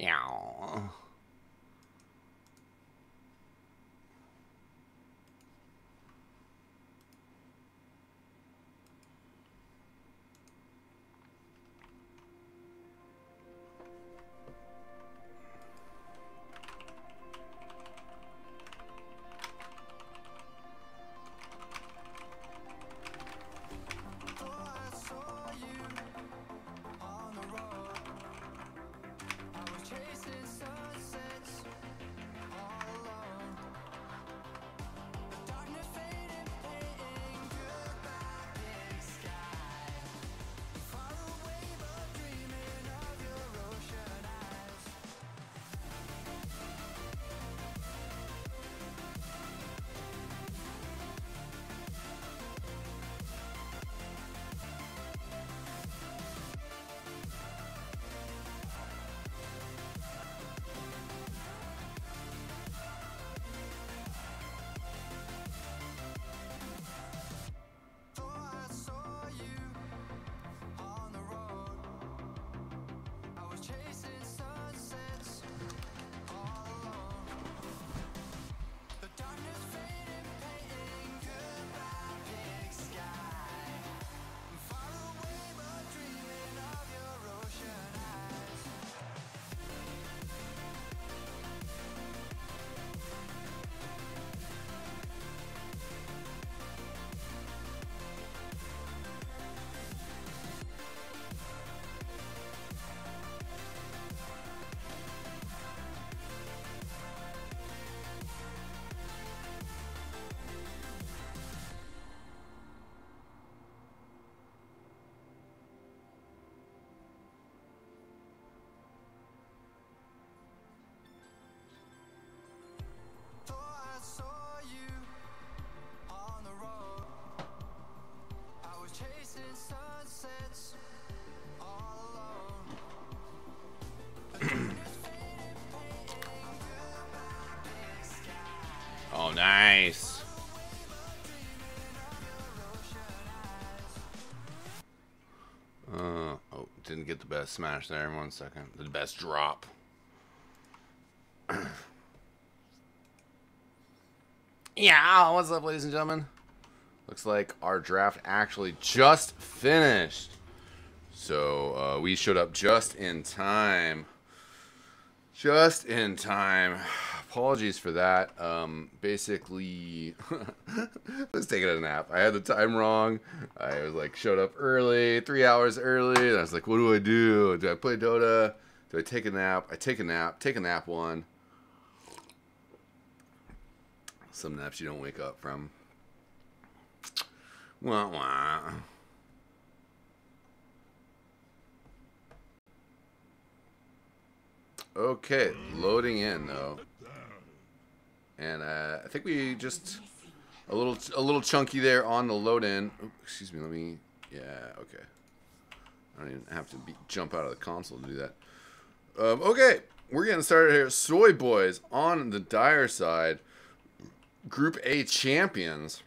Yeah. Oh, nice. Oh, didn't get the best smash there in 1 second. The best drop. Yeah, what's up, ladies and gentlemen? Looks like our draft actually just finished. So, we showed up just in time. Just in time. Apologies for that. Basically, I was taking a nap. I had the time wrong. I was like, showed up early, 3 hours early. And I was like, what do I do? Do I play Dota? Do I take a nap? I take a nap. Take a nap one. Some naps you don't wake up from. Wah, wah. Okay, loading in though, and I think we just a little chunky there on the load in. Oh, excuse me, let me. Yeah, okay. I don't even have to jump out of the console to do that. Okay, we're getting started here. Soybois on the dire side, Group A champions.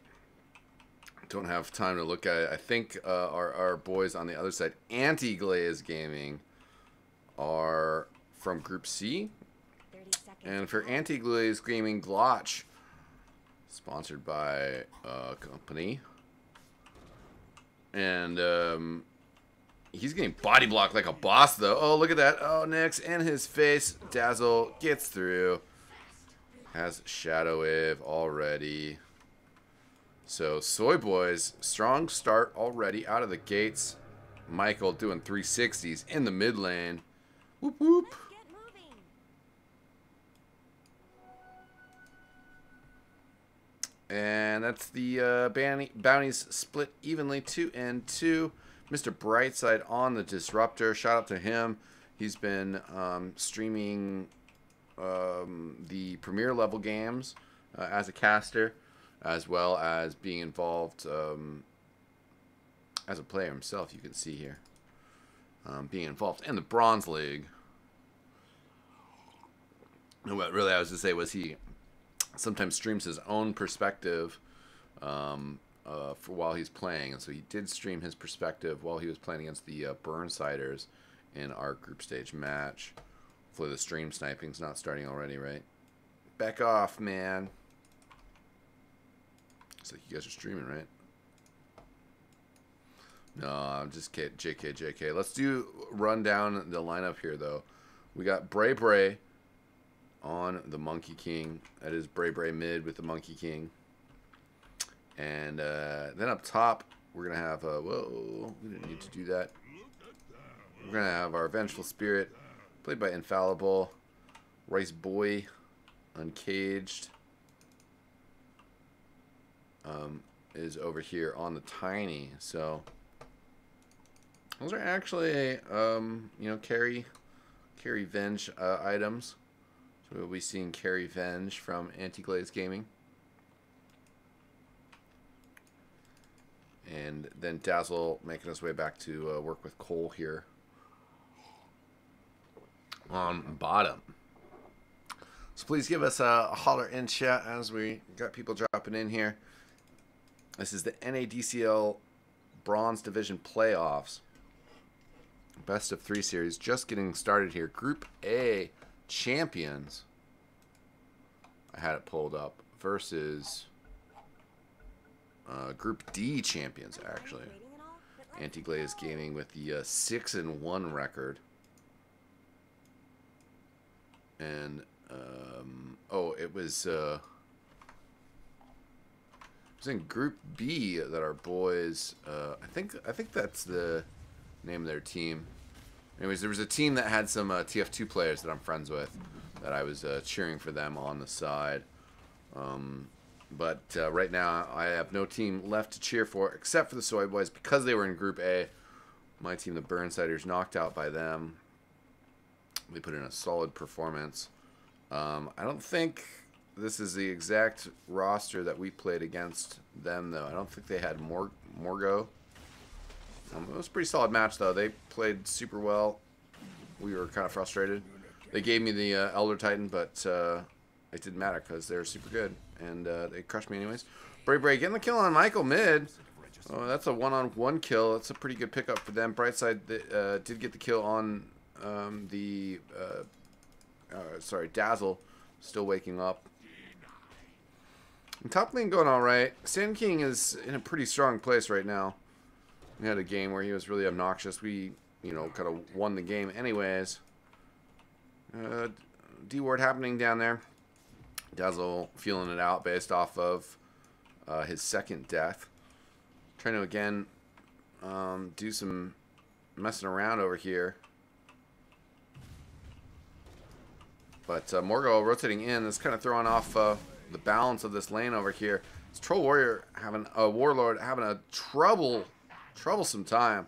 Don't have time to look at it. I think our boys on the other side, Anti-Glazed Gaming, are from Group C. And for Anti-Glazed Gaming, Glotch, sponsored by a company. And he's getting body blocked like a boss, though. Oh, look at that. Oh, Nyx in his face. Dazzle gets through. Has Shadow Wave already. So, Soybois, strong start already out of the gates. Michael doing 360s in the mid lane. Whoop, whoop. And that's the bounties split evenly 2 and 2. Mr. Brightside on the Disruptor. Shout out to him. He's been streaming the premier level games as a caster, as well as being involved as a player himself. You can see here being involved in the Bronze League. And what really I was to say was he sometimes streams his own perspective for while he's playing, and so he did stream his perspective while he was playing against the Burnsiders in our group stage match Hopefully the stream sniping's not starting already, right? Back off, man. Looks like you guys are streaming, right? No, I'm just kidding. JK. Let's run down the lineup here, though. We got Bray on the Monkey King. That is Bray mid with the Monkey King. And then up top, we're going to have... whoa, we didn't need to do that. We're going to have our Vengeful Spirit, played by Infallible. Rice Boy, Uncaged, is over here on the Tiny. So those are actually, you know, carry Venge items. So we'll be seeing carry Venge from Glazed Gaming. And then Dazzle making his way back to work with Cole here on bottom. So please give us a holler in chat as we got people dropping in here. This is the NADCL Bronze Division Playoffs. Best of 3 series just getting started here. Group A champions. I had it pulled up versus Group D champions, actually. Glazed Gaming with the 6-1 record. And it was in Group B that our boys. I think that's the name of their team. Anyways, there was a team that had some TF2 players that I'm friends with that I was cheering for them on the side. But right now, I have no team left to cheer for except for the Soybois because they were in Group A. My team, the Burnsiders, knocked out by them. They put in a solid performance. I don't think this is the exact roster that we played against them, though. I don't think they had Morgo. It was a pretty solid match, though. They played super well. We were kind of frustrated. They gave me the Elder Titan, but it didn't matter because they were super good. And they crushed me anyways. Bray getting the kill on Michael mid. Oh, that's a one-on-one kill. That's a pretty good pickup for them. Brightside did get the kill on Dazzle. Still waking up. And top lane going all right. Sand King is in a pretty strong place right now. We had a game where he was really obnoxious. We, you know, kind of won the game anyways. D-Ward happening down there. Dazzle feeling it out based off of his second death. Trying to, again, do some messing around over here. But Morgo rotating in. That's kind of throwing off the balance of this lane over here. It's Troll Warrior having a Warlord having a troublesome time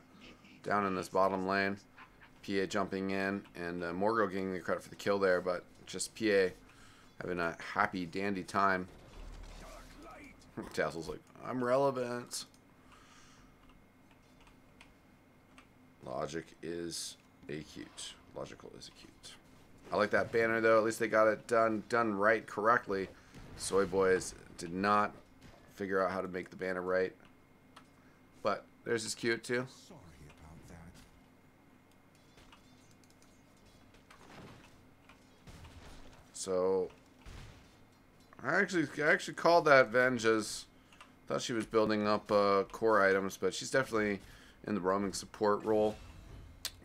down in this bottom lane. PA jumping in and Morgo getting the credit for the kill there, but just PA having a happy dandy time. Dazzle's like, I'm relevant. Logical is acute. I like that banner though. At least they got it done right correctly. Soybois did not figure out how to make the banner right. But there's his cute too. Sorry about that. So I actually called that Venge as thought she was building up core items, but she's definitely in the roaming support role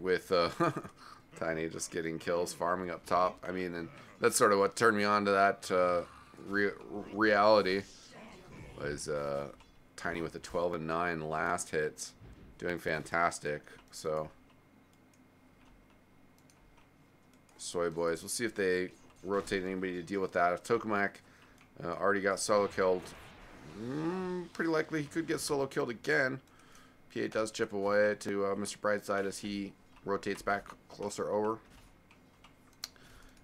with Tiny just getting kills, farming up top. I mean, and that's sort of what turned me on to that reality was Tiny with a 12 and 9 last hits, doing fantastic. So Soybois, we'll see if they rotate anybody to deal with that. If Tokamak already got solo killed, pretty likely he could get solo killed again. PA does chip away to Mr. Brightside as he rotates back closer over.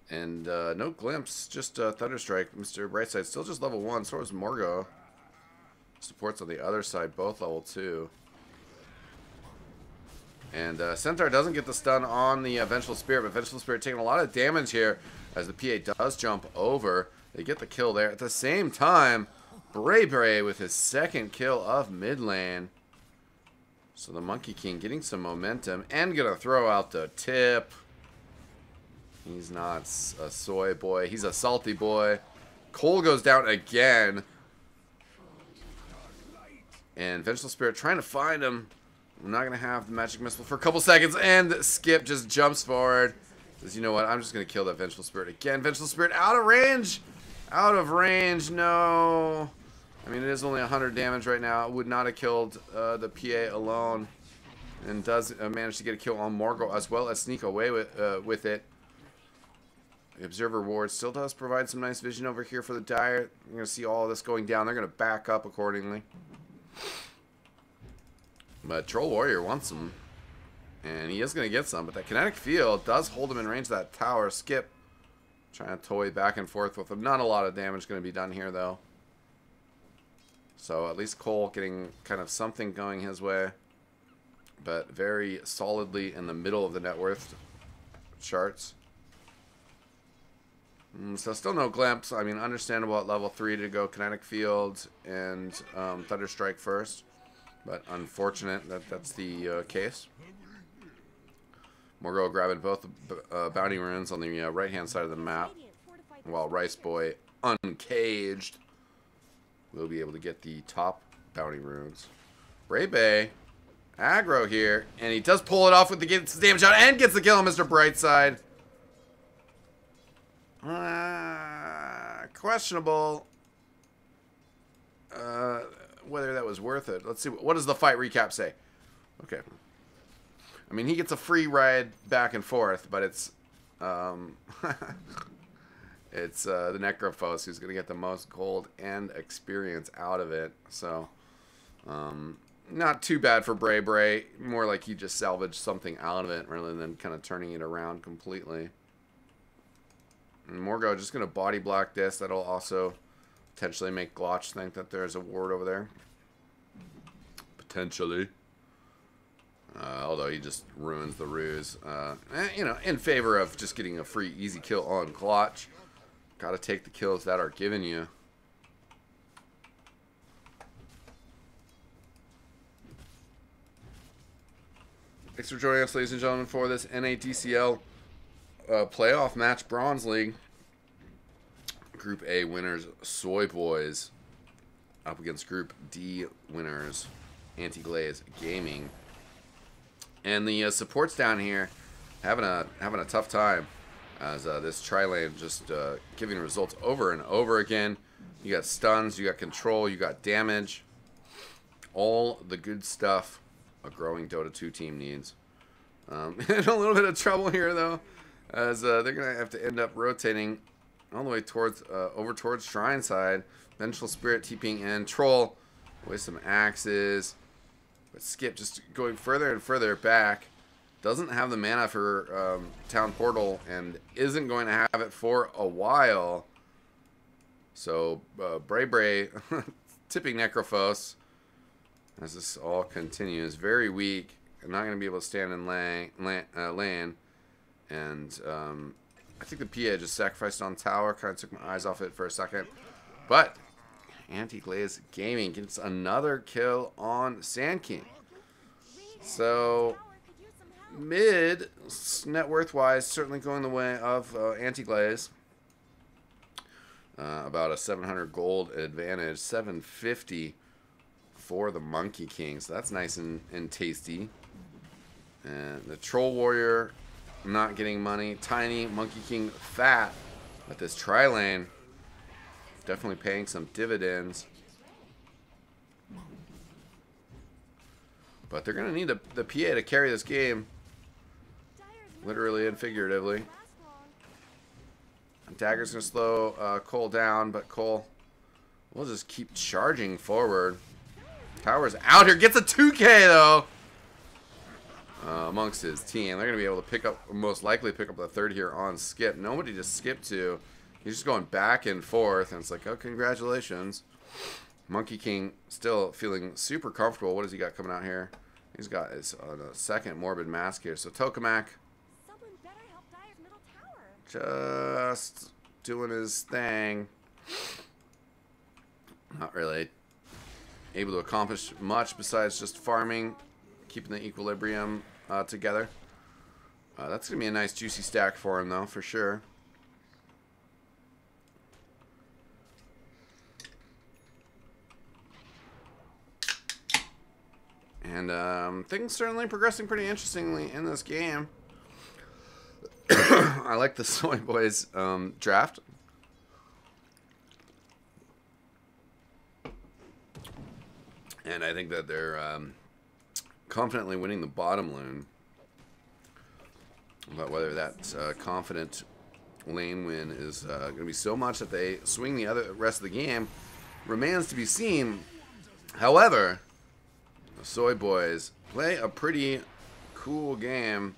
And no glimpse, just Thunderstrike. Mr. Brightside still just level 1. So is Morgo. Supports on the other side, both level 2. And Centaur doesn't get the stun on the Vengeful Spirit, but Vengeful Spirit taking a lot of damage here as the PA does jump over. They get the kill there. At the same time, Bray with his second kill of mid lane. So the Monkey King getting some momentum and gonna throw out the tip. He's not a soy boy. He's a salty boy. Cole goes down again. And Vengeful Spirit trying to find him. I'm not going to have the magic missile for a couple seconds. And Skip just jumps forward. Says, you know what? I'm just going to kill that Vengeful Spirit again. Vengeful Spirit out of range. Out of range. No. I mean, it is only 100 damage right now. It would not have killed the PA alone. And does manage to get a kill on Morgul as well as sneak away with it. The Observer Ward still does provide some nice vision over here for the Dire. You're going to see all of this going down. They're going to back up accordingly. But Troll Warrior wants him. And he is going to get some. But that kinetic field does hold him in range of that tower. Skip trying to toy back and forth with him. Not a lot of damage going to be done here, though. So at least Cole getting kind of something going his way. But very solidly in the middle of the net worth charts. So still no glimpse. I mean, understandable at level 3 to go Kinetic Field and Thunderstrike first. But unfortunate that that's the case. Morgul grabbing both bounty runes on the right-hand side of the map. While Rice Boy, uncaged, will be able to get the top bounty runes. Brebe, aggro here. And he does pull it off with the gets damage out and gets the kill on Mr. Brightside. Questionable whether that was worth it. Let's see. What does the fight recap say? Okay. I mean, he gets a free ride back and forth, but it's it's the Necrophos who's going to get the most gold and experience out of it. So, not too bad for Bray Bray. More like he just salvaged something out of it rather than kind of turning it around completely. And Morgul just going to body block this. That'll also potentially make Glotch think that there's a ward over there. Potentially. Although he just ruins the ruse. You know, in favor of just getting a free, easy kill on Glotch. Got to take the kills that are given you. Thanks for joining us, ladies and gentlemen, for this NADCL playoff match, Bronze League. Group A winners, Soybois, up against Group D winners, Glazed Gaming. And the supports down here having a tough time as this tri-lane just giving results over and over again. You got stuns, you got control, you got damage. All the good stuff a growing Dota 2 team needs. In a little bit of trouble here, though, as they're going to have to end up rotating all the way towards over towards Shrine side. Vengeful Spirit TPing in. Troll with some axes. But Skip just going further and further back. Doesn't have the mana for Town Portal and isn't going to have it for a while. So Bray Bray tipping Necrophos as this all continues. Very weak. And not going to be able to stand in lane. And I think the PA just sacrificed on tower. Kind of took my eyes off it for a second. But Glazed Gaming gets another kill on Sand King. So mid net worth wise, certainly going the way of Glazed. About a 700 gold advantage, 750 for the Monkey King. So that's nice and tasty. And the Troll Warrior not getting money. Tiny Monkey King fat. But this tri-lane definitely paying some dividends. But they're going to need the PA to carry this game. Literally and figuratively. And Dagger's going to slow Cole down. But Cole will just keep charging forward. Tower's out here. Gets a 2K though. Amongst his team. They're going to be able to pick up, most likely pick up the third here on Skip. Nobody to skip to. He's just going back and forth. And it's like, oh, congratulations. Monkey King still feeling super comfortable. What has he got coming out here? He's got his second Morbid Mask here. So Tokamak just doing his thing. Not really able to accomplish much besides just farming, keeping the equilibrium together. That's going to be a nice juicy stack for him, though, for sure. And things certainly progressing pretty interestingly in this game. I like the Soybois draft. And I think that they're confidently winning the bottom lane. But whether that confident lane win is going to be so much that they swing the rest of the game remains to be seen. However, the Soybois play a pretty cool game,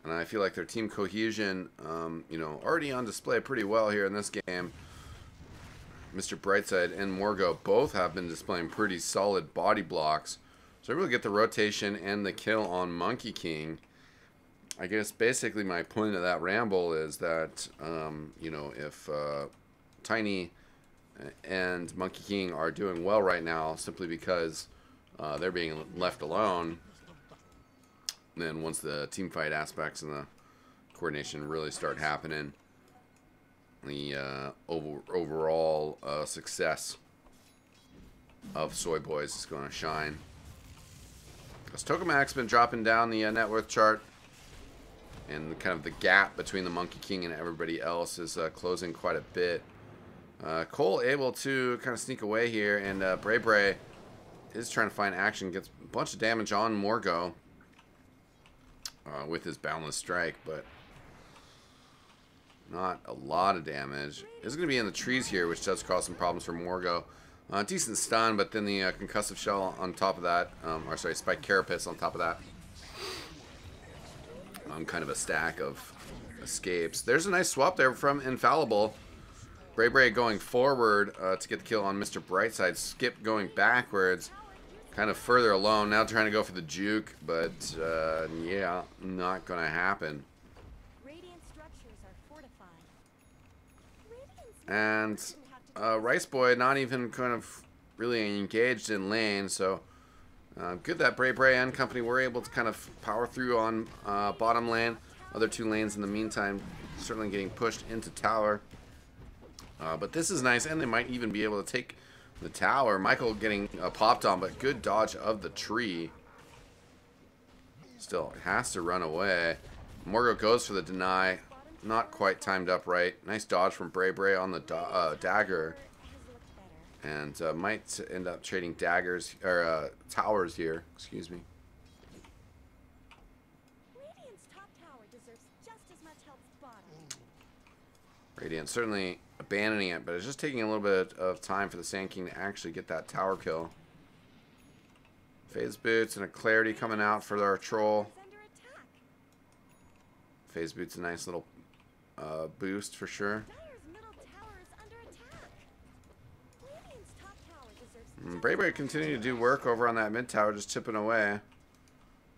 and I feel like their team cohesion, you know, already on display pretty well here in this game. Mr. Brightside and Morgo both have been displaying pretty solid body blocks, so I really get the rotation and the kill on Monkey King. I guess basically my point of that ramble is that, you know, if Tiny and Monkey King are doing well right now simply because they're being left alone, then once the team fight aspects and the coordination really start happening, the overall success of Soybois is going to shine. Because Tokamac's been dropping down the net worth chart, and kind of the gap between the Monkey King and everybody else is closing quite a bit. Cole able to kind of sneak away here, and Bray Bray is trying to find action, gets a bunch of damage on Morgo with his Boundless Strike, but not a lot of damage. It's going to be in the trees here, which does cause some problems for Morgo. Decent stun, but then the concussive shell on top of that, or sorry, spike carapace on top of that. Kind of a stack of escapes. There's a nice swap there from Infallible. Bray Bray going forward to get the kill on Mr. Brightside. Skip going backwards, kind of further alone. Now trying to go for the juke, but yeah, not going to happen. And Rice Boy not even kind of really engaged in lane, so good that Bray Bray and company were able to kind of power through on bottom lane. Other two lanes in the meantime certainly getting pushed into tower. But this is nice, and they might even be able to take the tower. Michael getting popped on, but good dodge of the tree. Still has to run away. Morgo goes for the deny. Not quite timed up right. Nice dodge from Bray Bray on the dagger. And might end up trading daggers, or towers here. Excuse me. Radiant certainly abandoning it, but it's just taking a little bit of time for the Sand King to actually get that tower kill. Phase Boots and a Clarity coming out for our troll. Phase Boots a nice little boost for sure. Bray Bray continue to do work over on that mid tower, just chipping away.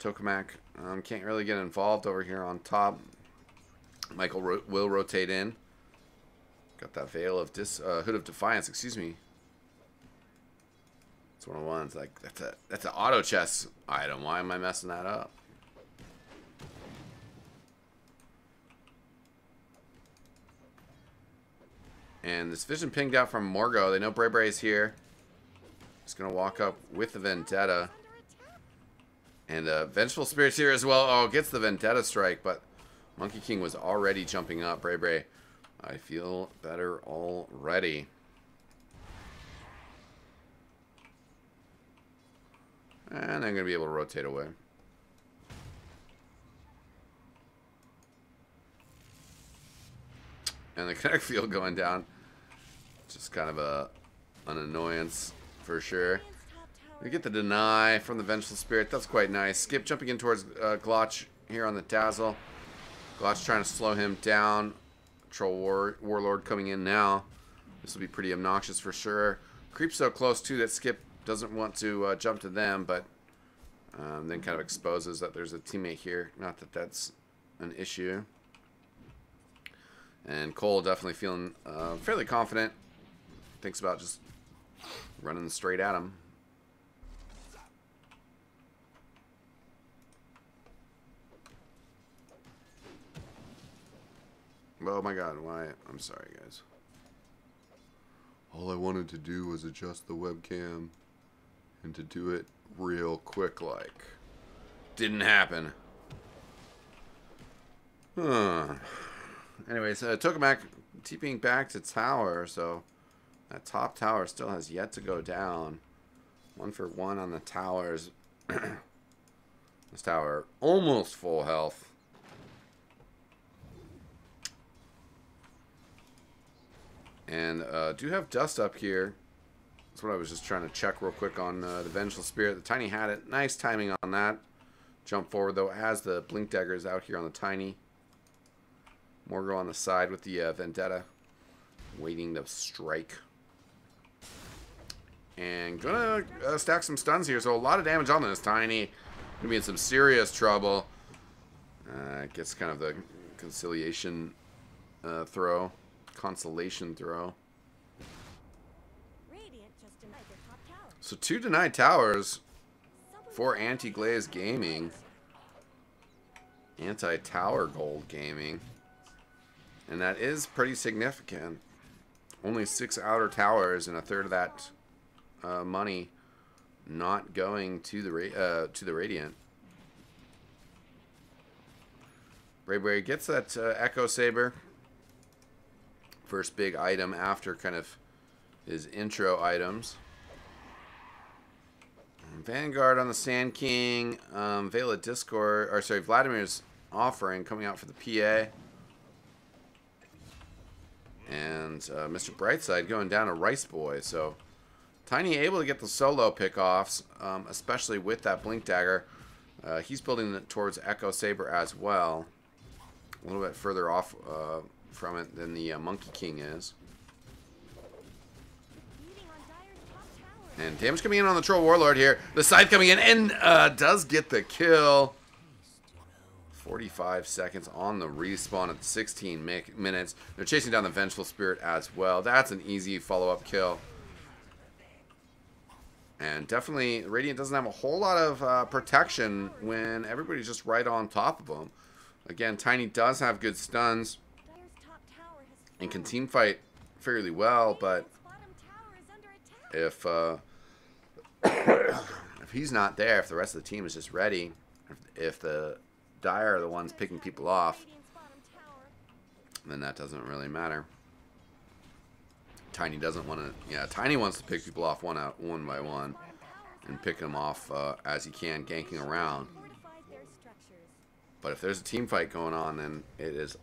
Tokamak can't really get involved over here on top. Michael will rotate in. Got that Veil of Hood of Defiance, excuse me. It's one of the ones, like, that's an auto chess item. Why am I messing that up? And this vision pinged out from Morgo. They know Bray Bray is here. He's going to walk up with the Vendetta. And Vengeful Spirit's here as well. Oh, gets the Vendetta strike, but Monkey King was already jumping up. Bray Bray, I feel better already. And I'm going to be able to rotate away. And the Kinetic Field going down. Just kind of an annoyance for sure. We get the deny from the Vengeful Spirit. That's quite nice. Skip jumping in towards Glotch here on the Dazzle. Glotch trying to slow him down. Troll Warlord coming in now. This will be pretty obnoxious for sure. Creep so close too that Skip doesn't want to jump to them, but then kind of exposes that there's a teammate here. Not that that's an issue. And Cole definitely feeling fairly confident. Thinks about just running straight at him. Oh my god, why? I'm sorry, guys. All I wanted to do was adjust the webcam and to do it real quick like. Didn't happen. Anyways, Tokamak TPing back to tower, so that top tower still has yet to go down. 1 for 1 on the towers. This tower almost full health. And do have dust up here. That's what I was just trying to check real quick on the Vengeful Spirit. The Tiny had it. Nice timing on that. Jump forward, though, as the Blink Dagger is out here on the Tiny. Morgo on the side with the Vendetta. Waiting to strike. And gonna stack some stuns here. So a lot of damage on this Tiny. Gonna be in some serious trouble. Gets kind of the conciliation throw. Consolation throw. So 2 denied towers for anti-Glazed Gaming. Anti-Tower Gold Gaming. And that is pretty significant. Only 6 outer towers and a third of that money not going to the Radiant. Braebury gets that Echo Saber. First big item after kind of his intro items. Vanguard on the Sand King. Vela Discord, or sorry, Vladimir's offering coming out for the PA. And Mr. Brightside going down to Rice Boy. So Tiny able to get the solo pickoffs, especially with that Blink Dagger. He's building it towards Echo Saber as well. A little bit further off from it than the Monkey King is. And damage coming in on the Troll Warlord here. The scythe coming in and does get the kill. 45 seconds on the respawn at 16 minutes. They're chasing down the Vengeful Spirit as well. That's an easy follow-up kill. And definitely, Radiant doesn't have a whole lot of protection when everybody's just right on top of them. Again, Tiny does have good stuns and can team fight fairly well, but if he's not there, if the rest of the team is just ready, if the Dire are the ones picking people off, then that doesn't really matter. Tiny doesn't want to, yeah, Tiny wants to pick people off one by one and pick them off as he can, ganking around. But if there's a team fight going on, then it is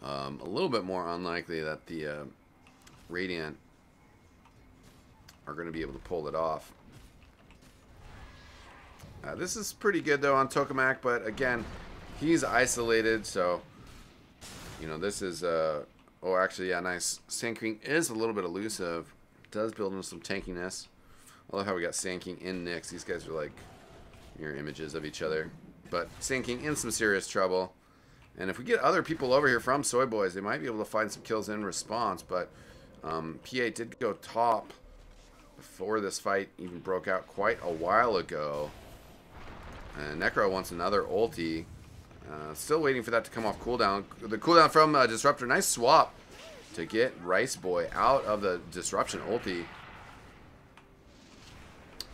a little bit more unlikely that the Radiant are going to be able to pull it off. This is pretty good, though, on Tokamak, but again, he's isolated, so, you know, this is, oh, actually, yeah, nice. Sand King is a little bit elusive. Does build in some tankiness. I love how we got Sand King in Nyx. These guys are like mirror images of each other. But Sand King in some serious trouble. And if we get other people over here from Soybois, they might be able to find some kills in response. But PA did go top before this fight even broke out quite a while ago. And Necro wants another ulti. Still waiting for that to come off cooldown. The cooldown from Disruptor. Nice swap to get Rice Boy out of the Disruption ulti.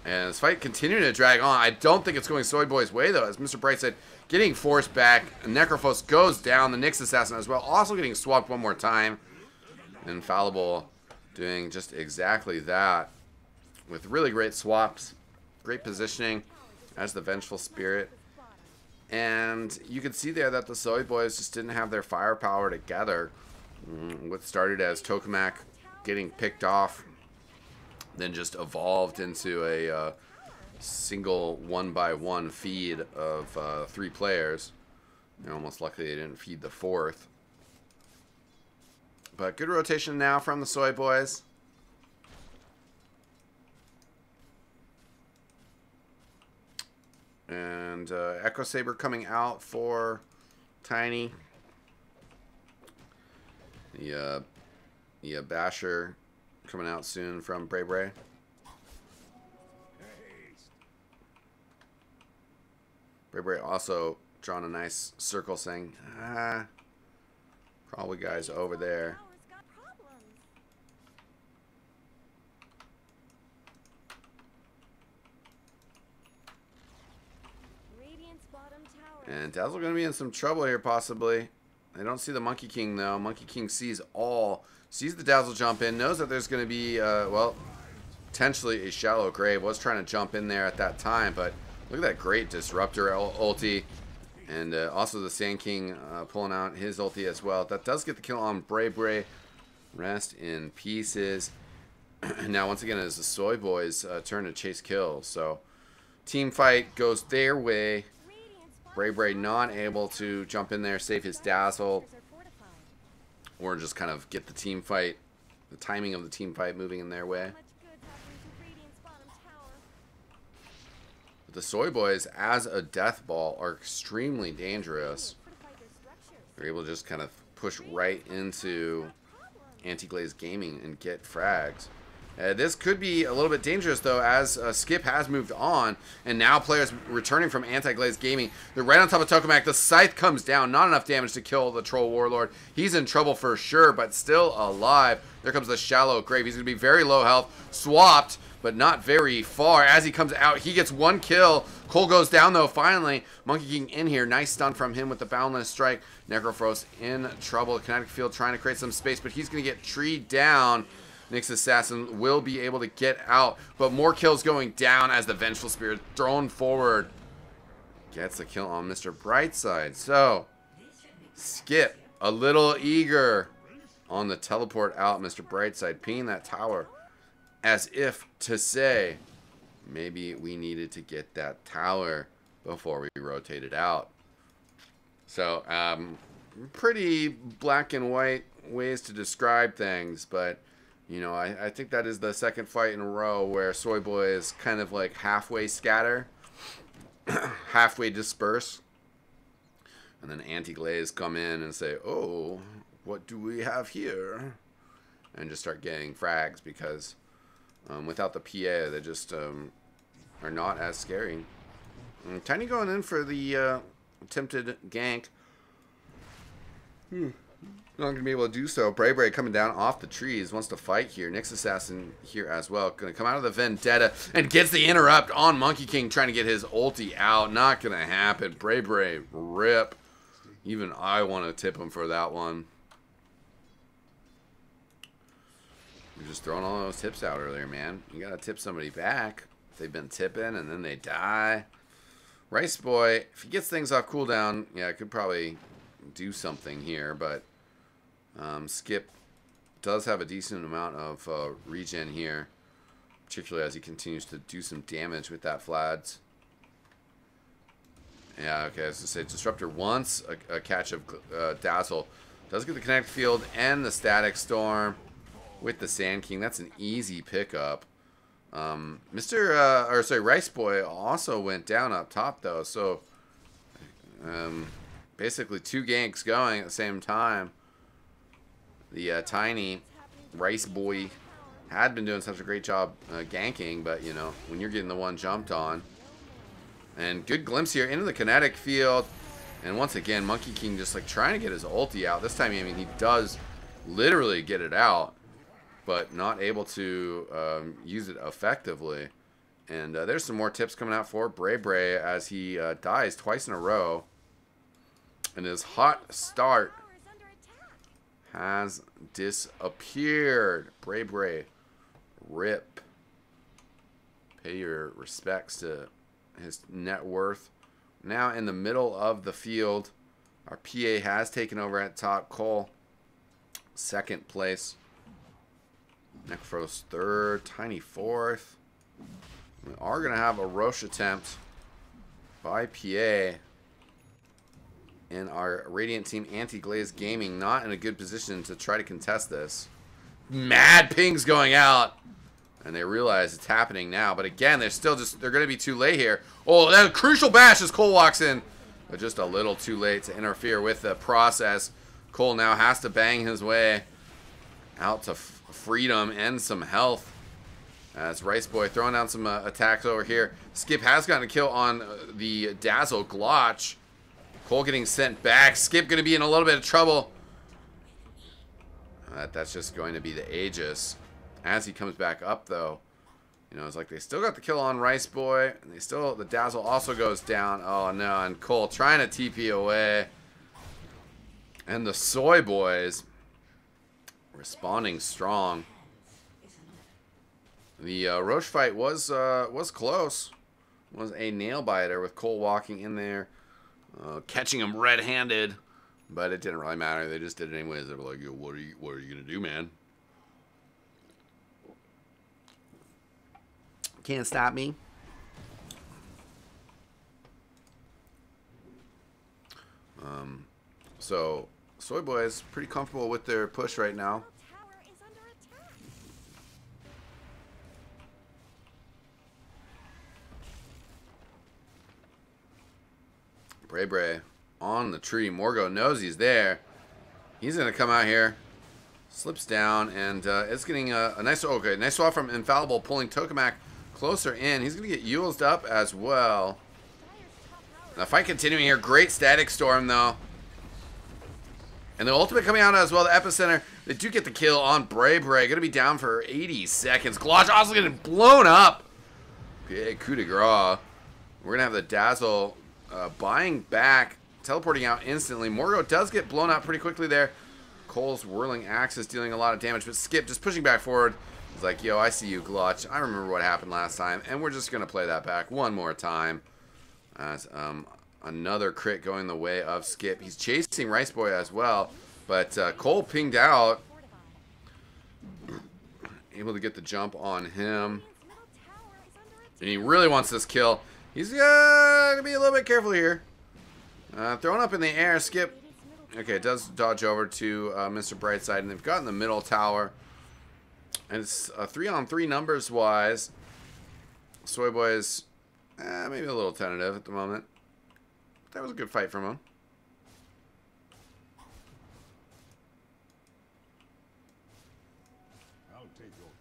And this fight continuing to drag on. I don't think it's going Soyboi's way, though, as Mr. Bright said, getting forced back. Necrophos goes down. The Nyx Assassin as well. Also getting swapped one more time. Infallible doing just exactly that. With really great swaps. Great positioning as the Vengeful Spirit. And you can see there that the Soybois just didn't have their firepower together. What started as Tokamak getting picked off, then just evolved into a single 1-by-1 feed of 3 players. They're almost lucky they didn't feed the 4th. But good rotation now from the Soybois. And Echo Saber coming out for Tiny. The Basher coming out soon from Bray. Bray also drawn a nice circle saying, Probably guys over there. And Dazzle going to be in some trouble here, possibly. They don't see the Monkey King, though. Monkey King sees the Dazzle jump in, knows that there's going to be, well, potentially a shallow grave. Was trying to jump in there at that time, but look at that great Disruptor ulti. And also the Sand King pulling out his ulti as well. That does get the kill on Bray Bray. Rest in pieces. Now, once again, it's the Soybois' turn to chase kills. So, team fight goes their way. Bray Bray not able to jump in there, save his Dazzle, or just kind of get the team fight, the timing of the team fight moving in their way. But the Soybois, as a death ball, are extremely dangerous. They're able to just kind of push right into Anti-Glazed Gaming and get frags. This could be a little bit dangerous, though, as Skip has moved on, and now players returning from Anti-Glazed Gaming. They're right on top of Tokamak. The Scythe comes down. Not enough damage to kill the Troll Warlord. He's in trouble for sure, but still alive. There comes the Shallow Grave. He's going to be very low health. Swapped, but not very far. As he comes out, he gets one kill. Cole goes down, though, finally. Monkey King in here. Nice stun from him with the Boundless Strike. Necrofrost in trouble. Kinetic Field trying to create some space, but he's going to get treed down. Nyx Assassin will be able to get out, but more kills going down as the Vengeful Spirit thrown forward. Gets the kill on Mr. Brightside. So, Skip, a little eager on the teleport out. Mr. Brightside pinging that tower as if to say, maybe we needed to get that tower before we rotated out. So, pretty black and white ways to describe things, but you know, I think that is the second fight in a row where Soybois is kind of like halfway scatter, halfway disperse. And then Anti-Glaze come in and say, oh, what do we have here? And just start getting frags because without the PA, they just are not as scary. And Tiny going in for the attempted gank. Not going to be able to do so. Bray Bray coming down off the trees. Wants to fight here. Nyx Assassin here as well. Going to come out of the Vendetta and gets the interrupt on Monkey King trying to get his ulti out. Not going to happen. Bray Bray rip. Even I want to tip him for that one. You're just throwing all those tips out earlier, man. You got to tip somebody back. If they've been tipping and then they die. Rice Boy, if he gets things off cooldown, yeah, could probably do something here, but Skip does have a decent amount of regen here, particularly as he continues to do some damage with that Flads. Yeah, okay, I was going to say, Disruptor wants a catch of Dazzle. Does get the Kinetic Field and the Static Storm with the Sand King. That's an easy pickup. Rice Boy also went down up top, though, so basically two ganks going at the same time. The tiny Rice Boy had been doing such a great job ganking, but, you know, when you're getting the one jumped on. And good glimpse here into the Kinetic Field. And once again, Monkey King just, like, trying to get his ulti out. This time, I mean, he does literally get it out, but not able to use it effectively. And there's some more tips coming out for Bray Bray as he dies twice in a row. And his hot start has disappeared. Bray Bray, rip. Pay your respects to his net worth. Now in the middle of the field, our PA has taken over at top. Cole, second place. Necrofrost third. Tiny fourth. We are going to have a Roche attempt by PA. And our Radiant team, Anti-Glazed Gaming, not in a good position to try to contest this. Mad pings going out. And they realize it's happening now. But again, they're going to be too late here. Oh, that crucial bash as Cole walks in. But just a little too late to interfere with the process. Cole now has to bang his way out to freedom and some health. As Rice Boy throwing down some attacks over here. Skip has gotten a kill on the Dazzle Glotch. Cole getting sent back. Skip going to be in a little bit of trouble. That's just going to be the Aegis. As he comes back up, though, you know, it's like they still got the kill on Rice Boy, and they still, the Dazzle also goes down. Oh no, and Cole trying to TP away. And the Soybois responding strong. The Roche fight was close. Was a nail biter with Cole walking in there, catching him red-handed, but it didn't really matter. They just did it anyways. They were like, "Yo, what are you gonna do, man? Can't stop me." So Soybois pretty comfortable with their push right now. Bray on the tree. Morgo knows he's there. He's gonna come out here, slips down, and it's getting a nice. Okay, nice swap from Infallible, pulling Tokamak closer in. He's gonna get Yule'd up as well. The fight continuing here. Great static storm though. And the ultimate coming out as well, the epicenter. They do get the kill on Bray. Gonna be down for 80 seconds. Glosh also getting blown up. Okay, coup de grace. We're gonna have the Dazzle buying back, teleporting out instantly. Morgo does get blown up pretty quickly there. Cole's whirling axis dealing a lot of damage, but Skip just pushing back forward. He's like, yo, I see you, Glotch. I remember what happened last time, and we're just gonna play that back one more time. As another crit going the way of Skip. He's chasing Rice Boy as well, but Cole pinged out. Able to get the jump on him. And he really wants this kill. He's going to be a little bit careful here. Thrown up in the air, Skip. Okay, it does dodge over to Mr. Brightside, and they've gotten the middle tower. And it's 3-on-3 numbers-wise. Soybois maybe a little tentative at the moment. That was a good fight from him. I'll take your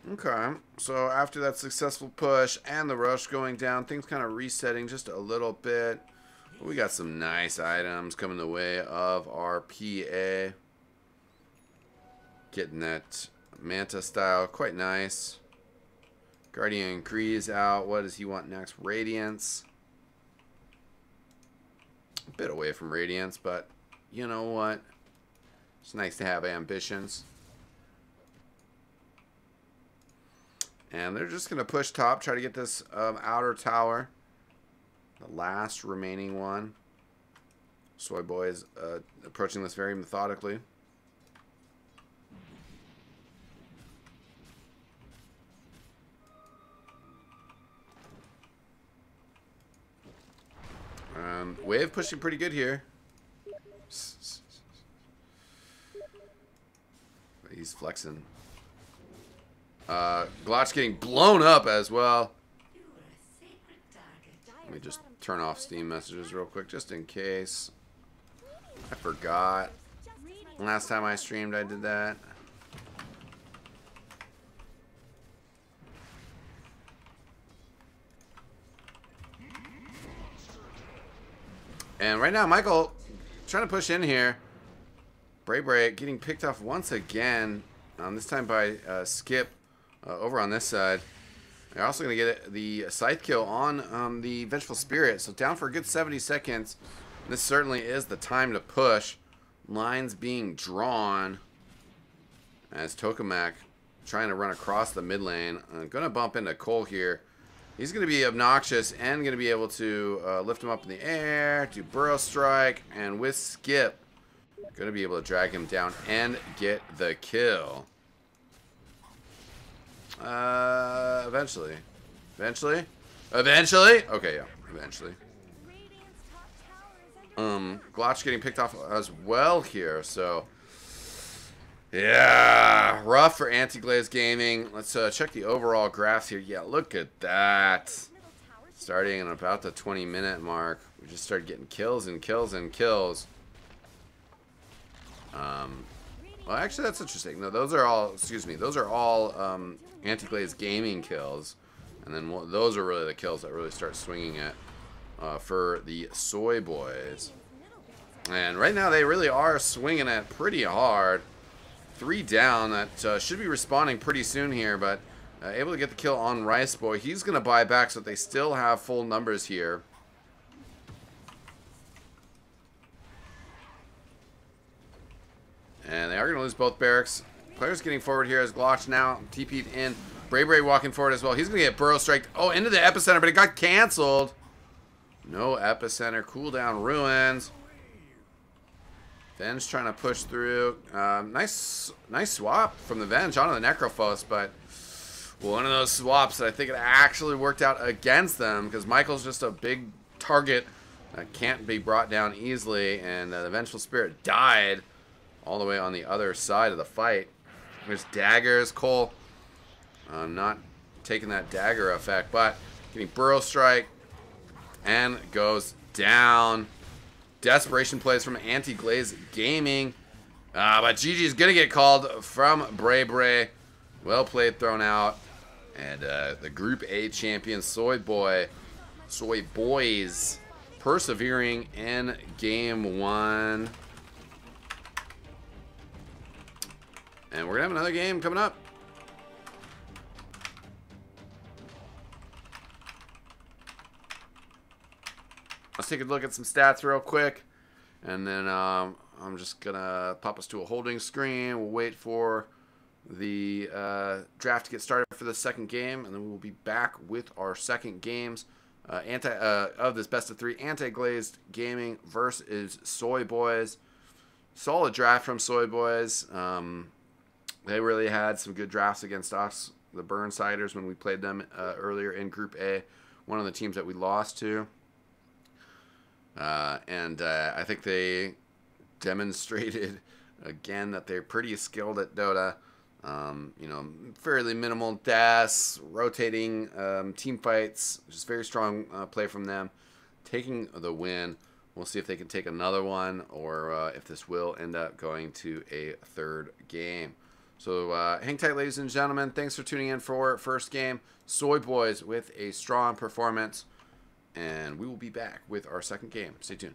tribute. Okay, so after that successful push and the rush going down, things kind of resetting just a little bit. We got some nice items coming the way of our PA. Getting that Manta style, quite nice. Guardian Grease out. What does he want next? Radiance. A bit away from Radiance, but you know what? It's nice to have ambitions. And they're just going to push top, try to get this outer tower. The last remaining one. Soybois approaching this very methodically. Wave pushing pretty good here. He's flexing. Glotch getting blown up as well. Let me just turn off Steam messages real quick just in case. I forgot. Last time I streamed I did that. And right now, Michael trying to push in here. Bray getting picked off once again. This time by Skip over on this side. They're also going to get the scythe kill on the Vengeful Spirit. So down for a good 70 seconds. This certainly is the time to push. Lines being drawn. As Tokamak trying to run across the mid lane. Going to bump into Cole here. He's going to be obnoxious and going to be able to lift him up in the air, do Burrow Strike, and with Skip, going to be able to drag him down and get the kill. Eventually. Eventually? Eventually? Okay, yeah, eventually. Glotch getting picked off as well here, so... yeah, rough for Anti-Glazed Gaming. Let's check the overall graphs here. Yeah, look at that. Starting in about the 20-minute mark, we just started getting kills and kills and kills. Well, actually, that's interesting. No, those are all, excuse me, those are all Anti-Glazed Gaming kills. And then those are really the kills that really start swinging it. for the Soybois. And right now they really are swinging it pretty hard. 3 down. That should be responding pretty soon here, but able to get the kill on Rice Boy. He's going to buy back so that they still have full numbers here. And they are going to lose both barracks. Players getting forward here as Glock now TP'd in. Bray walking forward as well. He's going to get burrow striked. Oh, into the epicenter, but it got canceled. No epicenter. Cooldown ruins. Venge trying to push through. Nice swap from the Venge onto the Necrophos, but one of those swaps that I think it actually worked out against them because Michael's just a big target that can't be brought down easily, and the Vengeful Spirit died all the way on the other side of the fight. There's daggers. Cole not taking that dagger effect, but getting Burrow Strike and goes down. Desperation plays from Glazed Gaming. But GG's going to get called from Bray. Well played, thrown out. And the Group A champion, Soybois, persevering in Game 1. And we're going to have another game coming up. Let's take a look at some stats real quick. And then I'm just going to pop us to a holding screen. We'll wait for the draft to get started for the second game. And then we'll be back with our second games of this best of 3. Anti-Glazed Gaming versus Soybois. Solid draft from Soybois. They really had some good drafts against us, the Burnsiders, when we played them earlier in Group A. One of the teams that we lost to. I think they demonstrated again that they're pretty skilled at Dota. You know, fairly minimal deaths, rotating team fights, just very strong play from them. Taking the win. We'll see if they can take another one or if this will end up going to a third game. So hang tight, ladies and gentlemen. Thanks for tuning in for first game. Soybois with a strong performance. And we will be back with our second game. Stay tuned.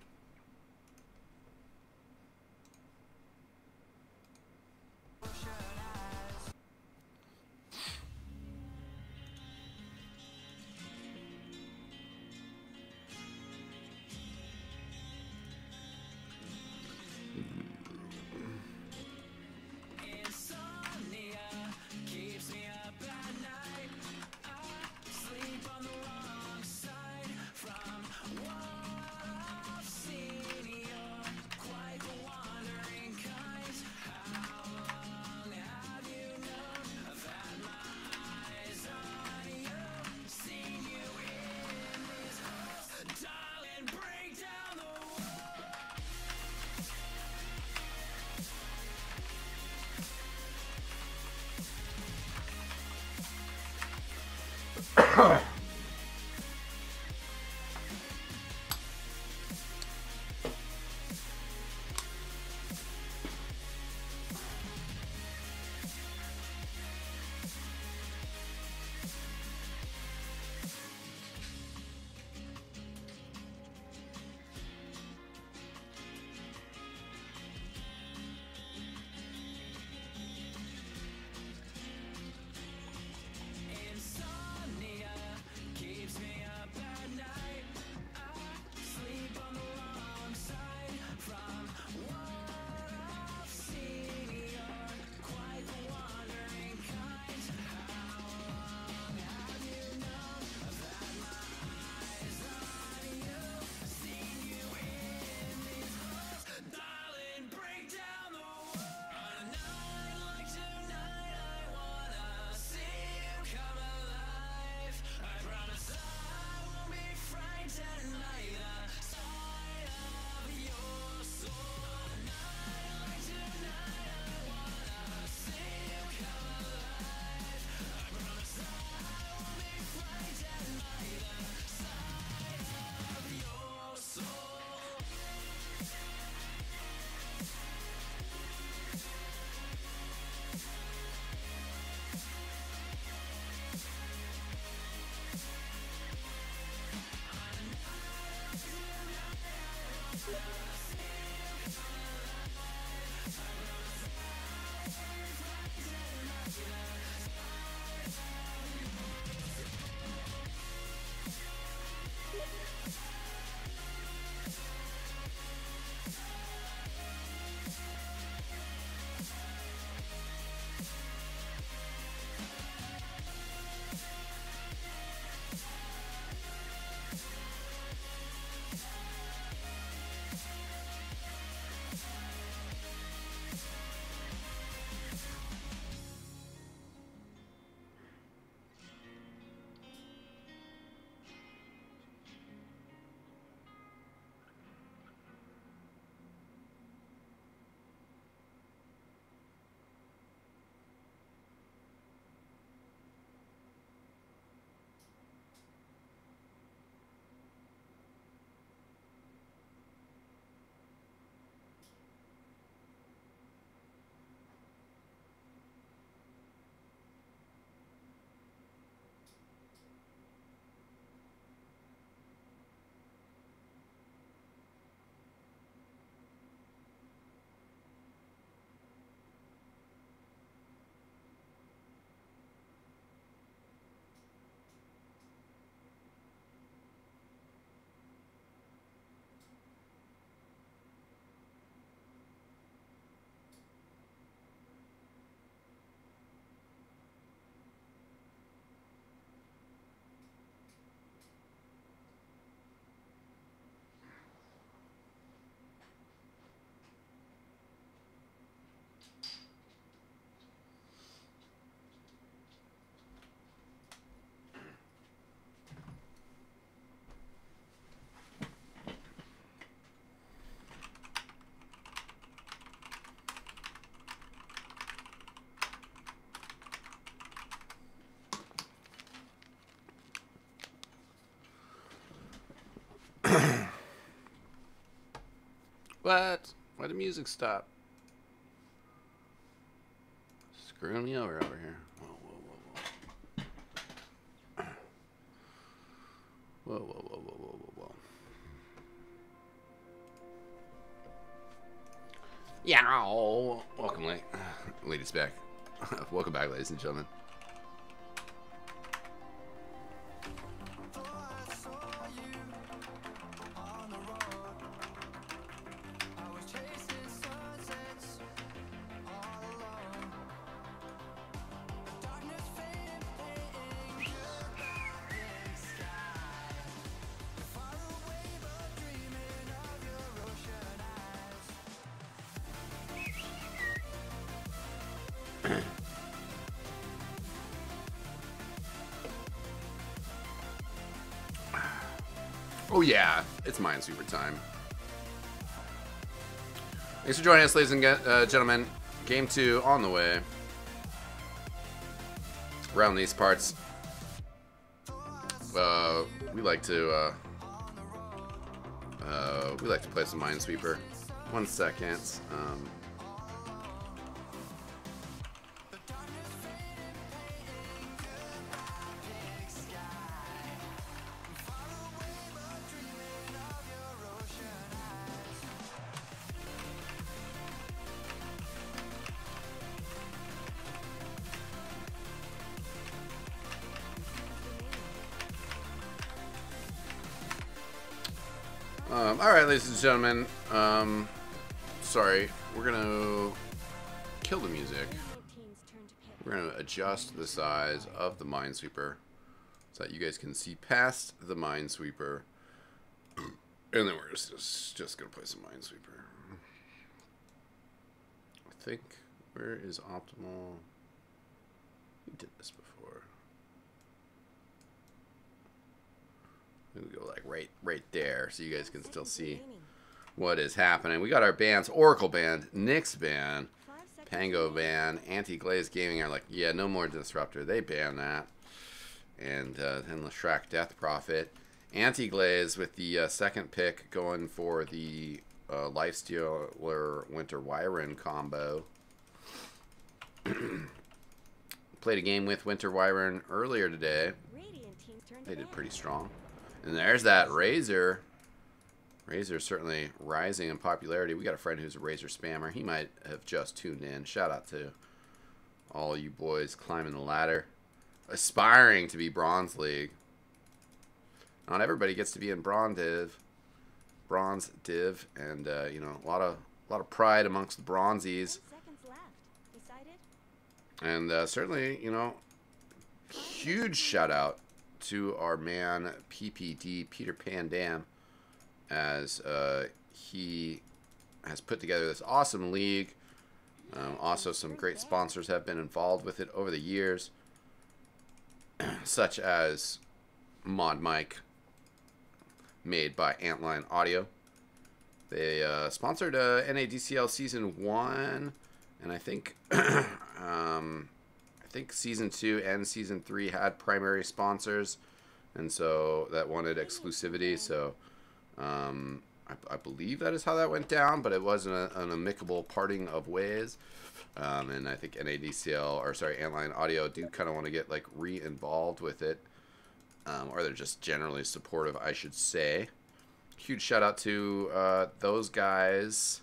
What? Why did the music stop? Screwing me over here. Whoa, whoa, whoa, whoa. Whoa, whoa, whoa, whoa, whoa, whoa, whoa. Yeah. Welcome, ladies back. Welcome back, ladies and gentlemen. Oh yeah, it's Minesweeper time. Thanks for joining us, ladies and gentlemen. Game 2 on the way. Around these parts, we like to play some Minesweeper. 1 second. Alright, ladies and gentlemen, sorry, we're gonna kill the music. We're gonna adjust the size of the Minesweeper so that you guys can see past the Minesweeper, and then we're just gonna play some Minesweeper. I think, where is optimal? We did this before. We go like right there, so you guys can still see what is happening. We got our bands: Oracle Band, Nyx Band, Pango Band, Anti-Glazed Gaming are like, yeah, no more Disruptor. They ban that. And then Lashrak Death Prophet, Anti-Glazed with the second pick going for the Lifestealer Winter Wyvern combo. Played a game with Winter Wyvern earlier today. They did pretty strong. And there's that Razor. Razor's certainly rising in popularity. We got a friend who's a Razor spammer. He might have just tuned in. Shout out to all you boys climbing the ladder, aspiring to be Bronze League. Not everybody gets to be in Bronze Div, and you know, a lot of pride amongst the Bronzies. And certainly, you know, huge shout out to our man PPD, Peter Pan Dam, as he has put together this awesome league. Also, some great sponsors have been involved with it over the years, such as Mod Mic, made by Antline Audio. They sponsored NADCL Season 1, and I think Season 2 and Season 3 had primary sponsors, and so that wanted exclusivity. So I believe that is how that went down, but it wasn't an amicable parting of ways. And I think NADCL, or sorry, Antline Audio, do kind of want to get like re-involved with it, or they're just generally supportive, I should say. Huge shout out to those guys.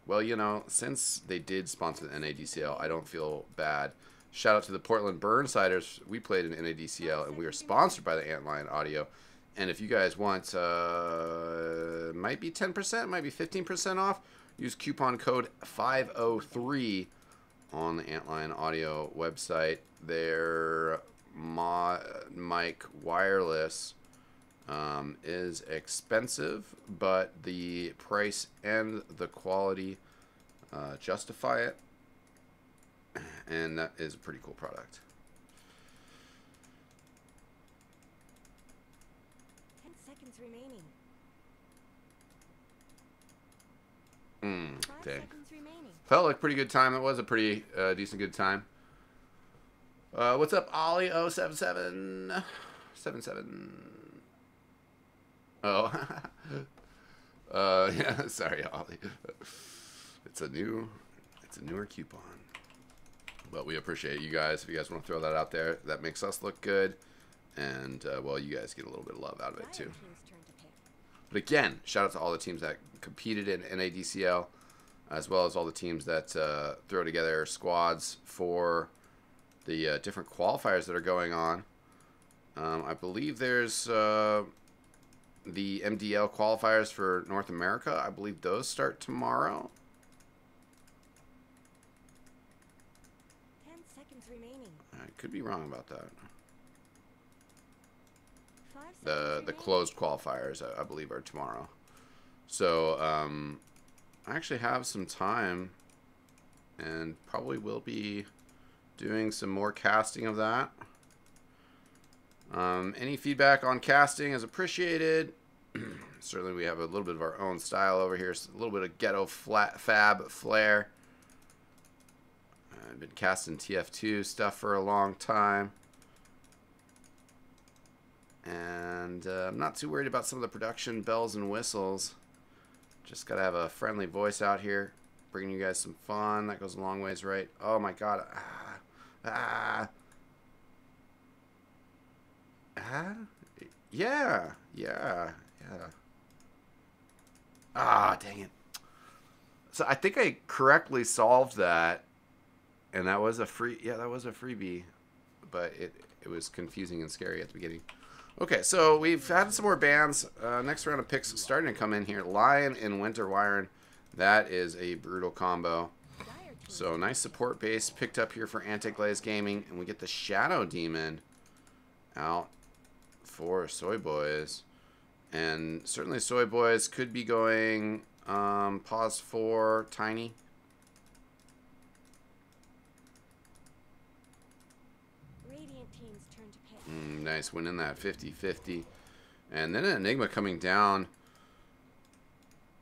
Well, you know, since they did sponsor the NADCL, I don't feel bad. Shout out to the Portland Burnsiders. We played in NADCL, and we are sponsored by the Antline Audio. And if you guys want, might be 10%, might be 15% off, use coupon code 503 on the Antline Audio website. Their mic wireless is expensive, but the price and the quality justify it, and that is a pretty cool product. 10 seconds remaining. Dang. 5 seconds remaining. Felt like a pretty good time. It was a pretty decent good time. What's up, Ollie 07777? Oh. Yeah, sorry, Ollie. It's a newer coupon. But we appreciate you guys. If you guys want to throw that out there, that makes us look good. And, well, you guys get a little bit of love out of it, too. But again, shout out to all the teams that competed in NADCL, as well as all the teams that throw together squads for the different qualifiers that are going on. I believe there's the MDL qualifiers for North America. I believe those start tomorrow. 10 seconds remaining. I could be wrong about that. 5 seconds The remaining. closed qualifiers, I believe, are tomorrow. So I actually have some time, and probably will be doing some more casting of that. Any feedback on casting is appreciated. Certainly we have a little bit of our own style over here. A little bit of ghetto fab flair. I've been casting TF2 stuff for a long time. And I'm not too worried about some of the production bells and whistles. Just got to have a friendly voice out here. Bringing you guys some fun. That goes a long ways, right? Oh my god. Yeah. Ah, dang it. So I think I correctly solved that. And that was a freebie. But it was confusing and scary at the beginning. Okay, so we've had some more bands. Next round of picks starting to come in here. Lion and Winter Wiren. That is a brutal combo. So nice support base picked up here for Anti-Glazed Gaming. And we get the Shadow Demon out for Soybois. And certainly Soybois could be going pause for Tiny. Radiant team's turn to pick. Nice, winning that 50-50. And then an Enigma coming down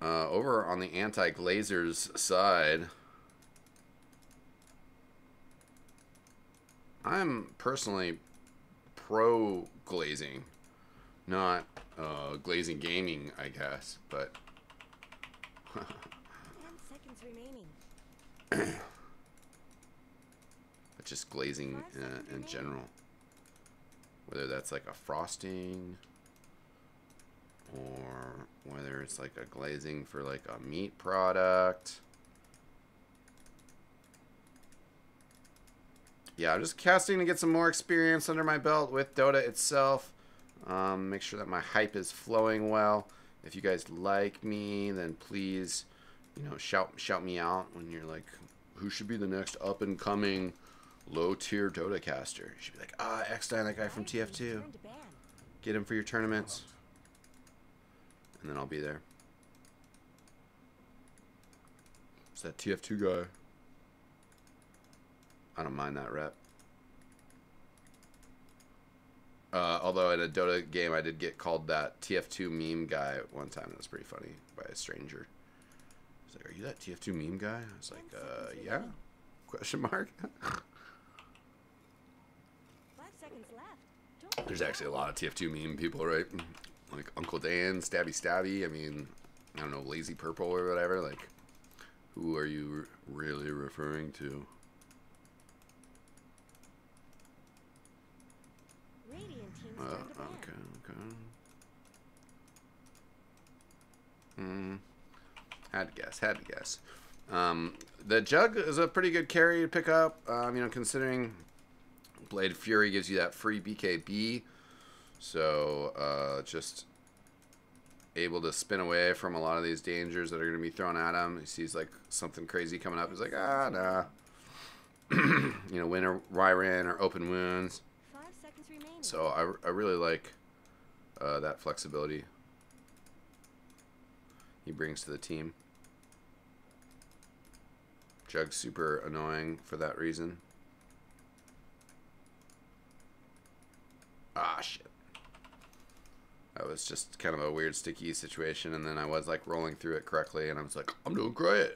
over on the Anti-Glazers side. I'm personally pro-glazing. Not glazing gaming, I guess, but 10 seconds remaining. but just glazing in general. Whether that's like a frosting or whether it's like a glazing for like a meat product. Yeah, I'm just casting to get some more experience under my belt with Dota itself. Make sure that my hype is flowing well. If you guys like me, then please, you know, shout me out when you're like, who should be the next up and coming low tier Dota caster? You should be like, eXtine, that guy from TF2. Turn to ban. Get him for your tournaments. And then I'll be there. It's that TF2 guy. I don't mind that rep. Although in a Dota game I did get called that TF2 meme guy one time. That was pretty funny by a stranger. He's like, are you that TF2 meme guy? I was like, yeah? Question mark? 5 seconds left. Don't There's actually a lot of TF2 meme people, right? Like Uncle Dan, Stabby Stabby. I mean, I don't know, Lazy Purple or whatever. Like, who are you really referring to? Radiant team's turn to ban. Okay. Had to guess. The Jug is a pretty good carry to pick up, you know, considering Blade Fury gives you that free BKB. So, just able to spin away from a lot of these dangers that are going to be thrown at him. He sees, like, something crazy coming up. He's like, nah. You know, Winter Wiren or Open Wounds. 5 seconds remaining. So I really like that flexibility he brings to the team. Jug's super annoying for that reason. Ah, shit. That was just kind of a weird sticky situation, and then I was like rolling through it correctly, and I was like, I'm doing great.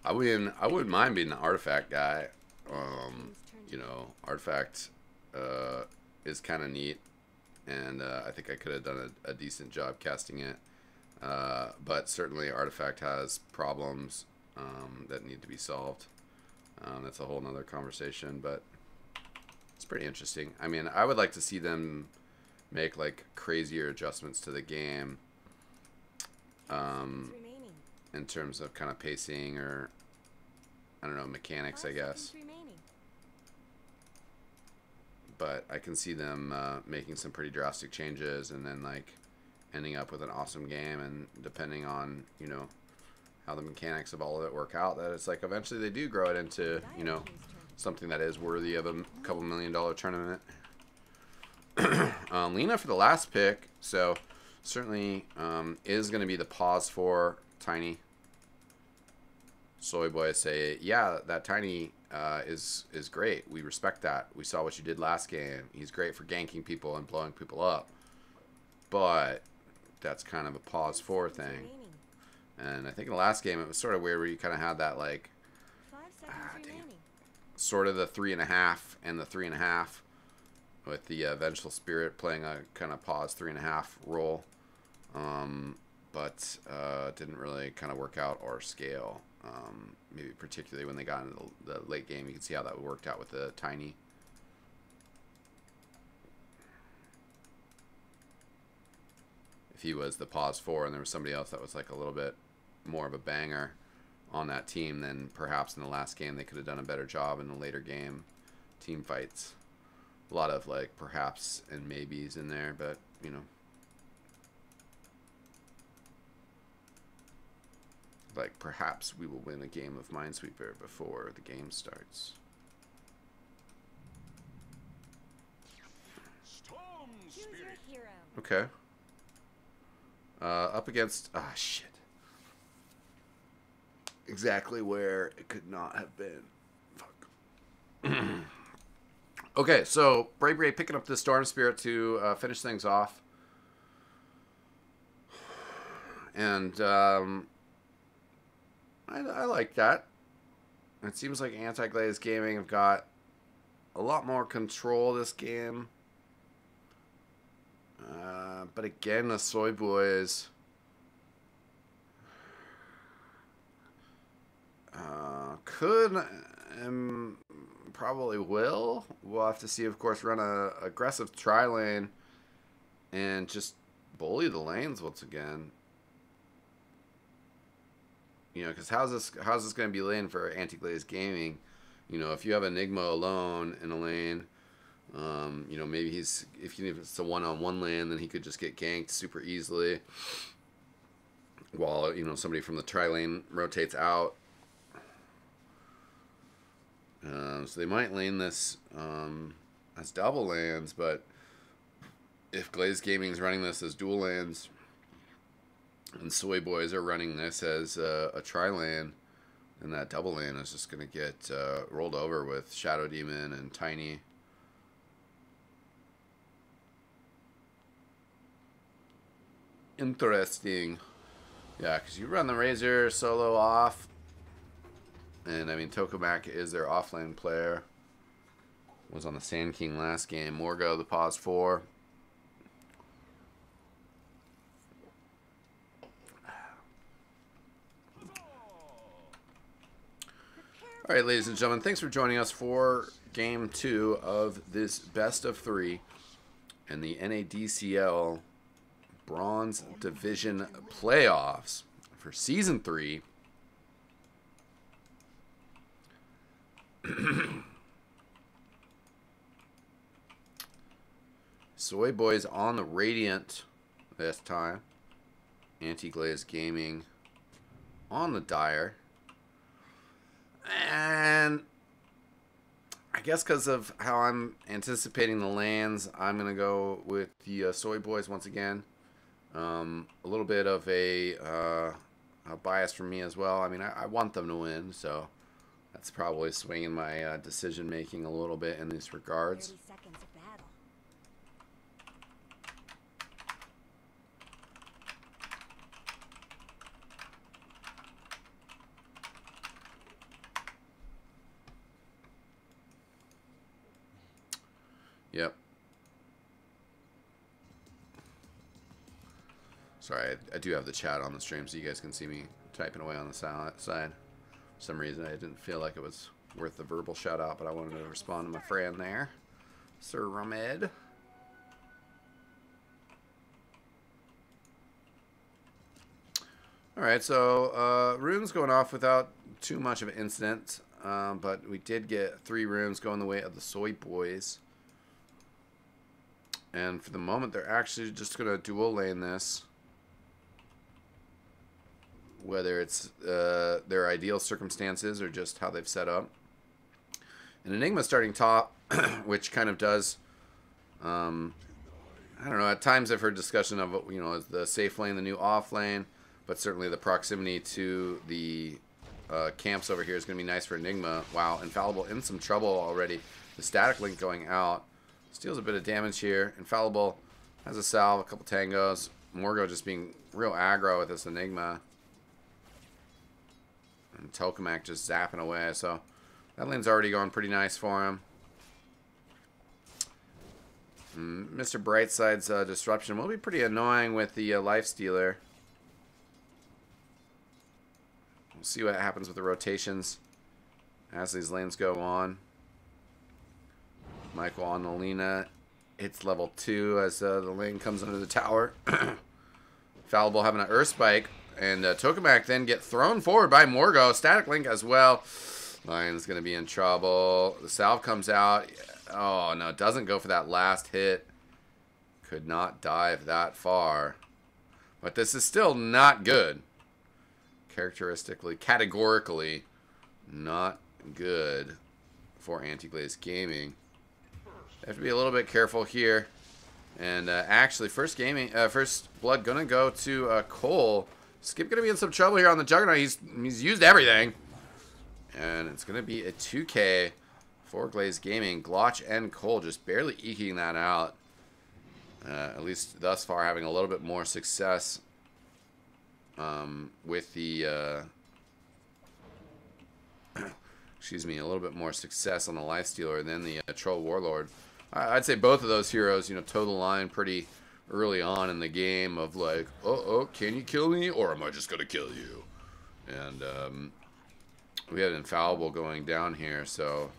I wouldn't mind being an artifact guy. Team's turn You to know, artifact is kind of neat, and I think I could have done a decent job casting it. But certainly, artifact has problems that need to be solved. That's a whole nother conversation, but it's pretty interesting. I mean, I would like to see them make like crazier adjustments to the game. seconds remaining. In terms of kind of pacing or, I don't know, mechanics, I 5 guess. seconds remaining. But I can see them making some pretty drastic changes and then like ending up with an awesome game. And depending on, you know, how the mechanics of all of it work out, that it's like eventually they do grow it into, you know, Team's turn. something that is worthy of a couple $1 million tournament. Lena for the last pick, so certainly is going to be the pause for Tiny. Soybois say, yeah, that Tiny is great. We respect that. We saw what you did last game. He's great for ganking people and blowing people up. But that's kind of a pause for thing. Remaining. And I think in the last game it was sort of weird where you kind of had that like 5 seconds dang it. remaining. sort of the 3.5 and the 3.5 with the Vengeful Spirit playing a kind of pause 3.5 role. But didn't really kind of work out or scale. Maybe particularly when they got into the late game, you can see how that worked out with the Tiny. If he was the pause 4 and there was somebody else that was like a little bit more of a banger on that team, then perhaps in the last game they could have done a better job in the later game team fights. A lot of like perhaps and maybes in there, but you know, like perhaps we will win a game of Minesweeper before the game starts. Choose your hero. Okay. Up against shit. Exactly where it could not have been. Fuck. Okay, so Brave picking up the Storm Spirit to finish things off. And I like that. It seems like Anti-Glazed Gaming have got a lot more control this game. But again, the Soybois could and probably will. We'll have to see, of course, run a aggressive tri-lane and just bully the lanes once again. You know, because how's this going to be lane for Anti-Glazed Gaming? You know, if you have Enigma alone in a lane, you know, maybe if it's a one-on-one lane, then he could just get ganked super easily while, you know, somebody from the tri-lane rotates out. So they might lane this as double lanes, but if Glazed Gaming's running this as dual lanes and Soybois are running this as a tri-lane, then that double lane is just going to get rolled over with Shadow Demon and Tiny. Interesting. Yeah, because you run the Razor solo off. And, I mean, Tokamak is their offlane player. Was on the Sand King last game. Morgo, the pause 4. All right, ladies and gentlemen, thanks for joining us for Game 2 of this Best of 3 and the NADCL Bronze Division Playoffs for Season 3. Soybois on the Radiant this time. Anti-Glazed Gaming on the Dire. And I guess because of how I'm anticipating the lands, I'm going to go with the Soybois once again. A little bit of a bias from me as well. I mean, I want them to win, so that's probably swinging my decision-making a little bit in these regards. 30 seconds of battle. Sorry, I do have the chat on the stream so you guys can see me typing away on the side. For some reason, I didn't feel like it was worth the verbal shout out, but I wanted to respond to my friend there, Sir Ramed. Alright, so runes going off without too much of an incident, but we did get 3 runes going the way of the Soybois. And for the moment, they're actually just going to dual lane this. Whether it's their ideal circumstances or just how they've set up. And Enigma starting top, which kind of does, I don't know, at times I've heard discussion of, you know, is the safe lane the new off lane, but certainly the proximity to the camps over here is going to be nice for Enigma. Wow, Infallible in some trouble already. The static link going out. Steals a bit of damage here. Infallible has a salve, a couple tangos. Morgo just being real aggro with this Enigma. And Tokamak just zapping away. So that lane's already going pretty nice for him. Mr. Brightside's disruption will be pretty annoying with the lifestealer. We'll see what happens with the rotations as these lanes go on. Michael on the Lina hits level 2 as the lane comes under the tower. Fallible having an Earth Spike. And Tokamak then get thrown forward by Morgo. Static Link as well. Lion's going to be in trouble. The salve comes out. Oh, no. It doesn't go for that last hit. Could not dive that far. But this is still not good. Categorically, not good for Anti-Glazed Gaming. Have to be a little bit careful here. And actually, first blood going to go to Cole. Skip going to be in some trouble here on the Juggernaut. He's used everything. And it's going to be a 2K for Glazed Gaming. Glotch and Cole just barely eking that out. At least thus far, having a little bit more success with the... excuse me, a little bit more success on the Lifestealer than the Troll Warlord. I'd say both of those heroes, you know, toe the line pretty early on in the game of like, oh, can you kill me or am I just going to kill you? And we had Infallible going down here, so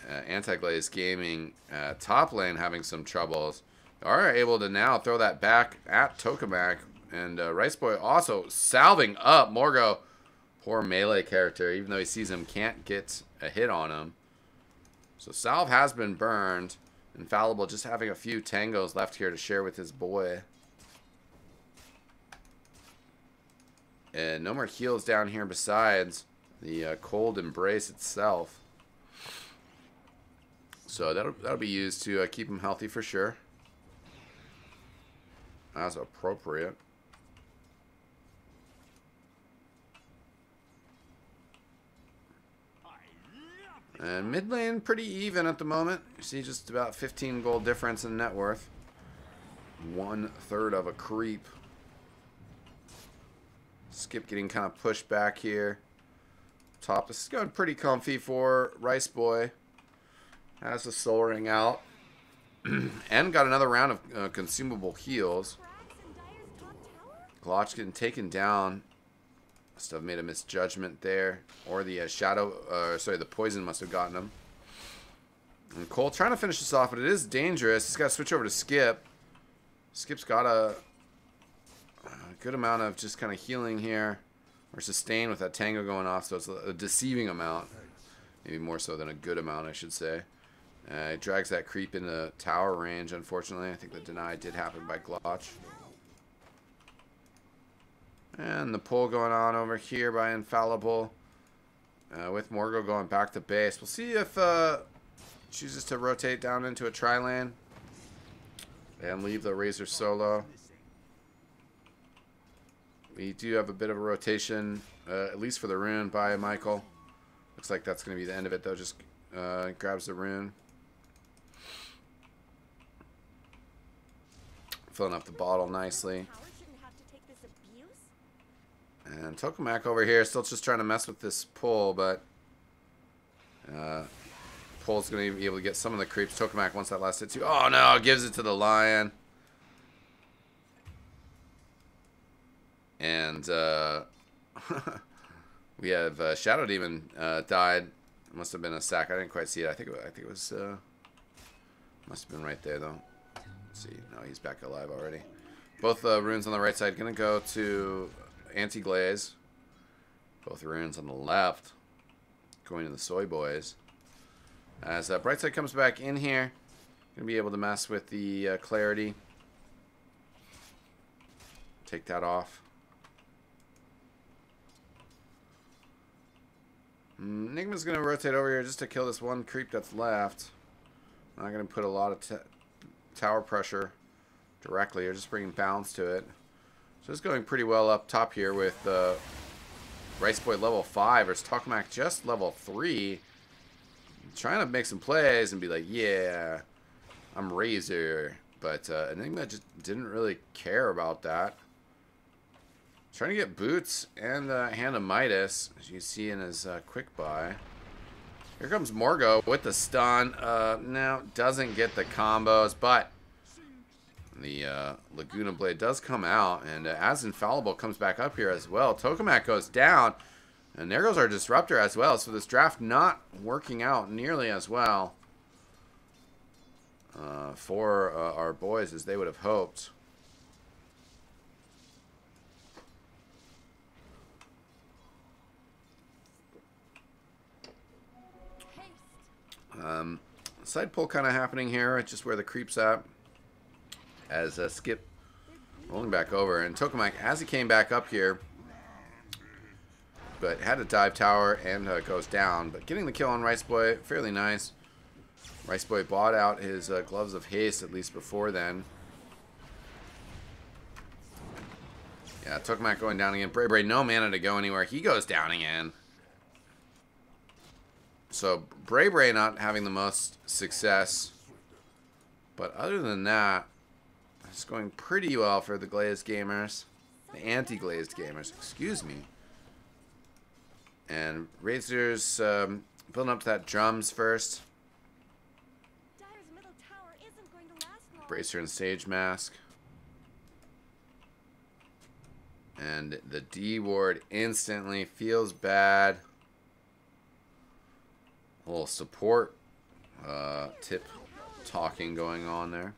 Anti-Glazed Gaming top lane having some troubles. They are able to now throw that back at Tokamak, and Riceboy also salving up Morgo. Poor melee character, even though he sees him, can't get a hit on him. So salve has been burned. Infallible just having a few tangos left here to share with his boy. And no more heals down here besides the Cold Embrace itself. So that'll be used to keep him healthy for sure. As appropriate. And mid lane pretty even at the moment. You see just about 15 gold difference in net worth. 1/3 of a creep. Skip getting kind of pushed back here. Top, this is going pretty comfy for Riceboy. Has the soul ring out. And got another round of consumable heals. Glotch getting taken down. Must have made a misjudgment there. Or the the poison must have gotten him. And Cole trying to finish this off, but it is dangerous. He's got to switch over to Skip. Skip's got a good amount of just kind of healing here. Or sustain with that tango going off, so it's a deceiving amount. Maybe more so than a good amount, I should say. It drags that creep into tower range, unfortunately. I think the deny did happen by Glotch. And the pull going on over here by Infallible. With Morgo going back to base. We'll see if chooses to rotate down into a tri-lane. And leave the Razor solo. We do have a bit of a rotation, at least for the rune, by Michael. Looks like that's going to be the end of it, though. Just grabs the rune. Filling up the bottle nicely. And Tokamak over here still just trying to mess with this pull, but pull's going to be able to get some of the creeps. Tokamak wants that last hit too. Oh no, gives it to the Lion. And we have Shadow Demon died. It must have been a sack. I didn't quite see it. I think it was must have been right there though. Let's see. No, he's back alive already. Both runes on the right side gonna go to anti-glaze. Both runes on the left going to the Soybois. As bright side comes back in here, gonna be able to mess with the clarity. Take that off. Enigma's going to rotate over here just to kill this one creep that's left. Not going to put a lot of tower pressure directly, or just bringing balance to it. So it's going pretty well up top here with Riceboy level 5 versus Tokamak just level 3. Trying to make some plays and be like, yeah, I'm Razor. But Enigma just didn't really care about that. Trying to get boots and Hand of Midas, as you see in his quick buy. Here comes Morgo with the stun. Now doesn't get the combos, but the Laguna Blade does come out, and as Infallible comes back up here as well. Tokamak goes down, and there goes our Disruptor as well. So this draft not working out nearly as well for our boys as they would have hoped. Side pull kind of happening here, just where the creep's at. As Skip rolling back over, and Tokamak as he came back up here, but had to dive tower and goes down. But getting the kill on Riceboy, fairly nice. Riceboy bought out his gloves of haste at least before then. Yeah, Tokamak going down again. Bray no mana to go anywhere. He goes down again. So Bray not having the most success, but other than that, it's going pretty well for the Glazed gamers, the anti-Glazed gamers, excuse me. And Razor's building up to that drums first. Bracer and Sage Mask. And the D ward instantly feels bad. A little support tip talking going on there.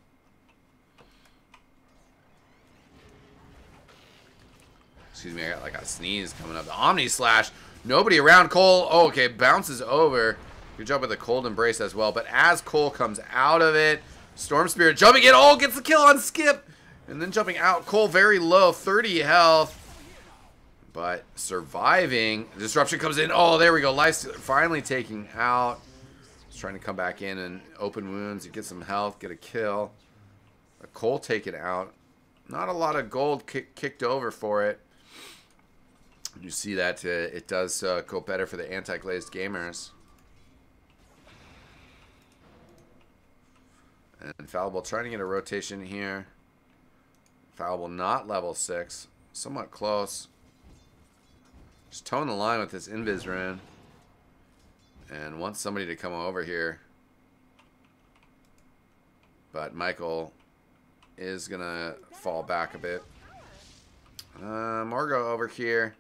Excuse me, I got like a sneeze coming up. The Omni Slash. Nobody around. Cole. Oh, okay, bounces over. Good job with the Cold Embrace as well. But as Cole comes out of it, Storm Spirit jumping in. Oh, gets the kill on Skip. And then jumping out. Cole very low, 30 health. But surviving. Disruption comes in. Oh, there we go. Lifestealer finally taking out. He's trying to come back in and open wounds. Get some health. Get a kill. A Cole taken out. Not a lot of gold kicked over for it. You see that it does go better for the anti-Glazed gamers. And Infallible trying to get a rotation here. Infallible not level 6. Somewhat close. Just towing the line with this Invis rune. And wants somebody to come over here. But Michael is going to fall back a bit. Morgo over here.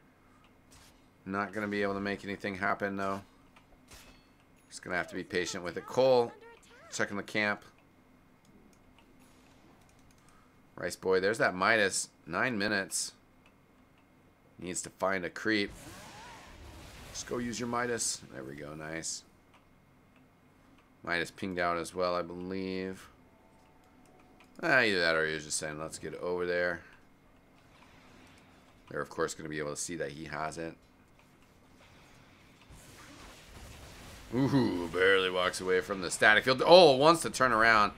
Not going to be able to make anything happen, though. Just going to have to be patient with it. Cole checking the camp. Riceboy, there's that Midas. 9 minutes. Needs to find a creep. Just go use your Midas. There we go. Nice. Midas pinged out as well, I believe. Either that or he was just saying, let's get over there. They're, of course, going to be able to see that he has it. Ooh, barely walks away from the static field. Oh, wants to turn around.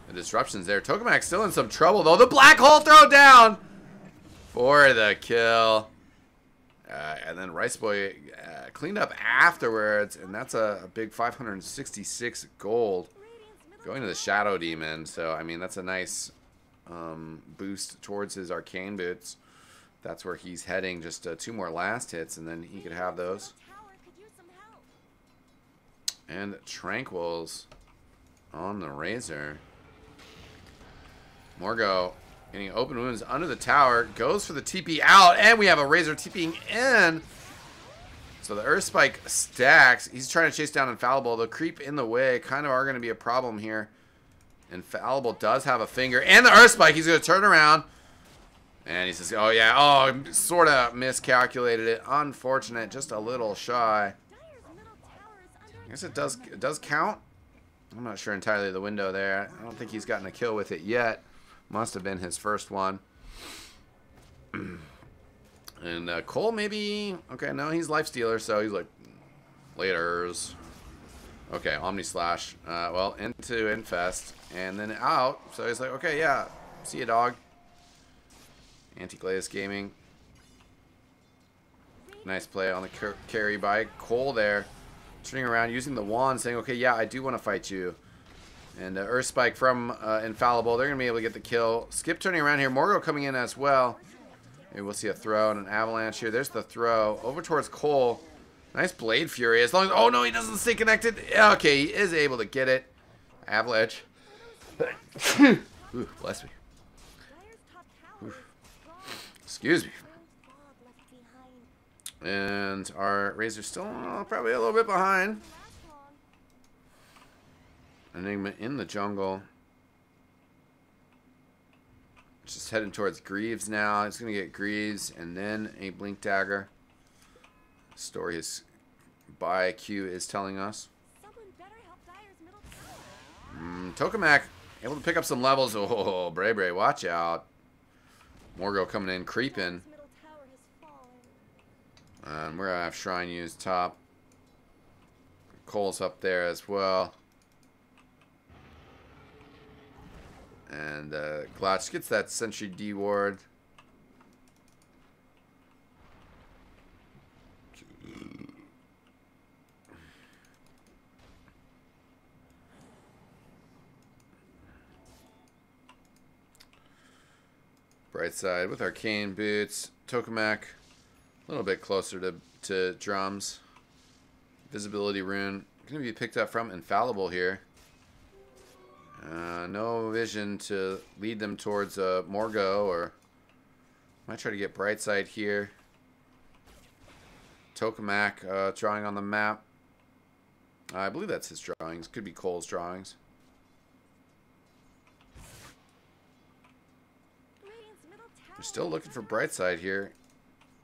The disruption's there. Tokamak's still in some trouble, though. The black hole throw down for the kill. And then Riceboy cleaned up afterwards, and that's a big 566 gold going to the Shadow Demon. So, I mean, that's a nice boost towards his Arcane Boots. That's where he's heading. Just 2 more last hits, and then he could have those. And Tranquils on the Razor. Morgo Getting open wounds under the tower. Goes for the TP out. And we have a Razor TPing in. So the Earth Spike stacks. He's trying to chase down Infallible. The creep in the way kind of are going to be a problem here. Infallible does have a finger. And the Earth Spike. He's going to turn around. And he says, oh, yeah. Oh, sort of miscalculated it. Unfortunate. Just a little shy. I guess it does count. I'm not sure entirely the window there. I don't think he's gotten a kill with it yet. Must have been his first one. And Cole maybe... Okay, no, he's Lifestealer, so he's like... Laters. Okay, Omni Slash. Well, into Infest. And then out. So he's like, okay, yeah. See ya, dog. Anti-Glazed Gaming. Nice play on the carry by Cole there. Turning around, using the wand, saying, okay, yeah, I do want to fight you. And Earth Spike from Infallible. They're going to be able to get the kill. Skip turning around here. Morgo coming in as well. Maybe we'll see a throw and an avalanche here. There's the throw. Over towards Cole. Nice Blade Fury. As long as... Oh, no, he doesn't stay connected. Okay, he is able to get it. Avalanche. Ooh, bless me. Ooh. Excuse me. And our Razor's still probably a little bit behind. Enigma in the jungle. Just heading towards Greaves now. He's going to get Greaves and then a Blink Dagger. Story is by Q is telling us. Tokamak able to pick up some levels. Oh, Bray Bray, watch out. Morgo coming in, creeping. And we're going to have Shrine use top. Cole's up there as well. And Glotch gets that Sentry D ward. Bright side with Arcane Boots. Tokamak a little bit closer to drums. Visibility rune. Going to be picked up from Infallible here. No vision to lead them towards Morgo, or might try to get Brightside here. Tokamak drawing on the map. I believe that's his drawings. Could be Cole's drawings. We're still looking for Brightside here.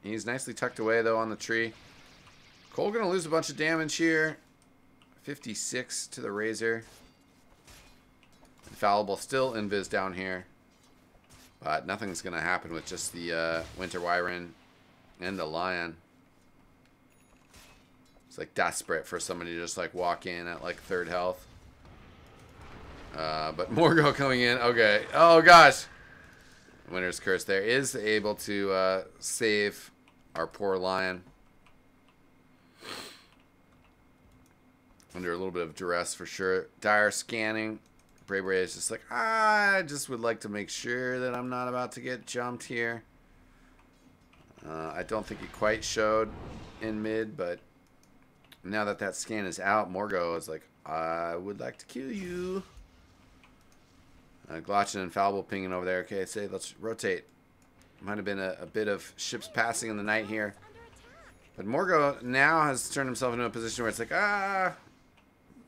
He's nicely tucked away, though, on the tree. Cole going to lose a bunch of damage here. 56 to the Razor. Infallible still invis down here. But nothing's going to happen with just the Winter Wyvern and the Lion. It's like desperate for somebody to just like walk in at like 3rd health. But Morgo coming in. Okay. Oh, gosh. Winter's Curse there is able to save our poor Lion. Under a little bit of duress for sure. Dire scanning. Bray Bray is just like, I just would like to make sure that I'm not about to get jumped here. I don't think he quite showed in mid, but now that that scan is out, Morgo is like, I would like to kill you. Glotch and Infallible pinging over there. Okay, say let's rotate. Might have been a bit of ships passing in the night here. But Morgo now has turned himself into a position where it's like,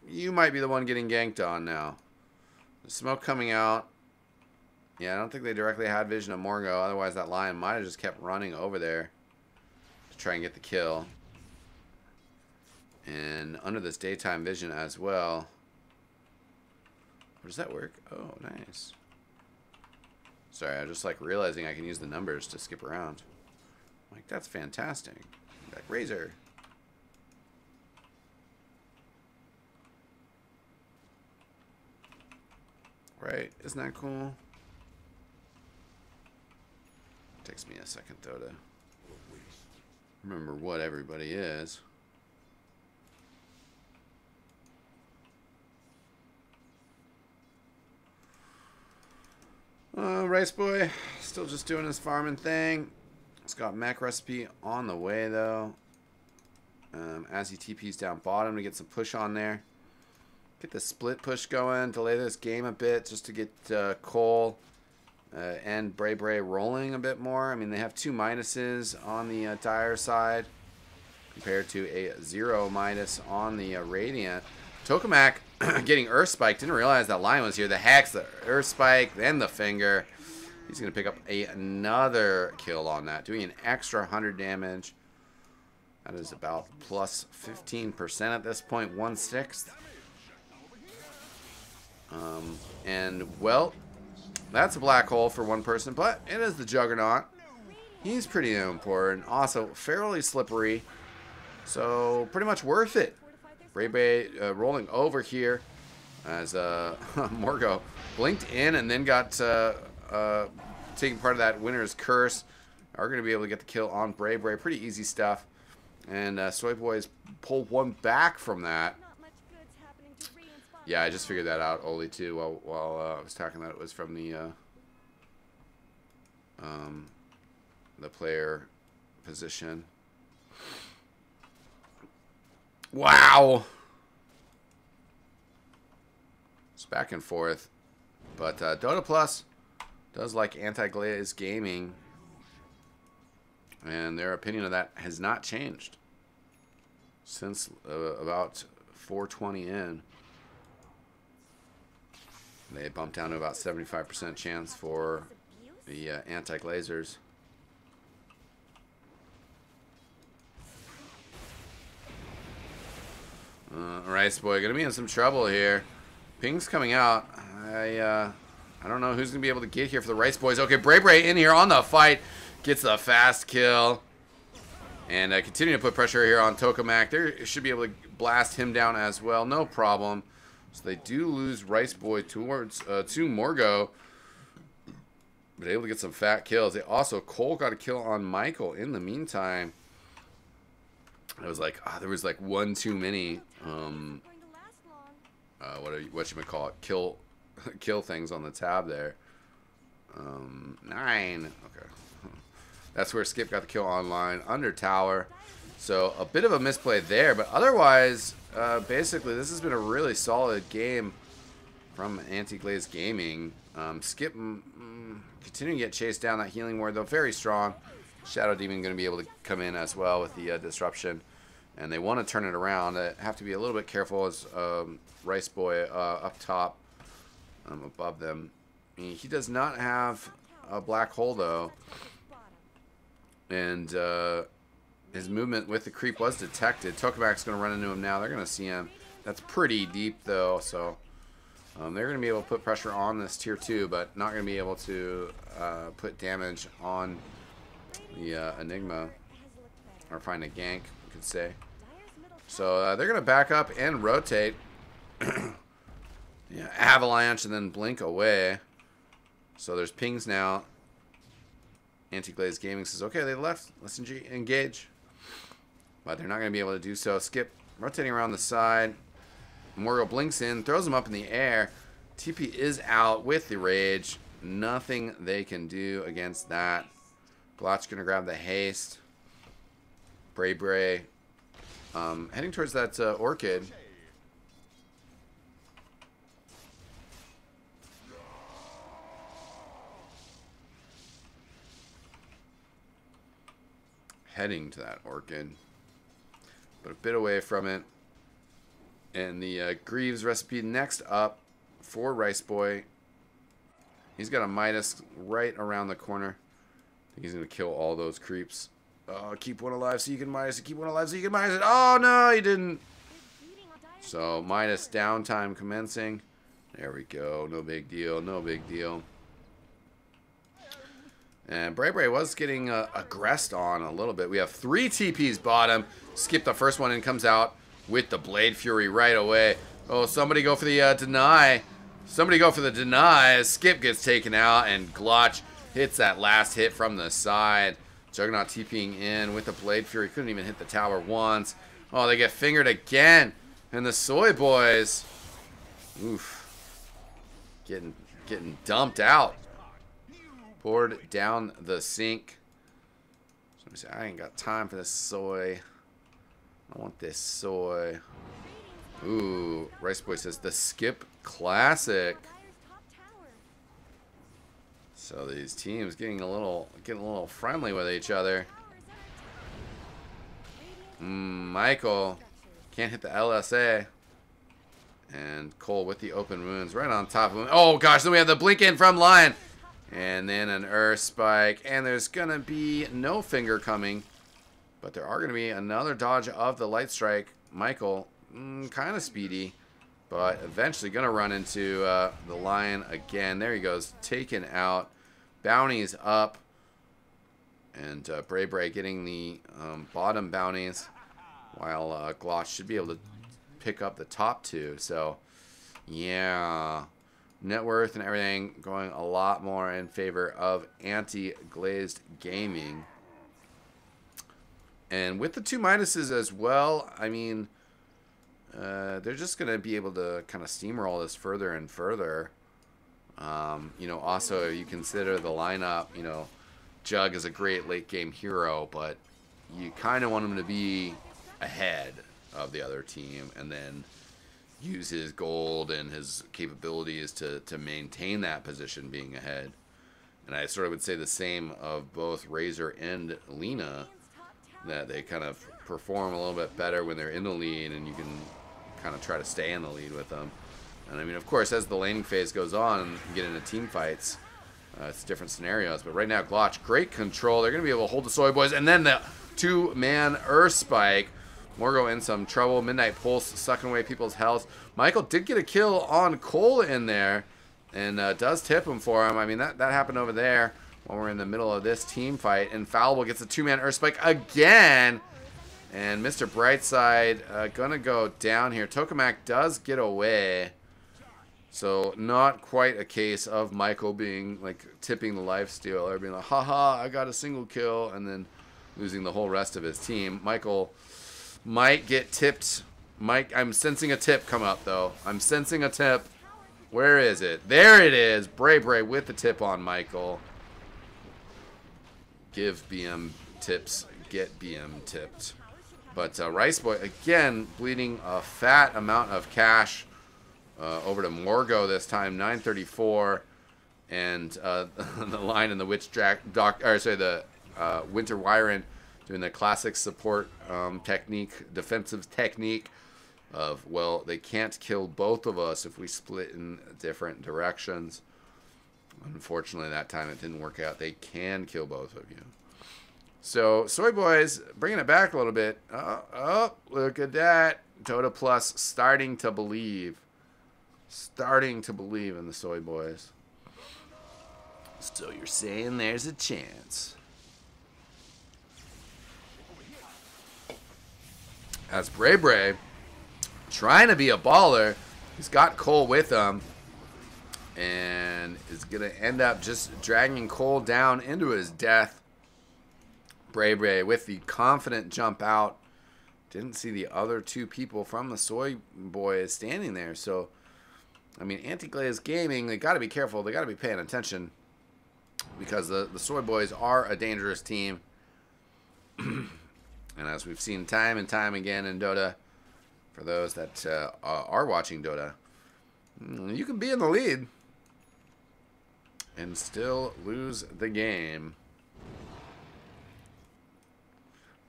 you might be the one getting ganked on now. The smoke coming out. Yeah, I don't think they directly had vision of Morgo. Otherwise, that Lion might have just kept running over there to try and get the kill. And under this daytime vision as well. Does that work? Oh, nice. Sorry, I'm just like realizing I can use the numbers to skip around. Like, that's fantastic. Back Razor. Right, isn't that cool? Takes me a second though to remember what everybody is. Rice Boy, still just doing his farming thing. He's got Mac Recipe on the way though. As he TPs down bottom to get some push on there. Get the split push going, delay this game a bit just to get Cole and Bray Bray rolling a bit more. I mean, they have 2 minuses on the Dire side compared to a 0 minus on the Radiant. Tokamak getting Earth Spike. Didn't realize that line was here. The Hex, the Earth Spike, then the Finger. He's going to pick up another kill on that, doing an extra 100 damage. That is about plus 15% at this point, 1/6. And, well, that's a black hole for one person, but it is the Juggernaut. He's pretty important. Also, fairly slippery, so pretty much worth it. Bray Bray rolling over here as Morgo blinked in and then got taking part of that winner's curse. Are going to be able to get the kill on Bray Bray. Pretty easy stuff. And Soybois pull one back from that. Yeah, I just figured that out, Oli, too, while I was talking that it was from the player position. Wow! It's back and forth. But Dota Plus does like anti-Glazed gaming. And their opinion of that has not changed since about 420 in. They bumped down to about 75% chance for the anti-Glazers. Rice Boy gonna be in some trouble here. Ping's coming out. I don't know who's gonna be able to get here for the Rice Boys. Okay, Bray Bray in here on the fight. Gets the fast kill. And continue to put pressure here on Tokamak. They should be able to blast him down as well. No problem. So they do lose Rice Boy towards to Morgo. But able to get some fat kills. They also, Cole got a kill on Michael in the meantime. It was like, there was like one too many, what you might call it, kill things on the tab there. 9. Okay. That's where Skip got the kill online under tower. So a bit of a misplay there, but otherwise, basically this has been a really solid game from Anti-Glazed Gaming. Skip continuing to get chased down that healing ward, though very strong. Shadow Demon going to be able to come in as well with the disruption, and they want to turn it around. They have to be a little bit careful as Rice Boy up top, above them. He does not have a black hole though. And his movement with the creep was detected. Tokamak's going to run into him now. They're going to see him. That's pretty deep, though. So they're going to be able to put pressure on this tier 2, but not going to be able to put damage on the Enigma. Or find a gank, you could say. So they're going to back up and rotate. Yeah, avalanche and then blink away. So there's pings now. Anti-Glazed Gaming says, okay, they left. Let's engage. But they're not going to be able to do so. Skip rotating around the side. Morgo blinks in, throws him up in the air. TP is out with the rage. Nothing they can do against that. Glotch going to grab the haste. Bray Bray heading towards that Orchid. Heading to that Orchid, but a bit away from it. And the Greaves recipe next up for Rice Boy. He's got a Midas right around the corner. I think he's going to kill all those creeps. Oh, keep one alive so you can Midas it. Keep one alive so you can Midas it. Oh, no, he didn't. So, Midas downtime commencing. There we go. No big deal. No big deal. And Bray Bray was getting aggressed on a little bit. We have 3 TPs bottom. Skip the first one and comes out with the Blade Fury right away. Oh, somebody go for the deny. Somebody go for the deny. Skip gets taken out and Glotch hits that last hit from the side. Juggernaut TPing in with the Blade Fury. Couldn't even hit the tower once. Oh, they get fingered again. And the Soybois, oof, getting dumped out. Poured down the sink. Somebody say, I ain't got time for this soy. I want this soy. Ooh, Rice Boy says the Skip Classic. So these teams getting a little friendly with each other. Michael can't hit the LSA. And Cole with the open wounds right on top of him. Oh gosh, then we have the blink in from Lion. And then an Earth Spike. And there's gonna be no finger coming. But there are gonna be another dodge of the Light Strike. Michael, kind of speedy. But eventually gonna run into the Lion again. There he goes, taken out. Bounties up. And Bray Bray getting the bottom bounties. While Gloss should be able to pick up the top two. So yeah, net worth and everything going a lot more in favor of anti-glazed gaming. And with the 2 minuses as well, I mean, they're just going to be able to kind of steamroll this further and further. You know, also you consider the lineup, you know, Jug is a great late game hero, but you kind of want him to be ahead of the other team and then use his gold and his capabilities to maintain that position being ahead. And I sort of would say the same of both Razor and Lena, that they kind of perform a little bit better when they're in the lead and you can kind of try to stay in the lead with them. And I mean, of course, as the laning phase goes on and you get into team fights, it's different scenarios. But right now, Glotch, great control. They're going to be able to hold the Soybois. And then the 2-man Earth Spike. Morgo in some trouble. Midnight Pulse sucking away people's health. Michael did get a kill on Cole in there. And does tip him for him. I mean, that happened over there while we're in the middle of this team fight. Infallible gets a 2-man Earth Spike again. And Mr. Brightside going to go down here. Tokamak does get away. So not quite a case of Michael being like tipping the lifesteal or being like, haha, I got a single kill, and then losing the whole rest of his team. Michael might get tipped. I'm sensing a tip come up though. I'm sensing a tip. Where is it? There it is. Bray Bray with the tip on Michael. Give BM tips, get BM tipped. But Rice Boy again bleeding a fat amount of cash. Over to Morgo this time, 934, and the line in the Witch the Winter Wyron doing the classic support technique, defensive technique of, well, they can't kill both of us if we split in different directions. Unfortunately, that time it didn't work out. They can kill both of you. So Soybois bringing it back a little bit. Oh, look at that. Dota Plus starting to believe. Starting to believe in the Soybois. So you're saying there's a chance. As Bray Bray trying to be a baller. He's got Cole with him. And is going to end up just dragging Cole down into his death. Bray Bray with the confident jump out. Didn't see the other two people from the Soybois standing there. So I mean, anti-glazed gaming, they got to be careful. They got to be paying attention because the Soybois are a dangerous team. And as we've seen time and time again in Dota, for those that are watching Dota, you can be in the lead and still lose the game.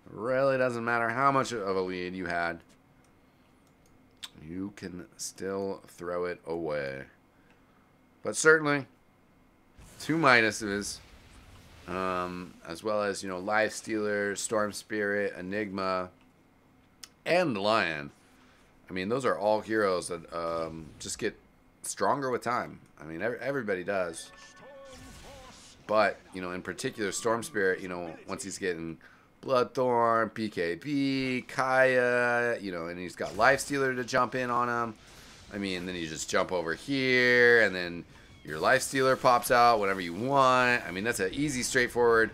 It really doesn't matter how much of a lead you had. You can still throw it away. But certainly, 2 minuses, as well as, you know, Life Stealer, Storm Spirit, Enigma, and Lion. I mean, those are all heroes that just get stronger with time. I mean, everybody does. But, you know, in particular, Storm Spirit, you know, once he's getting Bloodthorn, PKB, Kaya, you know, and he's got Lifestealer to jump in on him. I mean, then you just jump over here, and then your Lifestealer pops out whenever you want. I mean, that's an easy, straightforward,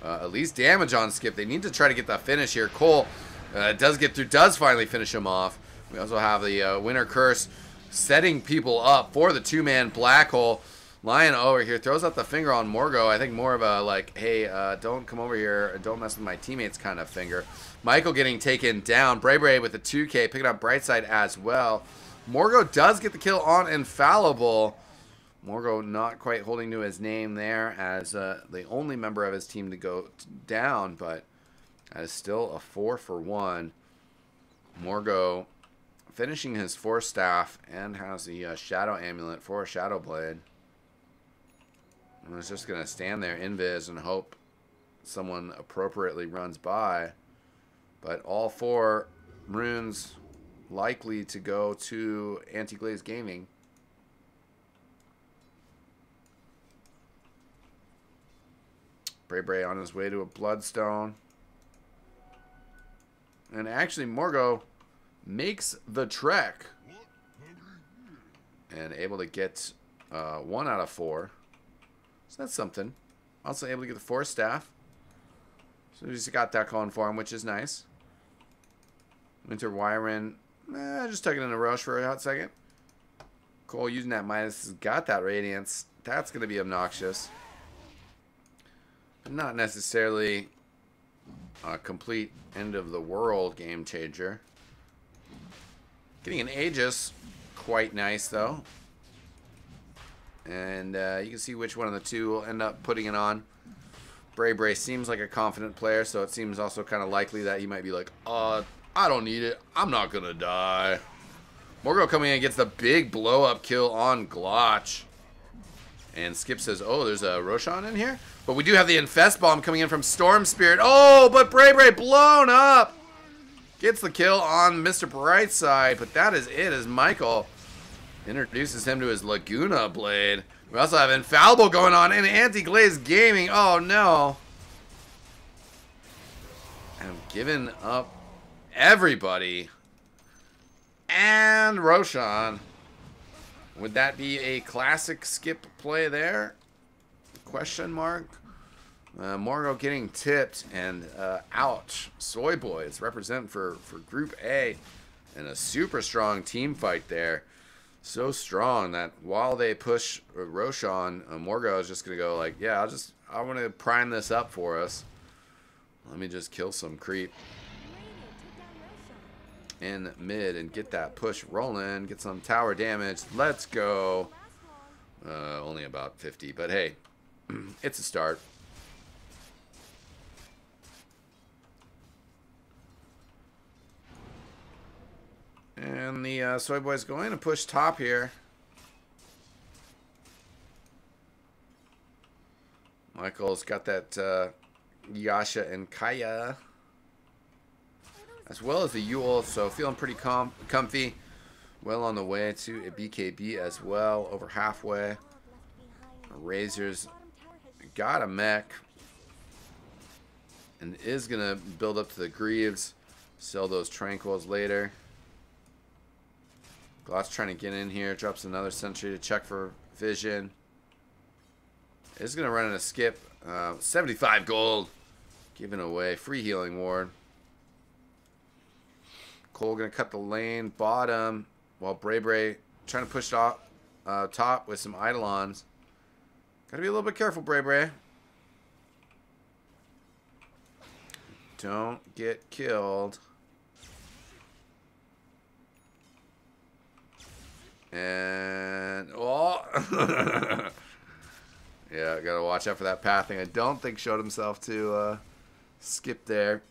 at least damage on skip. They need to try to get that finish here. Cole does get through, does finally finish him off. We also have the Winter Curse setting people up for the 2-man Black Hole. Lion over here throws out the finger on Morgo. I think more of a like, hey, don't come over here, don't mess with my teammates kind of finger. Michael getting taken down. Bray Bray with the 2K, picking up Brightside as well. Morgo does get the kill on Infallible, Morgo not quite holding to his name there as the only member of his team to go down, but that is still a 4-for-1. Morgo finishing his 4 staff and has the Shadow Amulet for a Shadow Blade. And is just going to stand there invis and hope someone appropriately runs by. But all 4 runes likely to go to Anti-Glazed Gaming. Bray on his way to a Bloodstone. And actually, Morgo makes the trek. And able to get 1 out of 4. So that's something. Also able to get the 4 staff. So he's got that going for him, which is nice. Winter Wyron, just tugging in a rush for a hot second. Cole using that Midas has got that Radiance. That's going to be obnoxious. But not necessarily a complete end of the world game changer. Getting an Aegis, quite nice though. And you can see which one of the two will end up putting it on. Bray seems like a confident player, so it seems also kind of likely that he might be like, I don't need it. I'm not going to die. Morgo coming in and gets the big blow-up kill on Glotch. And Skip says, oh, there's a Roshan in here? But we do have the Infest Bomb coming in from Storm Spirit. Oh, but Bray blown up. Gets the kill on Mr. Brightside. But that is it as Michael introduces him to his Laguna Blade. We also have Infallible going on in Anti-Glazed Gaming. Oh, no. I've given up everybody. And Roshan. Would that be a classic Skip play there? Question mark. Morgo getting tipped and ouch. Soybois represent for Group A. And a super strong team fight there. So strong that while they push Roshan, Morgo is just going to go like, yeah, I want to prime this up for us. Let me just kill some creep in mid and get that push rolling. Get some tower damage. Let's go. Only about 50, but hey, it's a start. And the Soybois going to push top here. Michael's got that Yasha and Kaya, as well as the Yule, so feeling pretty comfy. Well on the way to a BKB as well, over halfway. Razor's got a mech and is going to build up to the Greaves. Sell those Tranquils later. Gloss trying to get in here. Drops another sentry to check for vision. Is going to run in a skip. 75 gold. Giving away. Free healing ward. Cole going to cut the lane. Bottom. While Bray trying to push off, top with some Eidolons. Got to be a little bit careful, Bray. Don't get killed. And, oh. Yeah, gotta watch out for that pathing. I don't think showed himself to skip there.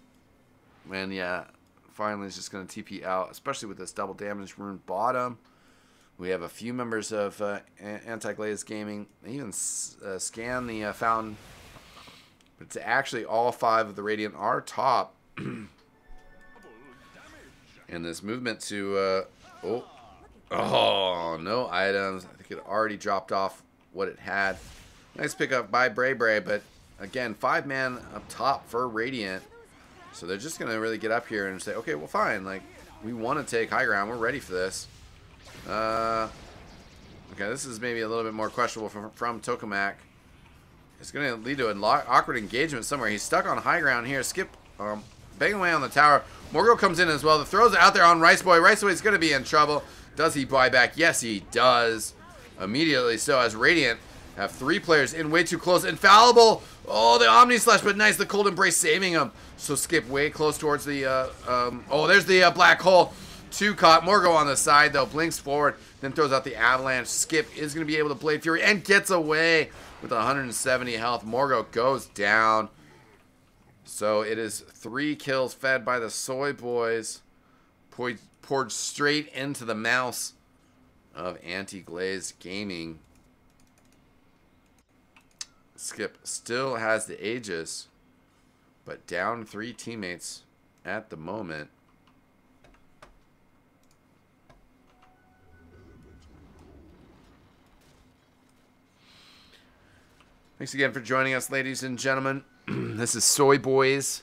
And yeah, finally is just gonna TP out, especially with this double damage rune bottom. We have a few members of Anti-Glazed Gaming. They even scan the fountain. But it's actually all 5 of the Radiant are top. And this movement to, oh, no items. I think it already dropped off what it had. Nice pickup by Bray, but again, 5-man up top for Radiant. So they're just going to really get up here and say, okay, well, fine. Like, we want to take high ground. We're ready for this. Okay, this is maybe a little bit more questionable from Tokamak. It's going to lead to an awkward engagement somewhere. He's stuck on high ground here. Skip banging away on the tower. Morgo comes in as well. The throw's out there on Riceboy. Riceboy's going to be in trouble. Does he buy back? Yes, he does. Immediately so, as Radiant have 3 players in way too close. Infallible. Oh, the Omni Slash, but nice. The Cold Embrace saving him. So Skip way close towards the, oh, there's the black hole. Two caught. Morgo on the side, though. Blinks forward, then throws out the avalanche. Skip is going to be able to Blade Fury and gets away with 170 health. Morgo goes down. So it is 3 kills fed by the Soybois. Poured straight into the mouse of Anti-Glazed Gaming. Skip still has the Aegis, but down 3 teammates at the moment. Thanks again for joining us, ladies and gentlemen. This is Soybois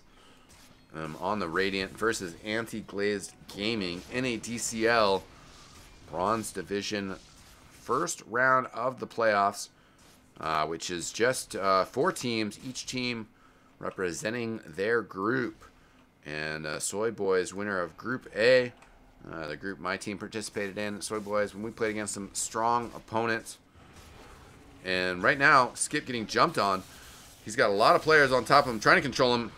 on the Radiant versus Anti-Glazed Gaming, NADCL Bronze Division, first round of the playoffs, which is just 4 teams, each team representing their group. And Soybois, winner of Group A, the group my team participated in. Soybois, when we played against some strong opponents. And right now, Skip getting jumped on. He's got a lot of players on top of him trying to control him.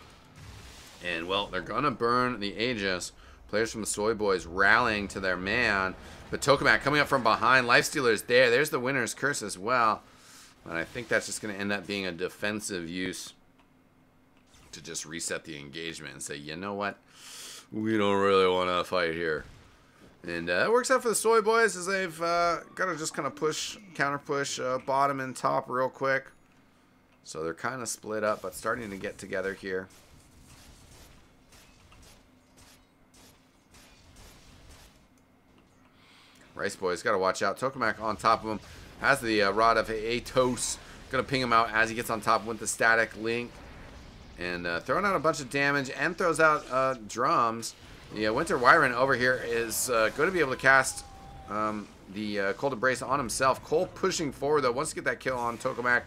And, well, they're going to burn the Aegis. Players from the Soybois rallying to their man. But Tokamak coming up from behind. Lifestealer's there. There's the winner's curse as well. And I think that's just going to end up being a defensive use to just reset the engagement and say, you know what? We don't really want to fight here. And it works out for the Soybois as they've got to just kind of push, counter push bottom and top real quick. So they're kind of split up, but starting to get together here. Rice Boys got to watch out. Tokamak on top of him has the Rod of Atos. Going to ping him out as he gets on top with the static link. And throwing out a bunch of damage and throws out drums. The Winter Wyvern over here is going to be able to cast the Cold Embrace on himself. Cole pushing forward, though. Once to get that kill on Tokamak,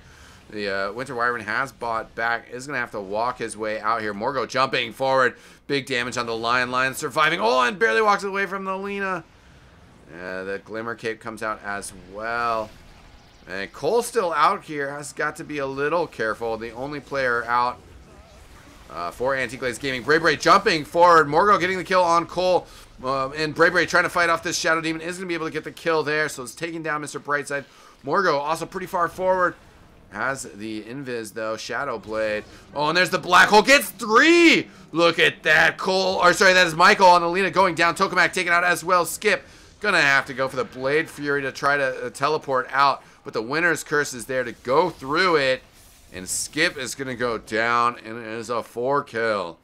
the Winter Wyvern has bought back. Is going to have to walk his way out here. Morgo jumping forward. Big damage on the Lion. Lion surviving. Oh, and barely walks away from the Lena. The Glimmer Cape comes out as well. And Cole still out here. Has got to be a little careful. The only player out for Anti-Glazed Gaming. Bray jumping forward. Morgo getting the kill on Cole. And Bray trying to fight off this Shadow Demon. Is going to be able to get the kill there. So it's taking down Mr. Brightside. Morgo also pretty far forward. Has the Invis, though. Shadow Blade. Oh, and there's the Black Hole. Gets 3! Look at that. Cole. Or sorry, that is Michael on Alina going down. Tokamak taken out as well. Skip. Gonna have to go for the Blade Fury to try to teleport out. But the Winner's Curse is there to go through it. And Skip is going to go down, and it is a 4 kill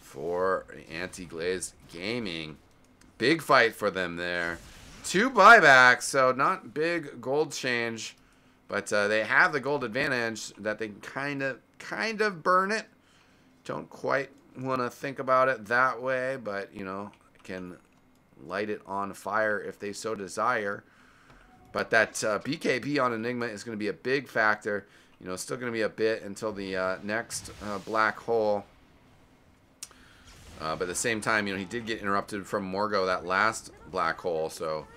for Anti-Glazed Gaming. Big fight for them there. 2 buybacks, so not big gold change, but they have the gold advantage that they kind of burn it. Don't quite want to think about it that way, but, you know, can light it on fire if they so desire. But that BKB on Enigma is going to be a big factor. You know, still going to be a bit until the next black hole. But at the same time, you know, he did get interrupted from Morgo that last black hole. So,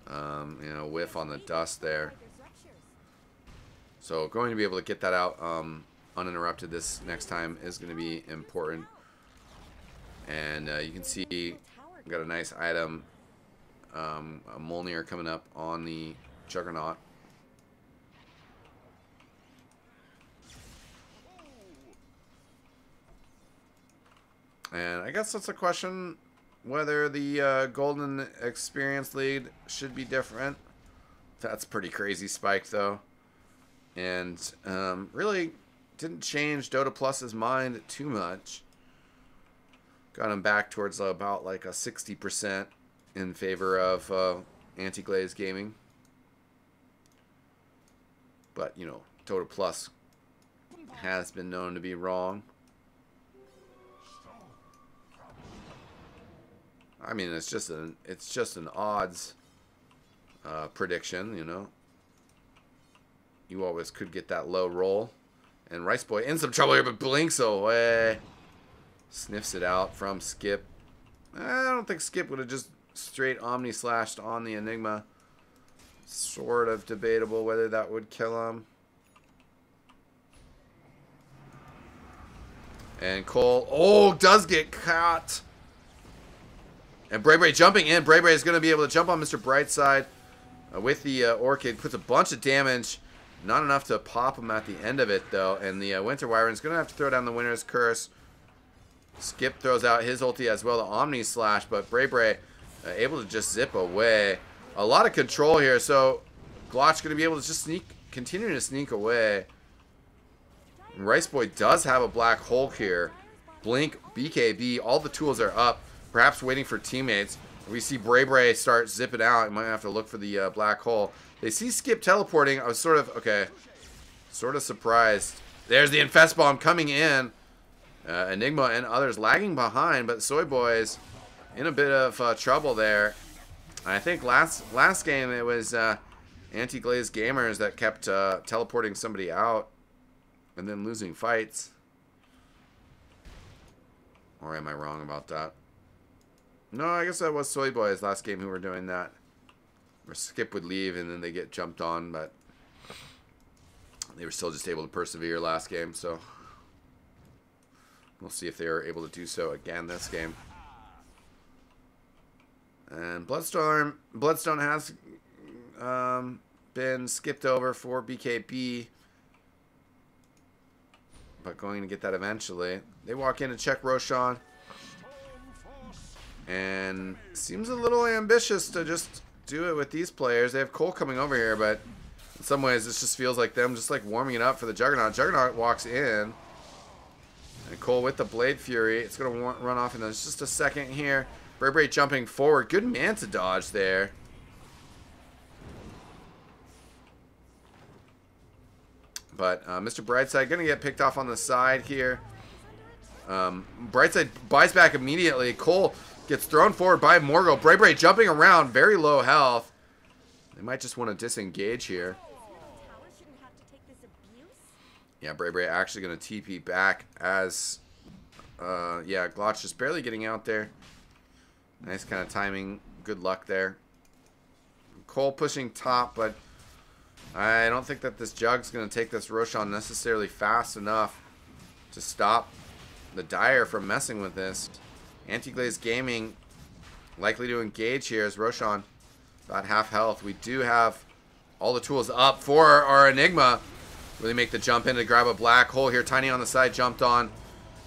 you know, whiff on the dust there. So going to be able to get that out uninterrupted this next time is going to be important. And you can see we got a nice item. A Mjolnir coming up on the Juggernaut. And I guess that's a question whether the Golden Experience lead should be different. That's pretty crazy spike, though. And really didn't change Dota Plus's mind too much. Got him back towards about like a 60% in favor of Anti-Glazed Gaming. But, you know, Dota Plus has been known to be wrong. I mean, it's just an odds prediction, you know. You always could get that low roll. And Rice Boy in some trouble here, but blinks away. Sniffs it out from Skip. I don't think Skip would have just straight Omni-slashed on the Enigma. Sort of debatable whether that would kill him. And Cole, oh, does get caught. And Bray jumping in. Bray is going to be able to jump on Mr. Brightside with the Orchid. Puts a bunch of damage. Not enough to pop him at the end of it, though. And the Winter Wyvern's going to have to throw down the Winter's Curse. Skip throws out his ulti as well, the Omni Slash. But Bray able to just zip away. A lot of control here. So Glotch going to be able to just continue to sneak away. And Rice Boy does have a Black Hulk here. Blink, BKB, all the tools are up. Perhaps waiting for teammates. We see Bray start zipping out. You might have to look for the Black Hole. They see Skip teleporting. I was sort of surprised. There's the Infest Bomb coming in. Enigma and others lagging behind, but Soybois in a bit of trouble there. I think last game it was anti-Glazed gamers that kept teleporting somebody out and then losing fights. Or am I wrong about that? No, I guess that was Soybois last game who were doing that. Or Skip would leave and then they get jumped on, but they were still just able to persevere last game, so we'll see if they are able to do so again this game. And Bloodstone has been skipped over for BKB, but going to get that eventually. They walk in to check Roshan. And seems a little ambitious to just do it with these players. They have Cole coming over here, but in some ways this just feels like them just like warming it up for the Juggernaut. Juggernaut walks in. And Cole with the Blade Fury. It's going to run off in just a second here. Bray jumping forward. Good Manta dodge there. But Mr. Brightside going to get picked off on the side here. Brightside buys back immediately. Cole gets thrown forward by Morgul. Bray jumping around. Very low health. They might just want to disengage here. Yeah, Bray actually going to TP back as... yeah, Glotch just barely getting out there. Nice kind of timing. Good luck there. Cole pushing top, but I don't think that this Jug's going to take this Roshan necessarily fast enough to stop the Dire from messing with this. Anti-Glazed Gaming likely to engage here as Roshan about half health. We do have all the tools up for our Enigma. Really make the jump in to grab a Black Hole here. Tiny on the side jumped on.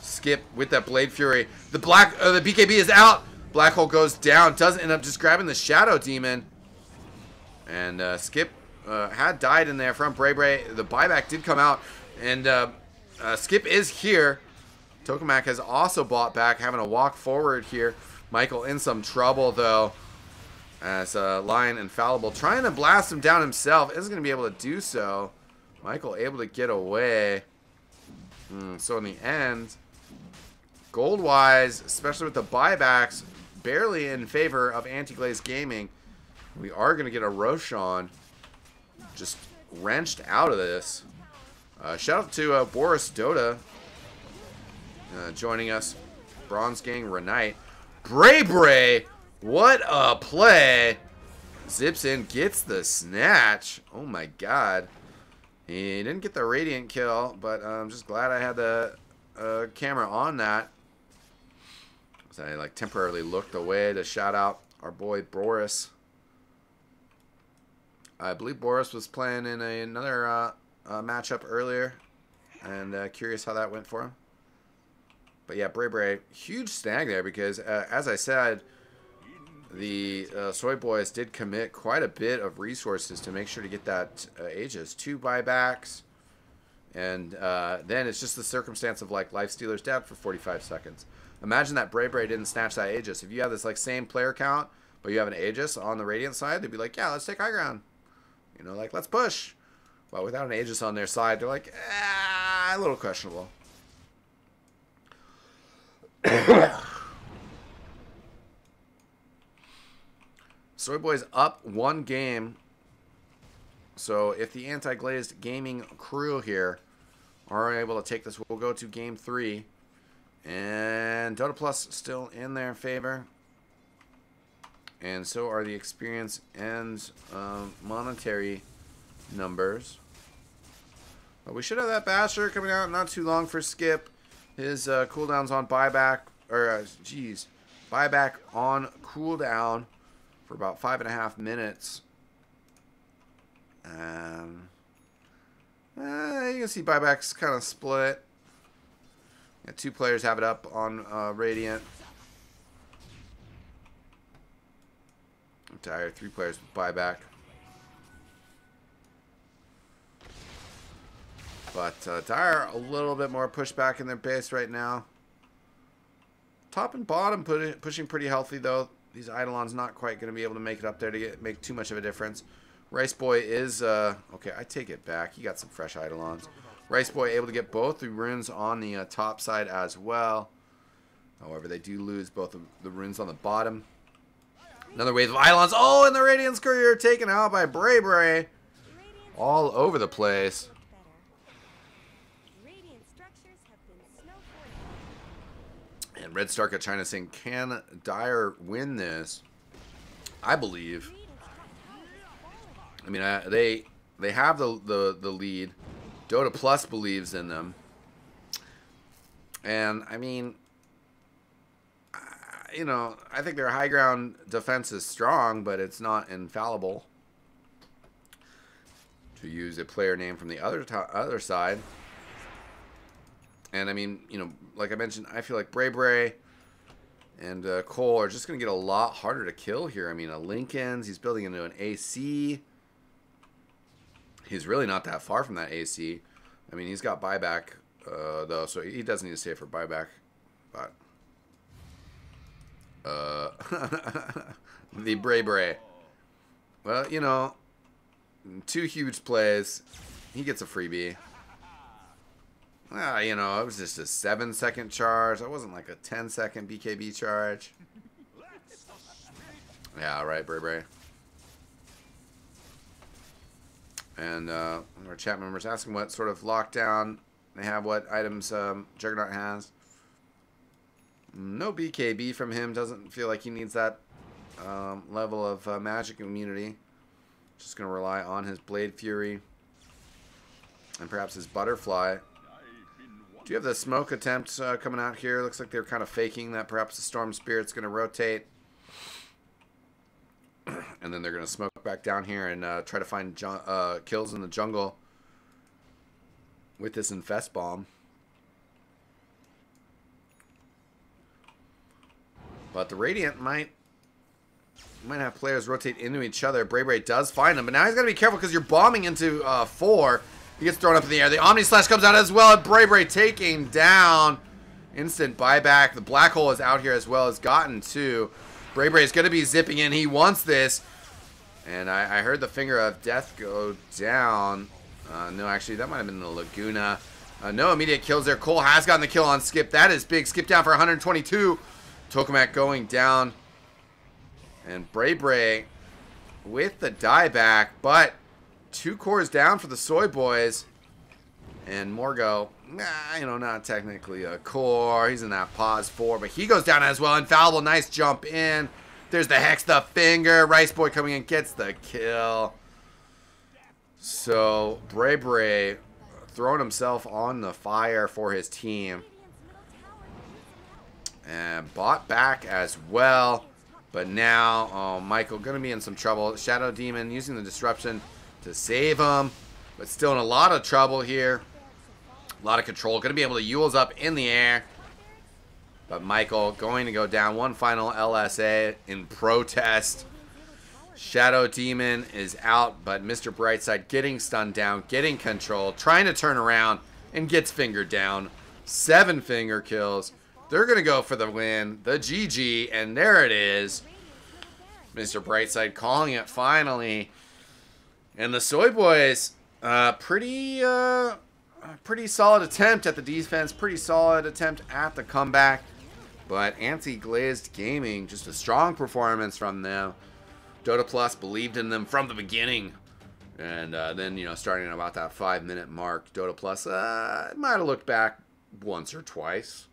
Skip with that Blade Fury. The BKB is out. Black Hole goes down. Doesn't end up just grabbing the Shadow Demon. And Skip had died in there from Bray. The buyback did come out. And Skip is here. Tokamak has also bought back, having to walk forward here. Michael in some trouble, though, as Lion Infallible trying to blast him down himself. Isn't going to be able to do so. Michael able to get away. So in the end, gold-wise, especially with the buybacks, barely in favor of Anti-Glazed Gaming. We are going to get a Roshan just wrenched out of this. Shout out to Boris Dota joining us. Bronze Gang Renite. Bray, what a play. Zips in, gets the snatch. Oh my god. He didn't get the Radiant kill, but I'm just glad I had the camera on that. So I like temporarily looked away to shout out our boy Boris. I believe Boris was playing in another matchup earlier, and curious how that went for him. But yeah, Bray, huge snag there because, as I said, the Soybois did commit quite a bit of resources to make sure to get that Aegis. 2 buybacks, and then it's just the circumstance of like Lifestealer's dead for 45 seconds. Imagine that Bray didn't snatch that Aegis. If you have this like same player count, but you have an Aegis on the Radiant side, they'd be like, yeah, let's take high ground. You know, like, let's push. But without an Aegis on their side, they're like, a little questionable. Soybois up 1 game. So if the Anti-Glazed Gaming crew here are able to take this, we'll go to game 3. And Dota Plus still in their favor. And so are the experience and monetary numbers. But we should have that Basher coming out not too long for Skip. His cooldown's on buyback, or buyback on cooldown for about 5.5 minutes. You can see buybacks kind of split. Yeah, 2 players have it up on Radiant. Dire, 3 players with buyback. But Dire a little bit more pushback in their base right now. Top and bottom pushing pretty healthy though. These Eidolons not quite going to be able to make it up there to make too much of a difference. Rice Boy is okay. I take it back. He got some fresh Eidolons. Rice Boy able to get both the runes on the top side as well. However, they do lose both of the runes on the bottom. Another wave of Eidolons. Oh, and the Radiance Courier taken out by Bray Bray. All over the place. And Red Starka trying to sing, can Dire win this? I believe. I mean, they have the lead. Dota Plus believes in them. And, I mean, you know, I think their high ground defense is strong, but it's not infallible. To use a player name from the other side. And, I mean, you know, like I mentioned, I feel like Bray Bray and Cole are just going to get a lot harder to kill here. I mean, a Lincoln's, he's building into an AC. He's really not that far from that AC. I mean, he's got buyback, though, so he doesn't need to save for buyback. But the Bray Bray. Well, you know, 2 huge plays. He gets a freebie. You know, it was just a 7-second charge. It wasn't like a 10-second BKB charge. Yeah, right, Bray Bray. And our chat members asking what sort of lockdown they have, what items Juggernaut has. No BKB from him. Doesn't feel like he needs that level of magic immunity. Just going to rely on his Blade Fury and perhaps his Butterfly. Do you have the smoke attempt coming out here? Looks like they're kind of faking that perhaps the Storm Spirit's going to rotate. And then they're going to smoke back down here and try to find kills in the jungle with this Infest Bomb. But the Radiant might have players rotate into each other. Bray Bray does find them, but now he's got to be careful because you're bombing into 4. He gets thrown up in the air. The Omni Slash comes out as well. And Bray Bray taking down. Instant buyback. The Black Hole is out here as well. Has gotten 2. Bray Bray is going to be zipping in. He wants this. And I heard the Finger of Death go down. No, actually, that might have been the Laguna. No immediate kills there. Cole has gotten the kill on Skip. That is big. Skip down for 122. Tokamak going down. And Bray Bray with the dieback. But 2 cores down for the Soybois. And Morgo, you know, not technically a core. He's in that pause 4, but he goes down as well. Infallible, nice jump in. There's the Hex, the Finger. Rice Boy coming in, gets the kill. So, Bray Bray throwing himself on the fire for his team. And bought back as well. But now, oh, Michael going to be in some trouble. Shadow Demon using the disruption to save him. But still in a lot of trouble here. A lot of control. Going to be able to Yules up in the air. But Michael going to go down. One final LSA in protest. Shadow Demon is out. But Mr. Brightside getting stunned down. Getting control. Trying to turn around. And gets fingered down. 7 finger kills. They're going to go for the win. The GG. And there it is. Mr. Brightside calling it finally. And the Soybois, pretty solid attempt at the defense. Pretty solid attempt at the comeback. But Anti-Glazed Gaming, just a strong performance from them. Dota Plus believed in them from the beginning. And then, you know, starting at about that 5-minute mark, Dota Plus might have looked back once or twice.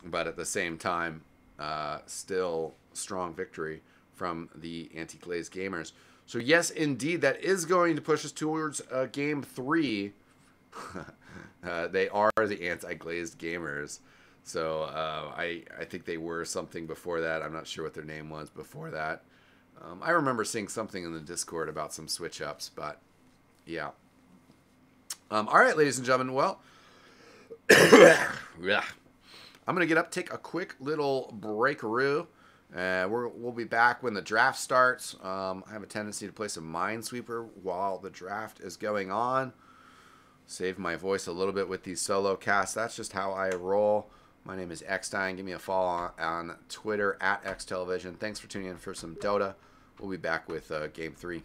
But at the same time, still strong victory from the Anti-Glazed Gamers. So yes, indeed, that is going to push us towards Game 3. They are the Anti-Glazed Gamers. So I think they were something before that. I'm not sure what their name was before that. I remember seeing something in the Discord about some switch ups, but yeah. All right, ladies and gentlemen. Well, yeah. I'm gonna get up, take a quick little breakaroo. We'll be back when the draft starts. I have a tendency to play some Minesweeper while the draft is going on. Save my voice a little bit with these solo casts. That's just how I roll. My name is eXtine. Give me a follow on Twitter at XTelevision. Thanks for tuning in for some Dota. We'll be back with Game 3.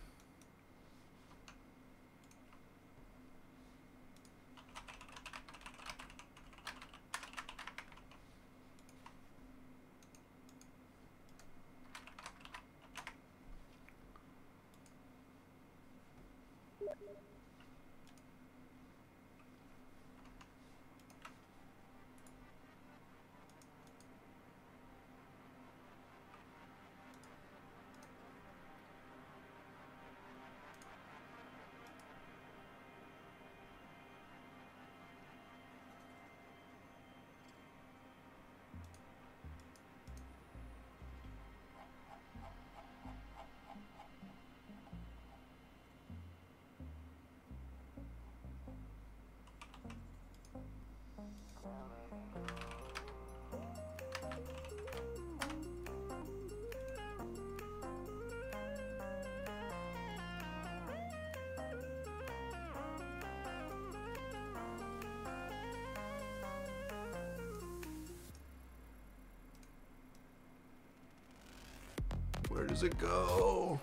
Where does it go?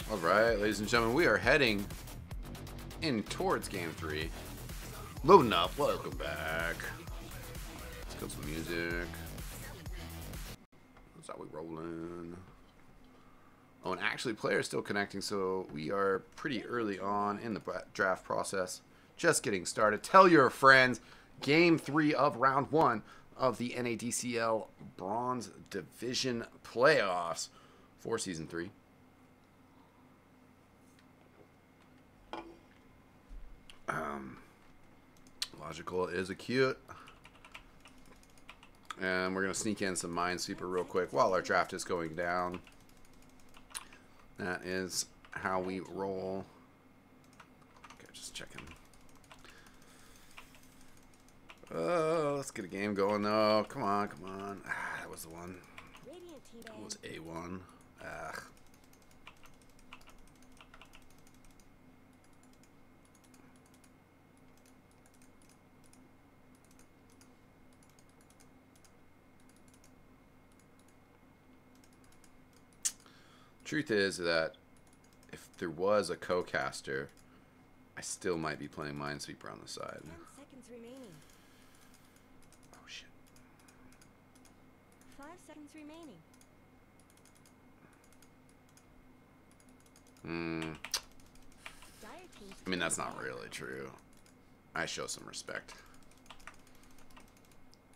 All right, ladies and gentlemen, we are heading in towards game 3. Loading up. Welcome back. Let's get some music. That's how we rolling. Oh, and actually, players still connecting, so we are pretty early on in the draft process. Just getting started. Tell your friends. Game 3 of round 1 of the NADCL Bronze Division Playoffs for Season 3. Logical is acute. And we're going to sneak in some Minesweeper real quick while our draft is going down. That is how we roll. Okay, just checking. Let's get a game going though. Come on, come on. Ah, that was the one. That was A1. Ah. Truth is that if there was a co-caster, I still might be playing Minesweeper on the side. 10 seconds remaining. Oh shit. 5 seconds remaining. Dire teams I mean, that's not really true. I show some respect.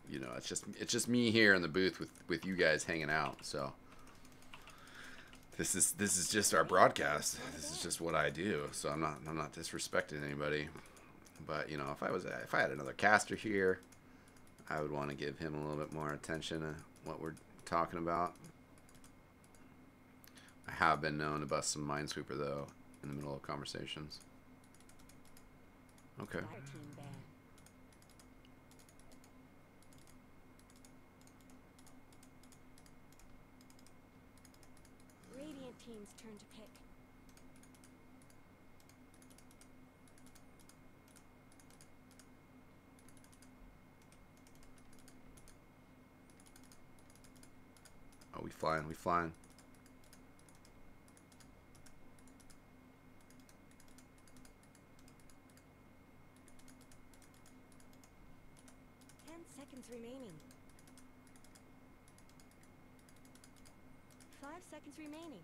You know, it's just me here in the booth with you guys hanging out, so this is just our broadcast. This is just what I do. So I'm not disrespecting anybody. But you know, if I had another caster here, I would want to give him a little bit more attention to what we're talking about. I have been known to bust some Minesweeper though in the middle of conversations. Okay. Dire team banned. Radiant team's turn to pick. Oh, we flying, we flying. 10 seconds remaining. 5 seconds remaining.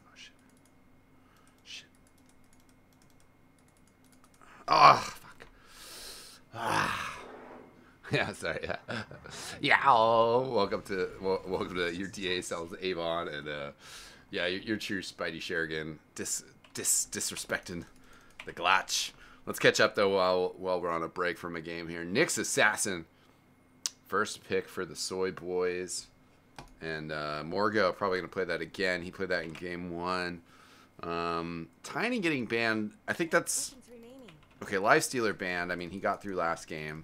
Oh shit. Shit. Oh fuck. Ah. Yeah, sorry. Yeah. Yeah. Oh, welcome to your TA sells Avon and yeah, your true Spidey Sherigan disrespecting the Glatch. Let's catch up though while we're on a break from a game here. Nyx Assassin, first pick for the Soybois, and Morgo probably gonna play that again. He played that in game 1. Tiny getting banned. I think that's Seconds remaining. okay. Lifestealer banned. I mean, he got through last game.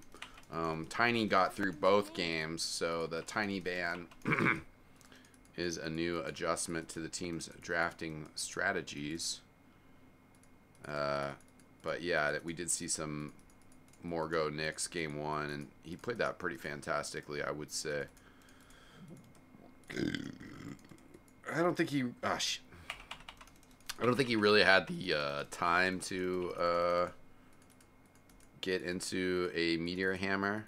Tiny got through both games, so the Tiny ban is a new adjustment to the team's drafting strategies. But yeah, we did see some Morgo Nyx game 1, and he played that pretty fantastically, I would say. I don't think he. I don't think he really had the time to get into a Meteor Hammer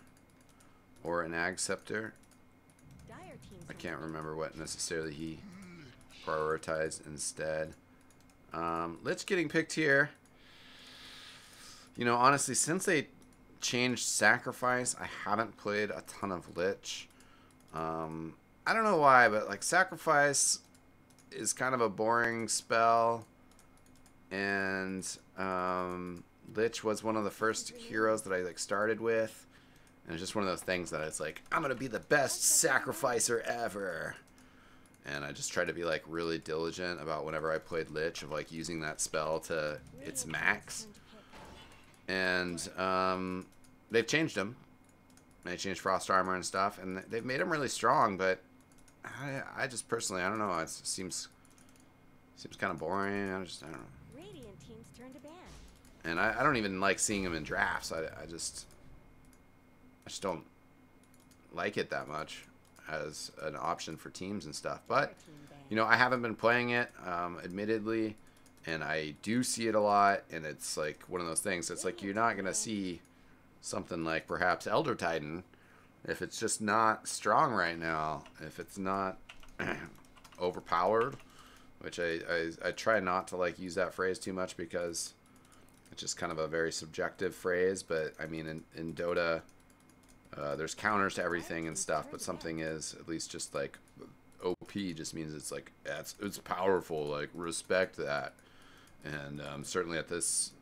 or an Ag Scepter. Dire teams I can't remember what necessarily he prioritized instead. Lich getting picked here. You know, honestly, since they changed Sacrifice, I haven't played a ton of Lich. I don't know why, but like Sacrifice is kind of a boring spell, and Lich was one of the first heroes that I like started with, and it's just one of those things that it's like, I'm gonna be the best sacrificer ever, and I just tried to be like really diligent about whenever I played Lich of like using that spell to its max. And they've changed him. They changed Frost Armor and stuff, and they've made him really strong, but I just personally, I don't know, it seems kind of boring. I don't know. Radiant team's turn to ban. And I don't even like seeing him in drafts. I just don't like it that much as an option for teams and stuff. But, you know, I haven't been playing it, admittedly, and I do see it a lot, and it's like one of those things. It's like you're not going to see something like perhaps Elder Titan if it's just not strong right now, if it's not overpowered, which I try not to like use that phrase too much because it's just kind of a very subjective phrase. But I mean, in Dota, there's counters to everything and stuff, but something is at least just like OP just means it's like it's powerful. Like, respect that. And certainly at this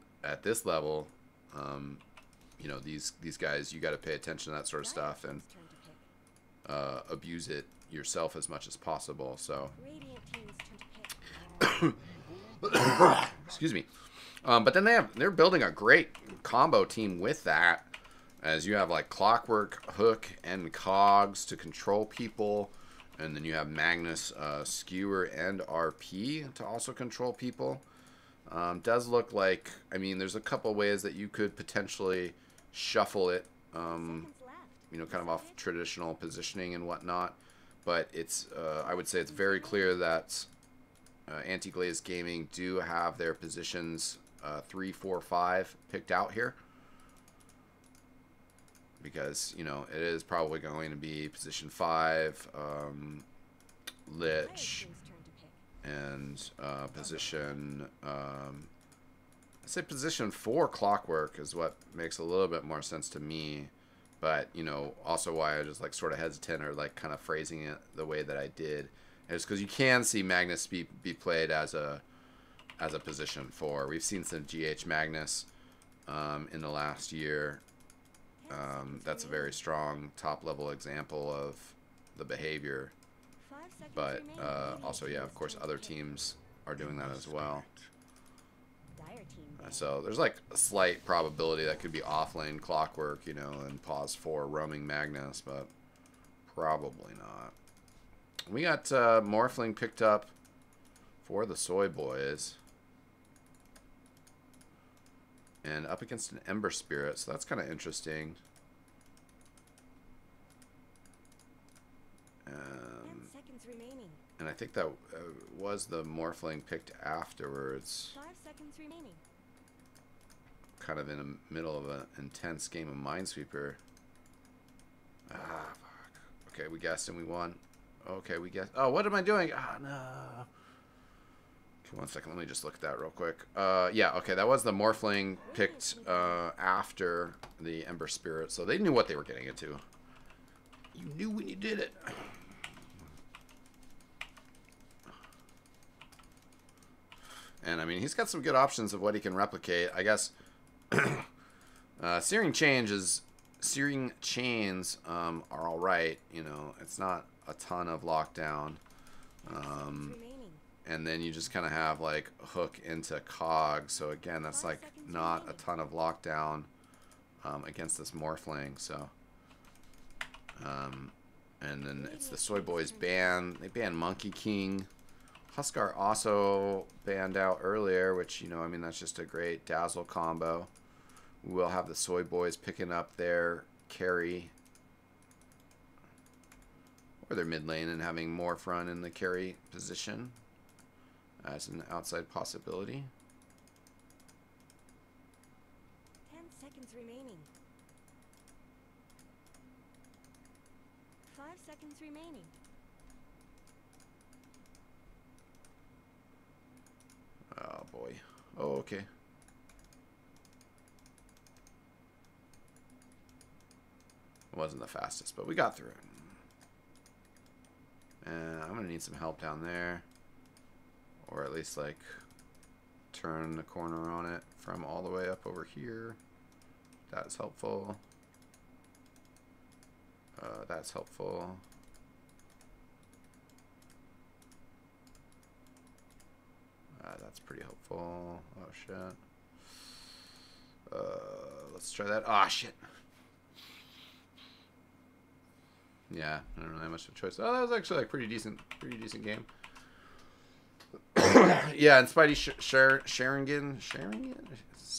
level, you know, these guys, you got to pay attention to that sort of stuff and abuse it yourself as much as possible. So, excuse me. But then they're building a great combo team with that, as you have like Clockwork, Hook, and Cogs to control people, and then you have Magnus, Skewer, and RP to also control people. Does look like, I mean, there's a couple ways that you could potentially shuffle it, you know, kind of off traditional positioning and whatnot. But it's, I would say it's very clear that Anti-Glazed Gaming do have their positions 3, 4, 5 picked out here. Because, you know, it is probably going to be position 5, Lich, and position, I'd say position 4 Clockwork is what makes a little bit more sense to me. But, you know, also why I just like sort of hesitant or like kind of phrasing it the way that I did is because you can see Magnus be played as a position 4. We've seen some GH Magnus in the last year. That's a very strong top level example of the behavior. But also, yeah, of course, other teams are doing that as well. So there's like a slight probability that could be offlane Clockwork, you know, and pause for roaming Magnus, but probably not. We got Morphling picked up for the Soybois. And up against an Ember Spirit, so that's kind of interesting. 10 seconds remaining. And I think that was the Morphling picked afterwards. 5 seconds remaining. Kind of in the middle of an intense game of Minesweeper. Ah, fuck. Okay, we guessed and we won. Okay, we guessed. Oh, what am I doing? Ah, no. Okay, 1 second. Let me just look at that real quick. Yeah, okay, that was the Morphling picked after the Ember Spirit. So they knew what they were getting into. You knew when you did it. And, I mean, he's got some good options of what he can replicate. I guess Searing Chains are all right. You know, it's not a ton of lockdown. And then you just kind of have, like, Hook into Cog. So, again, that's, like, not a ton of lockdown against this Morphling. So, and then it's the Soybois ban. They banned Monkey King. Huskar also banned out earlier, which, you know, I mean, that's just a great Dazzle combo. We will have the Soybois picking up their carry or their mid lane and having Morph run in the carry position as an outside possibility. 10 seconds remaining. 5 seconds remaining. Oh boy. Oh, okay. It wasn't the fastest, but we got through it. And I'm gonna need some help down there. Or at least like turn the corner on it from all the way up over here. That's helpful. That's helpful. That's pretty helpful. Oh shit. Let's try that. Ah, shit. Yeah, I don't really have much of a choice. Oh, that was actually like pretty decent game. Yeah, and Spidey Sharingan,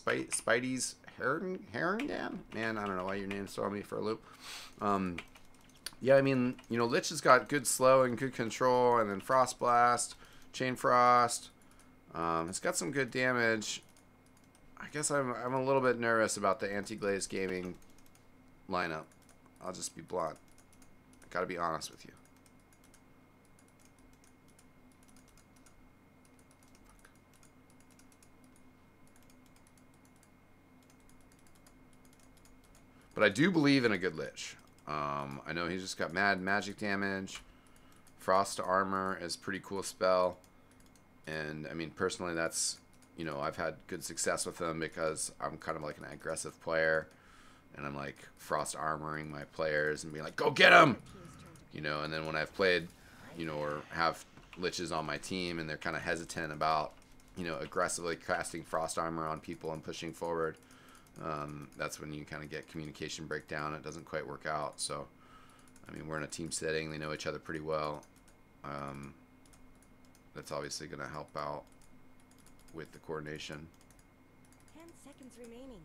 Spidey's Herringham? Man, I don't know why your name's throwing me for a loop. Yeah, I mean, you know, Lich has got good slow and good control, and then Frost Blast, Chain Frost. It's got some good damage. I guess I'm a little bit nervous about the anti-Glazed gaming lineup. I'll just be blunt. I gotta be honest with you. But I do believe in a good Lich. I know he's just got mad magic damage. Frost Armor is a pretty cool spell. And, I mean, personally, that's, you know, I've had good success with him because I'm kind of like an aggressive player. And I'm, like, Frost Armoring my players and being like, go get him! You know, and then when I've played, you know, or have Liches on my team and they're kind of hesitant about, you know, aggressively casting Frost Armor on people and pushing forward, that's when you kind of get communication breakdown. It doesn't quite work out. So, I mean, we're in a team setting. They know each other pretty well. That's obviously going to help out with the coordination. 10 seconds remaining.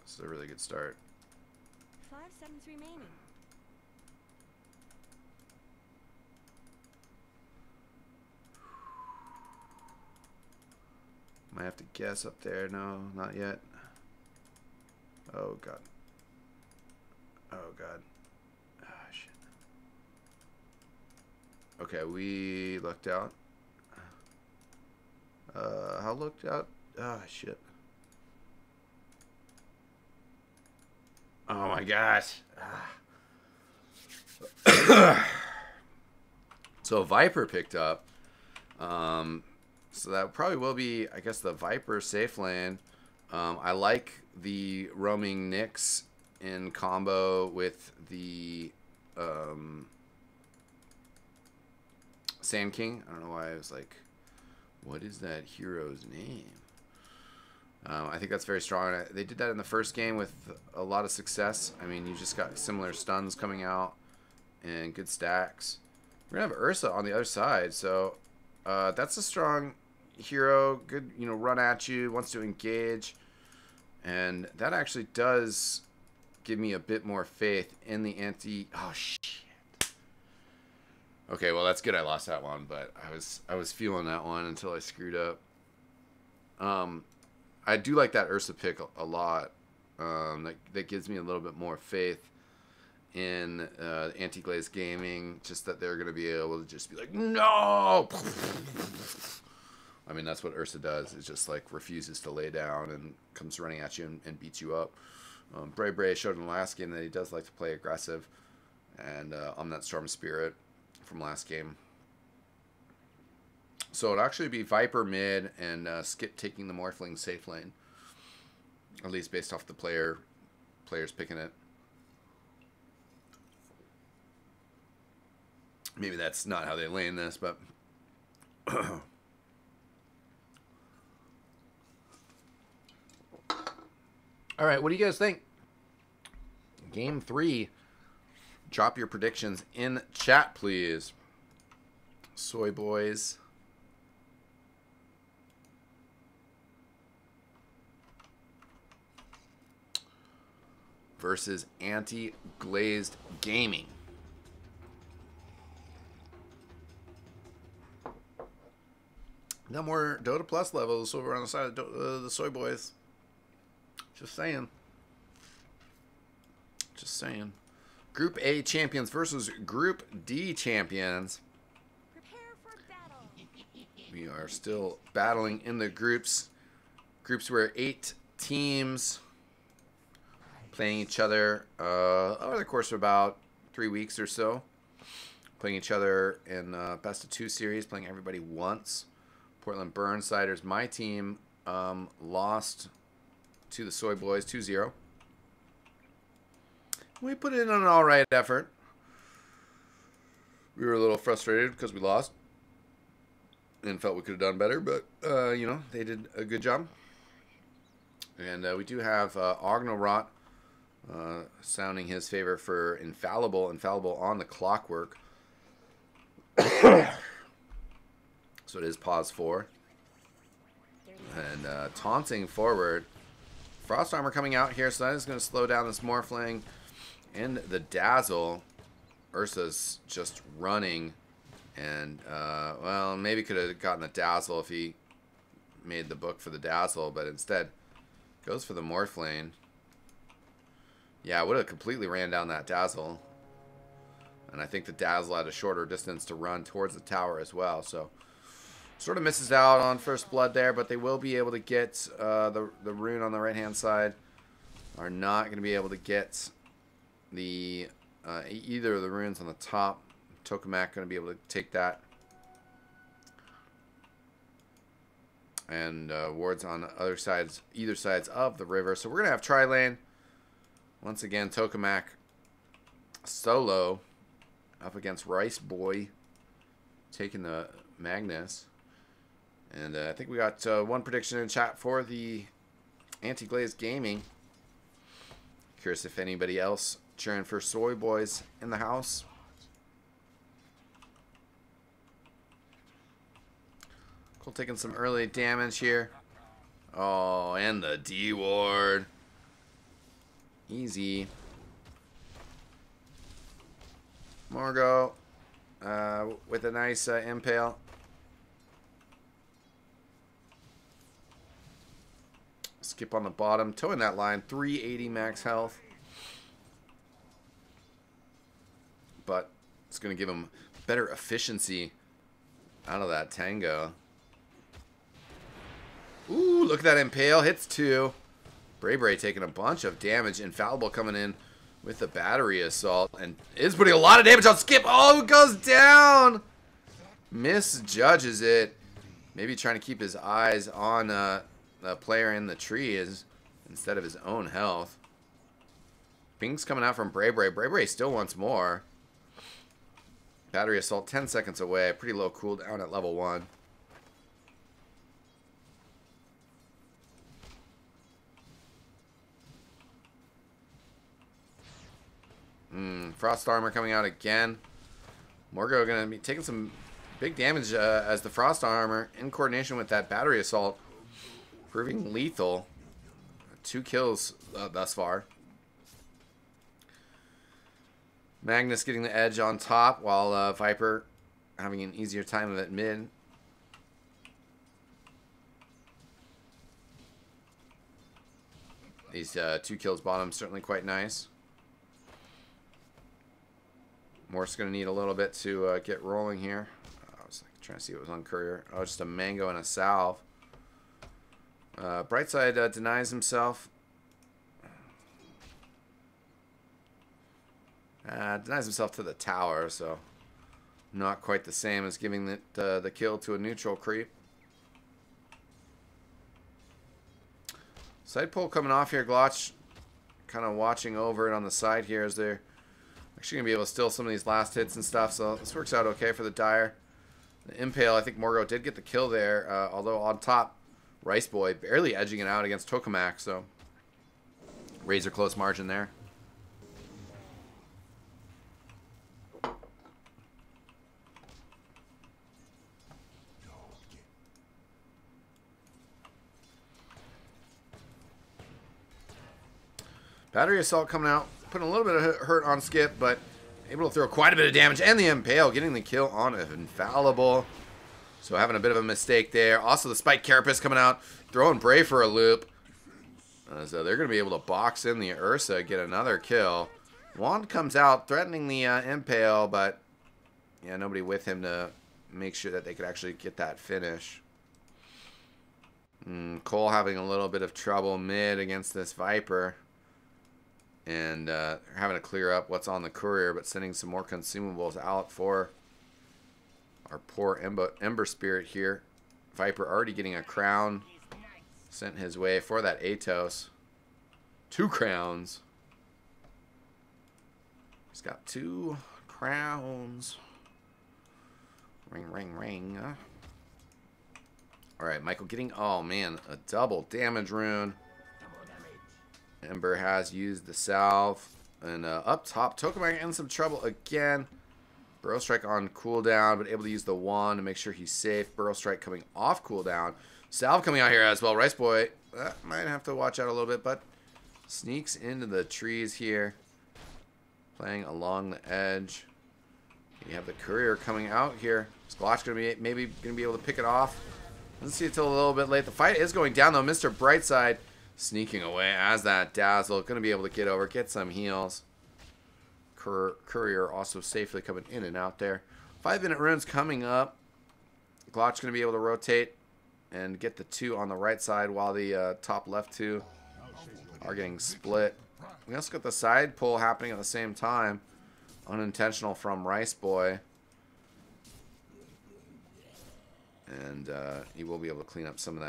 This is a really good start. 5 seconds remaining. Might have to guess up there. No, not yet. Oh, God. Oh, God. Ah, shit. Okay, we looked out. How looked out? Ah, shit. Oh, my gosh. Ah. So, Viper picked up. So that probably will be, I guess, the Viper safe lane. I like the roaming Nyx in combo with the Sand King. I don't know why I was like, what is that hero's name? I think that's very strong. They did that in the first game with a lot of success. I mean, you just got similar stuns coming out and good stacks. We're going to have Ursa on the other side, so that's a strong hero. Good, you know, run at you, wants to engage. And that actually does give me a bit more faith in the anti... Oh, shit. Okay, well, that's good I lost that one, but I was feeling that one until I screwed up. I do like that Ursa pick a lot. That gives me a little bit more faith in anti-Glazed gaming, just that they're going to be able to just be like, no! I mean, that's what Ursa does. It just, like, refuses to lay down and comes running at you and beats you up. Bray showed in the last game that he does like to play aggressive. And on that Storm Spirit from last game. So it'd actually be Viper mid and Skip taking the Morphling safe lane. At least based off the players picking it. Maybe that's not how they lane this, but... All right, what do you guys think? Game 3. Drop your predictions in chat, please. Soybois. Versus anti-Glazed gaming. No more Dota Plus levels over on the side of the Soybois. Just saying. Just saying. Group A champions versus Group D champions. Prepare for battle. We are still battling in the groups. Groups were 8 teams playing each other over the course of about 3 weeks or so. Playing each other in best of 2 series, playing everybody once. Portland Burnsiders, my team, lost to the Soybois 2-0. We put in an alright effort. We were a little frustrated because we lost and felt we could have done better, but, you know, they did a good job. And we do have Ognorot sounding his favor for Infallible on the Clockwork. So it is pause 4. And taunting forward. Frost Armor coming out here, so that is going to slow down this Morphling. And the Dazzle. Ursa's just running. And, well, maybe could have gotten the Dazzle if he made the book for the Dazzle, but instead goes for the Morphling. Yeah, I would have completely ran down that Dazzle. And I think the Dazzle had a shorter distance to run towards the tower as well, so sort of misses out on first blood there, but they will be able to get the rune on the right-hand side. Are not going to be able to get the either of the runes on the top. Tokamak going to be able to take that. And wards on other sides, either sides of the river. So we're going to have tri-lane. Once again, Tokamak solo up against Rice Boy, taking the Magnus. And I think we got one prediction in chat for the Anti-Glazed Gaming. Curious if anybody else cheering for Soybois in the house. Cool, taking some early damage here. Oh, and the D ward. Easy. Morgo with a nice impale. Skip on the bottom, towing that line, 380 max health. But it's going to give him better efficiency out of that tango. Ooh, look at that impale, hits 2. Bray taking a bunch of damage. Infallible coming in with the battery assault and is putting a lot of damage on Skip. Oh, it goes down. Misjudges it. Maybe trying to keep his eyes on the player in the tree instead of his own health. Ping's coming out from Bray. Bray still wants more. Battery assault 10 seconds away. Pretty low cooldown at level 1. Frost Armor coming out again. Morgo going to be taking some big damage as the Frost Armor in coordination with that battery assault proving lethal. 2 kills thus far. Magnus getting the edge on top while Viper having an easier time of it mid. These 2 kills bottom certainly quite nice. Morph's going to need a little bit to get rolling here. I was trying to see what was on Courier. Oh, just a mango and a salve. Brightside denies himself. Denies himself to the tower, so not quite the same as giving the kill to a neutral creep. Side pull coming off here. Glotch kind of watching over it on the side here as they're actually going to be able to steal some of these last hits and stuff, so this works out okay for the Dire. The Impale, I think Morgo did get the kill there, although on top, Rice Boy barely edging it out against Tokamak, so razor close margin there. Battery assault coming out, putting a little bit of hurt on Skip, but able to throw quite a bit of damage. And the Impale getting the kill on Infallible. So having a bit of a mistake there. Also the Spike Carapace coming out, throwing Bray for a loop. So they're going to be able to box in the Ursa, get another kill. Wand comes out, threatening the Impale, but yeah, nobody with him to make sure that they could actually get that finish. Cole having a little bit of trouble mid against this Viper. And having to clear up what's on the Courier, but sending some more consumables out for our poor Ember Spirit here. Viper already getting a crown sent his way for that Atos. 2 crowns. He's got 2 crowns. Ring, ring, ring. Alright, Michael getting, oh man, a double damage rune. Ember has used the salve. And up top, Tokamak in some trouble again. Burrow Strike on cooldown, but able to use the wand to make sure he's safe. Burrow Strike coming off cooldown. Salve coming out here as well. Rice Boy might have to watch out a little bit, but sneaks into the trees here. Playing along the edge. You have the courier coming out here. Squatch going to be maybe going to be able to pick it off. Doesn't see it till a little bit late. The fight is going down though. Mr. Brightside sneaking away as that Dazzle. Going to be able to get over, get some heals. Courier also safely coming in and out there. 5-minute runes coming up. Glotch going to be able to rotate and get the 2 on the right side while the top left 2 are getting split. We also got the side pull happening at the same time. Unintentional from Rice Boy. And he will be able to clean up some of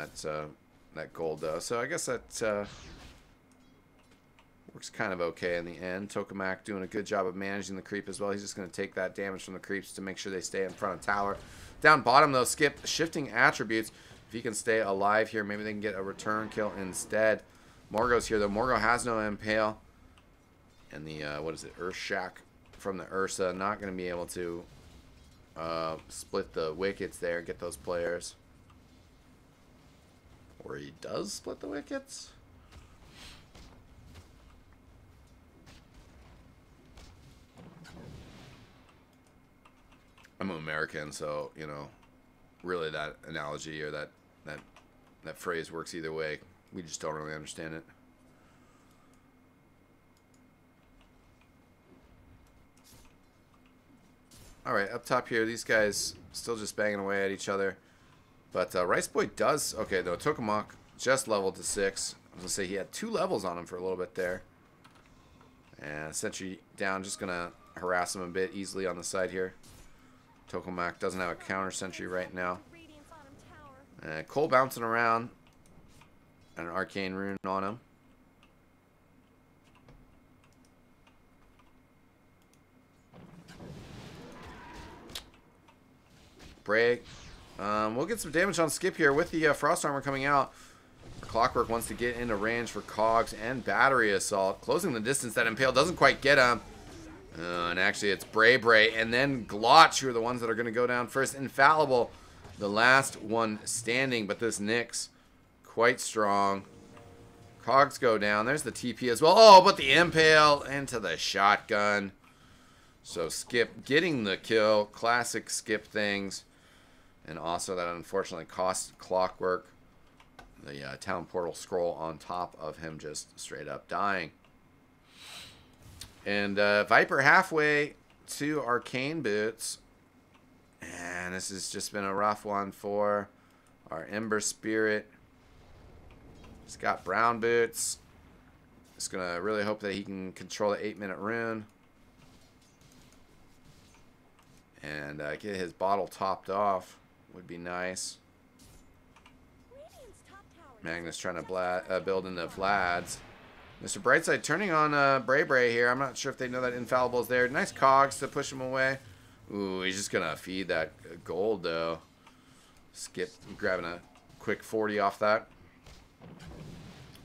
that gold though. So I guess that works kind of okay in the end. Tokamak doing a good job of managing the creep as well. He's just going to take that damage from the creeps to make sure they stay in front of tower. Down bottom though, Skip shifting attributes. If he can stay alive here, maybe they can get a return kill instead. Morgo's here though. Morgo has no impale. And the, what is it, Earth Shack from the Ursa. Not going to be able to split the wickets there, get those players. Or he does split the wickets? I'm American, so, you know, really that analogy or that phrase works either way. We just don't really understand it. Alright, up top here, these guys still just banging away at each other. But Rice Boy does... Okay, though, Tokamak just leveled to 6. I was going to say he had 2 levels on him for a little bit there. And Sentry down, just going to harass him a bit easily on the side here. Tokamak doesn't have a counter Sentry right now. Cole bouncing around. And an Arcane Rune on him. Break. We'll get some damage on Skip here with the Frost Armor coming out. Clockwork wants to get into range for Cogs and Battery Assault. Closing the distance. That Impale doesn't quite get him. And actually it's Bray Bray and then Glotch who are the ones that are going to go down first. Infallible, the last one standing, but this Nyx quite strong. Cogs go down. There's the TP as well. Oh, but the Impale into the shotgun. So Skip getting the kill. Classic Skip things. And also that unfortunately cost Clockwork the Town Portal Scroll on top of him just straight up dying. And Viper halfway to Arcane Boots. And this has just been a rough one for our Ember Spirit. He's got Brown Boots. Just going to really hope that he can control the 8-minute rune. And get his bottle topped off would be nice. Magnus trying to build into Vlad's. Mr. Brightside turning on Bray Bray here. I'm not sure if they know that Infallible is there. Nice Cogs to push him away. Ooh, he's just going to feed that gold, though. Skip grabbing a quick 40 off that.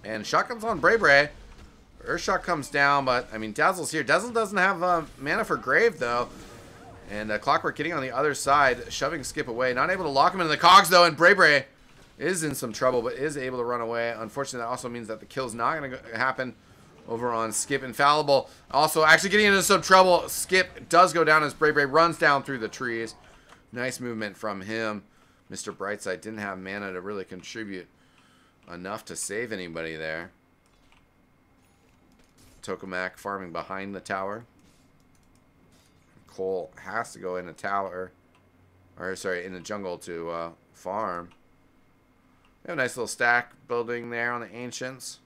And shotgun's on Bray Bray. Earthshock comes down, but, I mean, Dazzle's here. Dazzle doesn't have mana for Grave, though. And Clockwork getting on the other side, shoving Skip away. Not able to lock him into the Cogs, though, and Bray Bray is in some trouble, but is able to run away. Unfortunately, that also means that the kill's not going to happen over on Skip. Infallible also actually getting into some trouble. Skip does go down as Bray Bray runs down through the trees. Nice movement from him. Mr. Brightside didn't have mana to really contribute enough to save anybody there. Tokamak farming behind the tower. Cole has to go in the tower, or sorry, in the jungle to farm. We have a nice little stack building there on the Ancients.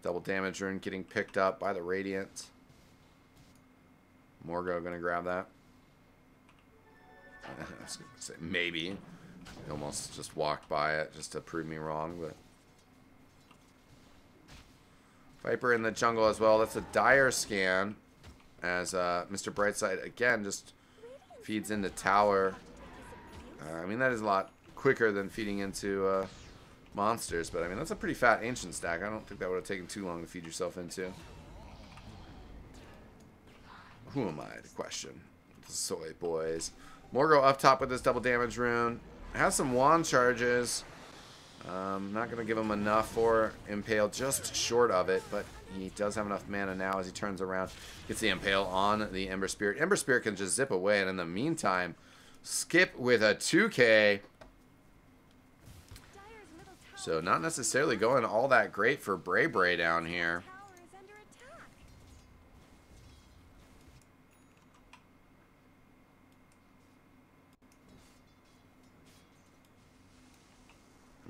Double damage rune getting picked up by the Radiant. Morgo going to grab that. I was going to say maybe. He almost just walked by it just to prove me wrong, but Viper in the jungle as well. That's a dire scan as Mr. Brightside again just feeds into tower. I mean, that is a lot quicker than feeding into monsters, but I mean, that's a pretty fat ancient stack. I don't think that would have taken too long to feed yourself into. Who am I to question? The Soybois. Morgo up top with this double damage rune. has some wand charges. Not going to give him enough for Impale, just short of it, but he does have enough mana now as he turns around. Gets the Impale on the Ember Spirit. Ember Spirit can just zip away, and in the meantime, Skip with a 2K. So not necessarily going all that great for Bray Bray down here.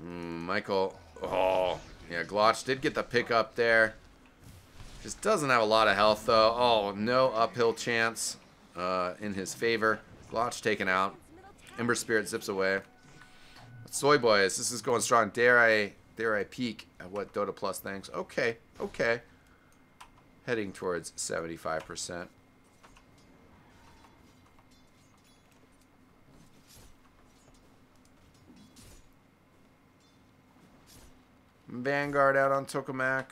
Michael, oh, yeah, Glotch did get the pick up there. Just doesn't have a lot of health, though. Oh, no uphill chance in his favor. Glotch taken out. Ember Spirit zips away. Soybois, this is going strong. Dare I peek at what Dota Plus thinks? Okay, okay. Heading towards 75%. Vanguard out on Tokamak.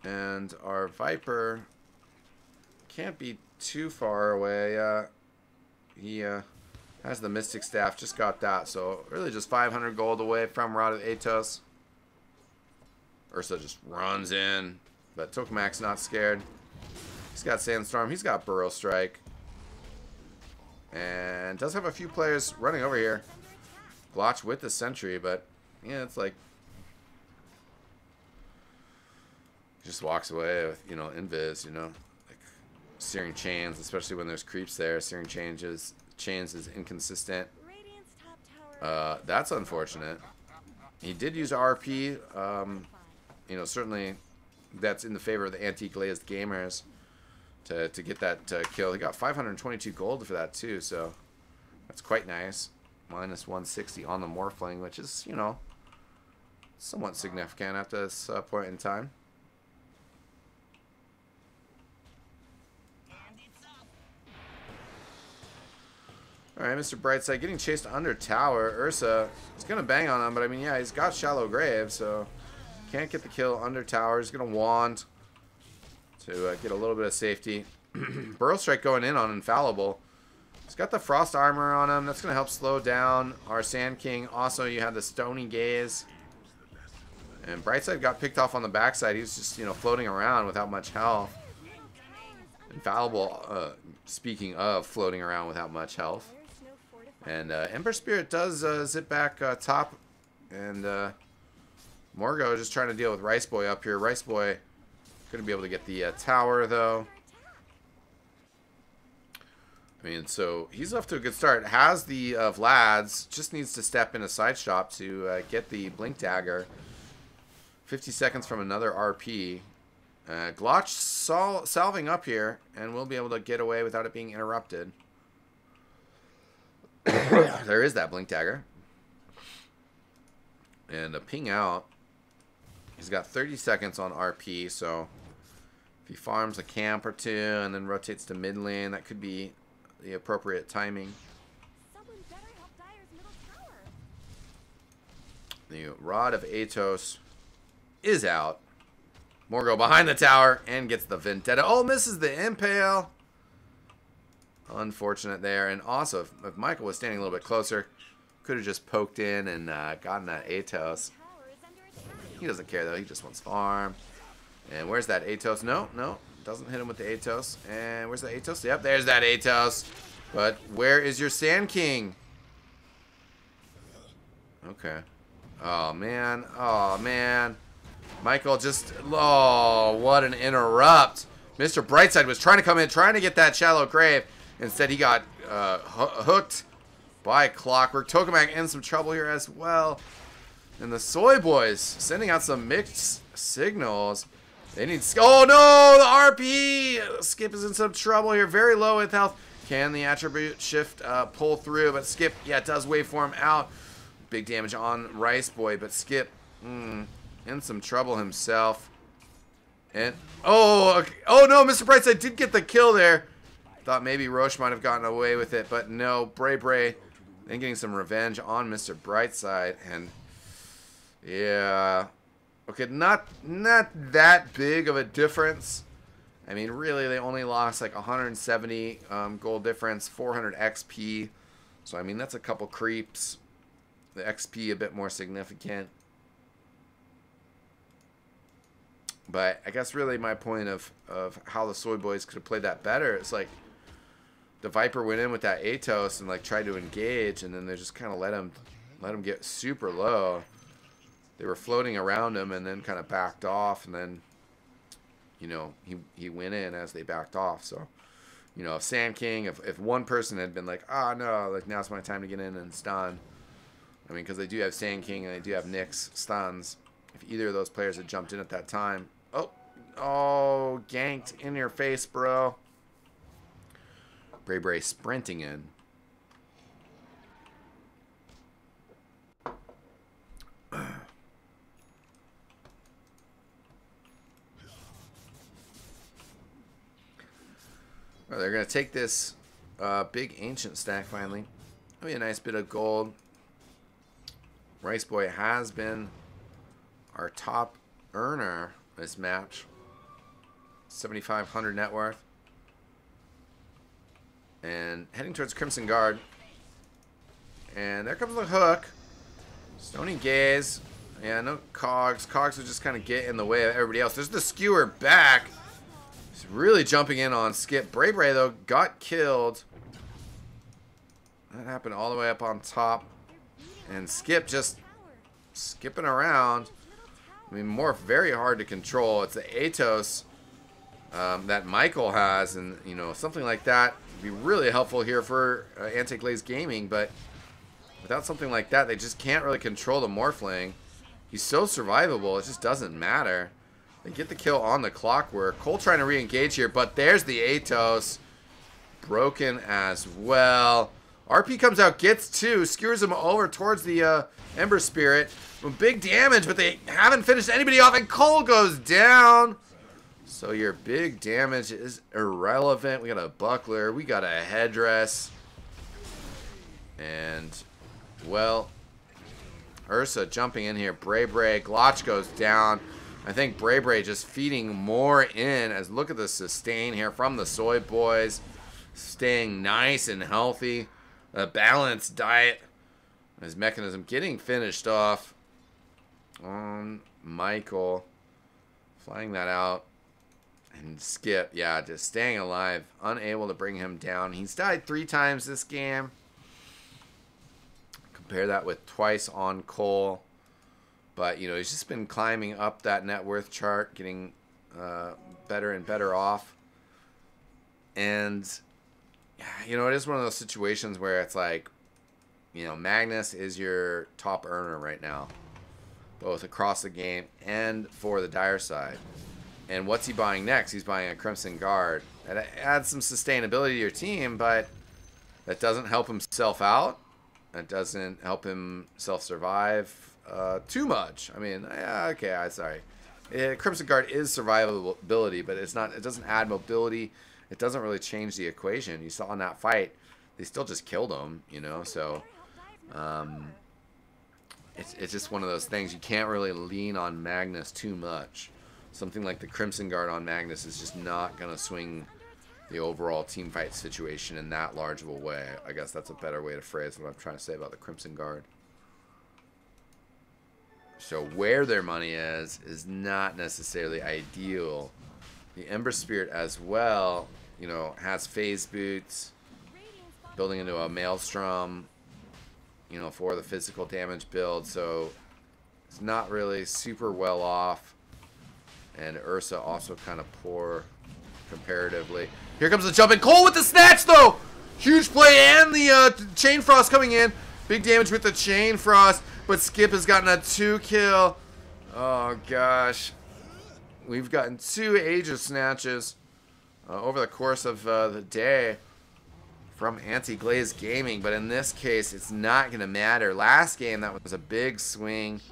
And our Viper can't be too far away. He has the Mystic Staff, just got that. So really just 500 gold away from Rod of Atos. Ursa just runs in, but Tokamak's not scared. He's got Sandstorm, he's got Burrow Strike. And does have a few players running over here. Glotch with the Sentry, but yeah, it's like he just walks away with, you know, invis, you know, like Searing Chains, especially when there's creeps there. Searing Chains is inconsistent. That's unfortunate. He did use RP. You know, certainly that's in the favor of the anti-glazed gamers to get that kill. He got 522 gold for that too, so that's quite nice. Minus 160 on the Morphling, which is, you know, somewhat significant at this point in time. Alright, Mr. Brightside getting chased under tower. Ursa is going to bang on him, but I mean, yeah, he's got Shallow Grave, so can't get the kill under tower. He's going to wand to get a little bit of safety. Burrow Strike going in on Infallible. He's got the Frost Armor on him. That's going to help slow down our Sand King. Also, you had the Stony Gaze. And Brightside got picked off on the backside. He was just, you know, floating around without much health. Infallible, speaking of floating around without much health. And Ember Spirit does zip back top. And Morgo just trying to deal with Rice Boy up here. Rice Boy going to be able to get the tower, though. I mean, so he's off to a good start. Has the Vlad's, just needs to step in a side shop to get the Blink Dagger. 50 seconds from another RP. Glotch salving up here, and we'll be able to get away without it being interrupted. There is that Blink Dagger. And a ping out. He's got 30 seconds on RP, so if he farms a camp or two and then rotates to mid lane, that could be the appropriate timing. Someone better help Dyer's middle tower. The Rod of Atos is out. Morgo behind the tower and gets the Vendetta. Oh, misses the Impale. Unfortunate there. And also, if Michael was standing a little bit closer, could have just poked in and gotten that Atos. He doesn't care, though. He just wants farm. And where's that Atos? No, no. Doesn't hit him with the Atos. And where's the Atos? Yep, there's that Atos. But where is your Sand King? Okay. Oh, man. Oh, man. Michael just... Oh, what an interrupt. Mr. Brightside was trying to come in, trying to get that Shallow Grave. Instead, he got hooked by Clockwork. Tokamak in some trouble here as well. And the Soybois sending out some mixed signals. They need... Oh, no! The RP! Skip is in some trouble here. Very low with health. Can the attribute shift pull through? But Skip, yeah, does waveform out. Big damage on Rice Boy. But Skip, in some trouble himself. And... Oh, okay. Oh, no! Mr. Brightside did get the kill there. Thought maybe Roche might have gotten away with it. But no, Bray then getting some revenge on Mr. Brightside. And... yeah... Okay, not that big of a difference. I mean, really, they only lost like 170 gold difference, 400 XP. So, I mean, that's a couple creeps. The XP a bit more significant. But I guess really my point of how the Soybois could have played that better is like the Viper went in with that Atos and like tried to engage, and then they just kind of let him get super low. They were floating around him and then kind of backed off, and then, you know, he went in as they backed off. So, you know, if Sand King, if one person had been like, oh no, like now's my time to get in and stun. I mean, because they do have Sand King and they do have Nyx stuns. If either of those players had jumped in at that time. Oh, ganked in your face, bro. Bray sprinting in. Well, they're going to take this big ancient stack finally. That'll be a nice bit of gold. Rice Boy has been our top earner this match. 7,500 net worth. And heading towards Crimson Guard. And there comes the hook. Stony Gaze. Yeah, no Cogs. Cogs will just kind of get in the way of everybody else. There's the skewer back. He's really jumping in on Skip. Bray, though, got killed. That happened all the way up on top. And Skip just skipping around. I mean, Morph very hard to control. It's the Atos that Michael has, and you know, something like that would be really helpful here for Anti-Glazed Gaming, but without something like that, they just can't really control the Morphling. He's so survivable, it just doesn't matter. They get the kill on the Clockwork. Cole trying to re-engage here, but there's the Atos. Broken as well. RP comes out, gets two, skewers him over towards the Ember Spirit. Big damage, but they haven't finished anybody off, and Cole goes down. So your big damage is irrelevant. We got a buckler, we got a headdress. And, well, Ursa jumping in here. Bray, Glotch goes down. I think Bray just feeding more in, as look at the sustain here from the Soybois. Staying nice and healthy. A balanced diet. His mechanism getting finished off on Michael. Flying that out. And Skip, yeah, just staying alive. Unable to bring him down. He's died 3 times this game. Compare that with twice on Cole. But, you know, he's just been climbing up that net worth chart. Getting better and better off. And, you know, it is one of those situations where it's like, you know, Magnus is your top earner right now. Both across the game and for the Dire side. And what's he buying next? He's buying a Crimson Guard. That adds some sustainability to your team, but that doesn't help himself out. That doesn't help himself survive too much. I mean, yeah, okay, sorry. Crimson Guard is survivability, but it's not. It doesn't add mobility. It doesn't really change the equation. You saw in that fight, they still just killed him, you know. So it's just one of those things. You can't really lean on Magnus too much. Something like the Crimson Guard on Magnus is just not going to swing the overall team fight situation in that large of a way. I guess that's a better way to phrase what I'm trying to say about the Crimson Guard. So where their money is not necessarily ideal. The Ember Spirit as well, you know, has phase boots, building into a Maelstrom, you know, for the physical damage build. So it's not really super well off. And Ursa also kind of poor comparatively. Here comes the jump, and Cole with the snatch though! Huge play, and the Chain Frost coming in. Big damage with the Chain Frost, but Skip has gotten a 2-kill. Oh gosh. We've gotten 2 Aegis snatches over the course of the day from Anti-Glazed Gaming, but in this case, it's not going to matter. Last game, that was a big swing.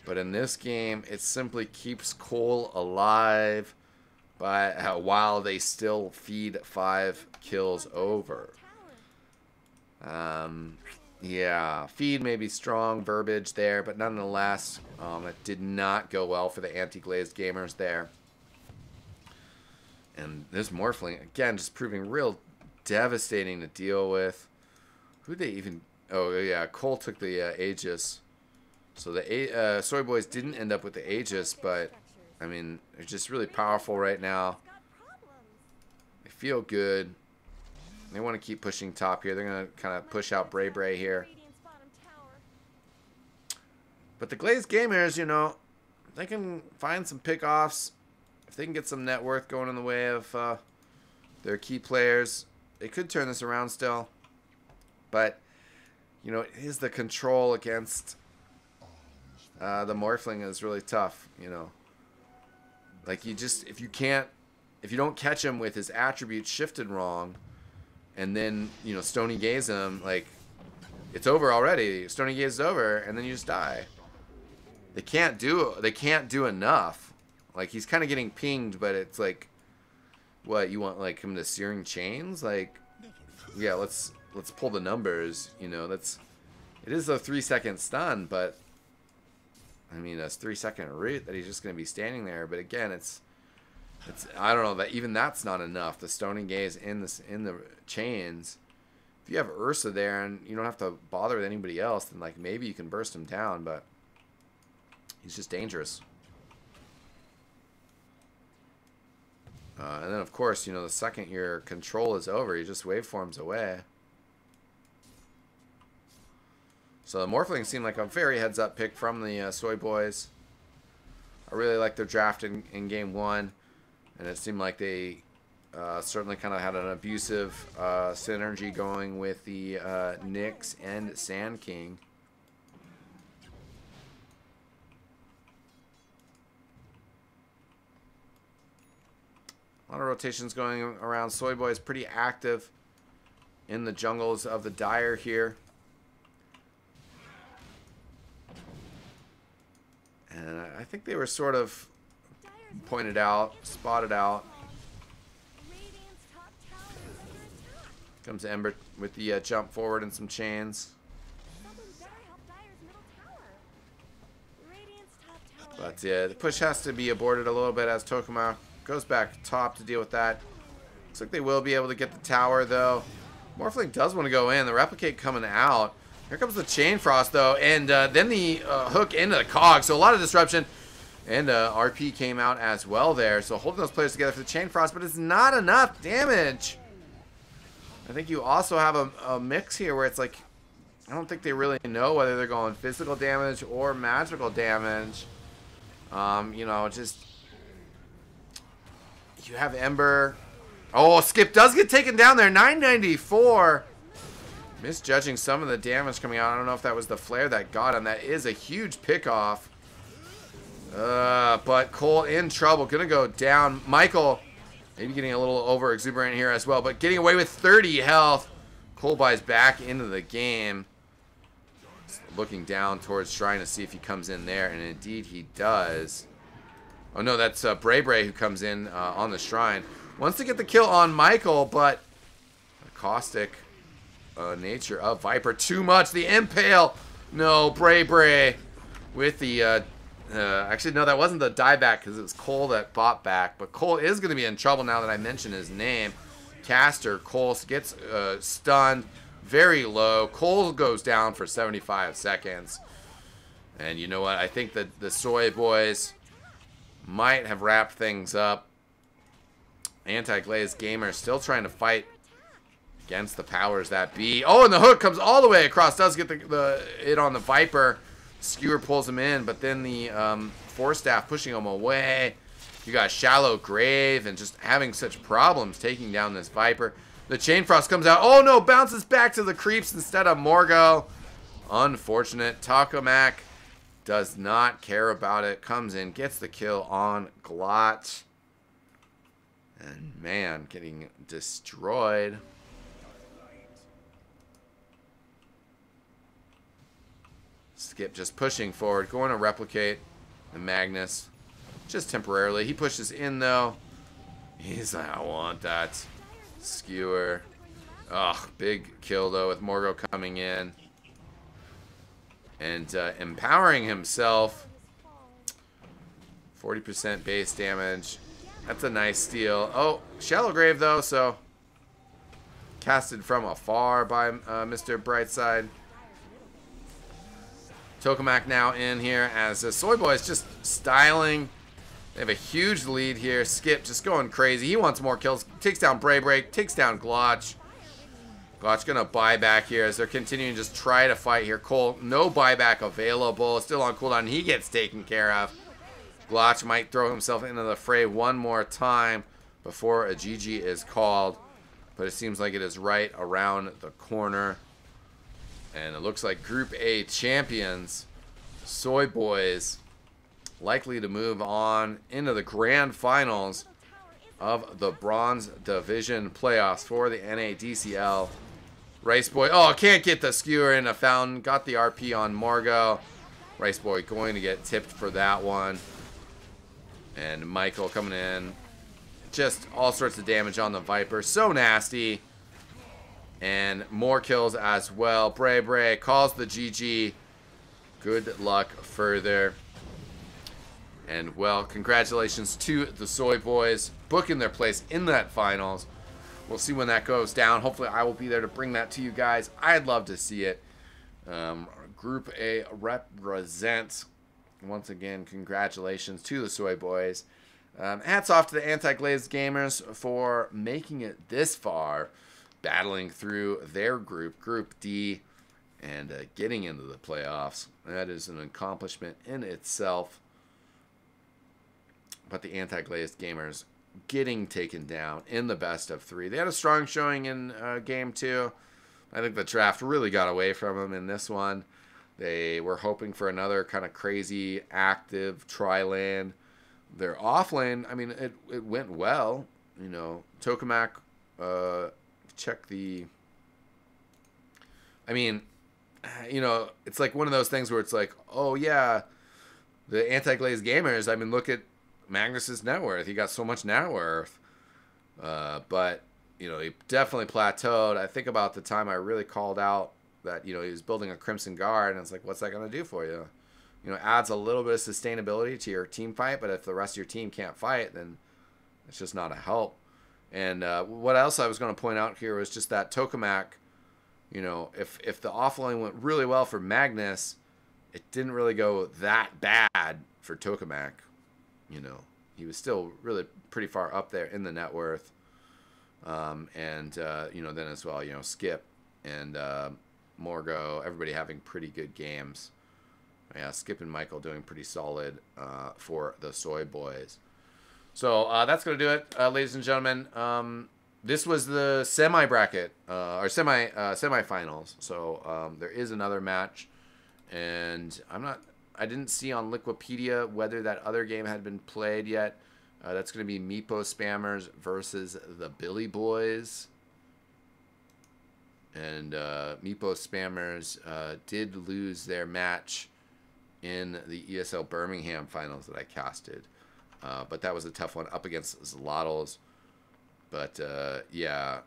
But in this game, it simply keeps Cole alive while they still feed 5 kills over. Yeah, feed may be strong verbiage there, but nonetheless, it did not go well for the Anti-Glazed gamers there. And this Morphling, again, just proving real devastating to deal with. Who'd they even... Oh, yeah, Cole took the Aegis. So the Soybois didn't end up with the Aegis, but, I mean, they're just really powerful right now. They feel good. They want to keep pushing top here. They're going to kind of push out Bray here. But the Glazed Gamers, you know, they can find some pickoffs. If they can get some net worth going in the way of their key players, they could turn this around still. But, you know, it is the control against the Morphling is really tough, you know. Like, you just, if you don't catch him with his attributes shifted wrong, and then, you know, Stony Gaze him, like, it's over already. Stony Gaze is over, and then you just die. They can't do enough. Like, he's kind of getting pinged, but it's like, what, you want, like, him to Searing Chains? Like, yeah, let's pull the numbers, you know. It is a 3-second stun, but I mean, a 3-second root that he's just going to be standing there. But again, it's I don't know, that even that's not enough. The Stoning Gaze in the chains. If you have Ursa there and you don't have to bother with anybody else, then like maybe you can burst him down, but he's just dangerous. And then of course, you know, the second your control is over, he just waveforms away. So the Morphling seemed like a very heads-up pick from the Soybois. I really liked their draft in game 1. And it seemed like they certainly kind of had an abusive synergy going with the Nyx and Sand King. A lot of rotations going around. Soybois is pretty active in the jungles of the Dire here. And I think they were sort of pointed out, spotted out. Comes Ember with the jump forward and some chains. But yeah, the push has to be aborted a little bit as Tokuma goes back top to deal with that. Looks like they will be able to get the tower though. Morphling does want to go in. The replicate coming out. Here comes the Chain Frost though, and then the hook into the cog. So a lot of disruption. And RP came out as well there. So holding those players together for the Chain Frost, but it's not enough damage. I think you also have a mix here where it's like, I don't think they really know whether they're going physical damage or magical damage. You know, just, you have Ember. Oh, Skip does get taken down there. 994. Misjudging some of the damage coming out. I don't know if that was the flare that got him. That is a huge pickoff. But Cole in trouble. Gonna go down. Michael maybe getting a little over exuberant here as well, but getting away with 30 health. Cole buys back into the game. Looking down towards Shrine to see if he comes in there, and indeed he does. Oh no, that's Bray who comes in on the Shrine. Wants to get the kill on Michael, but the caustic nature of Viper too much. The Impale. No, Bray with the actually, no, that wasn't the dieback because it was Cole that bought back. But Cole is going to be in trouble now that I mention his name. Caster, Cole gets stunned very low. Cole goes down for 75 seconds. And you know what? I think that the Soybois might have wrapped things up. Anti-Glazed Gamer still trying to fight against the powers that be. Oh, and the hook comes all the way across. Does get the hit on the Viper. Skewer pulls him in, but then the Force Staff pushing him away. You got Shallow Grave and just having such problems taking down this Viper. The Chain Frost comes out. Oh no, bounces back to the creeps instead of Morgo. Unfortunate. Takomak does not care about it. Comes in, gets the kill on Glot. And man, getting destroyed. Skip just pushing forward, going to replicate the Magnus just temporarily. He pushes in though. He's like, I want that. Skewer. Ugh, big kill though with Morgo coming in. And empowering himself. 40% base damage. That's a nice steal. Oh, Shallow Grave though, so Casted from afar by Mr. Brightside. Tokamak now in here as Soybois is just styling. They have a huge lead here. Skip just going crazy. He wants more kills. Takes down Brave Break. Takes down Glotch. Glotch gonna buy back here as they're continuing to just try to fight here. Cole, no buyback available. Still on cooldown. He gets taken care of. Glotch might throw himself into the fray one more time before a GG is called. But it seems like it is right around the corner. And it looks like Group A champions, Soybois, likely to move on into the grand finals of the Bronze Division playoffs for the NADCL. Rice Boy, oh, can't get the skewer in a fountain. Got the RP on Margot. Rice Boy going to get tipped for that one. And Michael coming in. Just all sorts of damage on the Viper. So nasty. And more kills as well. Bray Bray calls the GG. Good luck further. And, well, congratulations to the Soybois booking their place in that finals. We'll see when that goes down. Hopefully I will be there to bring that to you guys. I'd love to see it. Group A represents. Once again, congratulations to the Soybois. Hats off to the anti-glazed gamers for making it this far. Battling through their group, Group D, and getting into the playoffs. That is an accomplishment in itself. But the anti-glazed gamers getting taken down in the best of 3. They had a strong showing in Game 2. I think the draft really got away from them in this one. They were hoping for another kind of crazy, active tri-lane. Their off-lane, I mean, it went well. You know, Tokamak, check the... I mean, you know, it's like one of those things where it's like, oh, yeah, the anti-glazed gamers, I mean, look at Magnus's net worth. He got so much net worth. But, you know, he definitely plateaued. I think about the time I really called out that, you know, he was building a Crimson Guard, and it's like, what's that going to do for you? You know, adds a little bit of sustainability to your team fight, but if the rest of your team can't fight, then it's just not a help. And what else I was going to point out here was just that Tokamak, you know, if the offlane went really well for Magnus, it didn't really go that bad for Tokamak. You know, he was still really pretty far up there in the net worth. You know, then as well, you know, Skip and Morgo, everybody having pretty good games. Yeah, Skip and Michael doing pretty solid for the Soybois. So that's going to do it, ladies and gentlemen. This was the semi-bracket, or semi-finals. So there is another match. And I didn't see on Liquipedia whether that other game had been played yet. That's going to be Meepo Spammers versus the Billy Boys. And Meepo Spammers did lose their match in the ESL Birmingham finals that I casted. But that was a tough one up against Zlotals. But, yeah,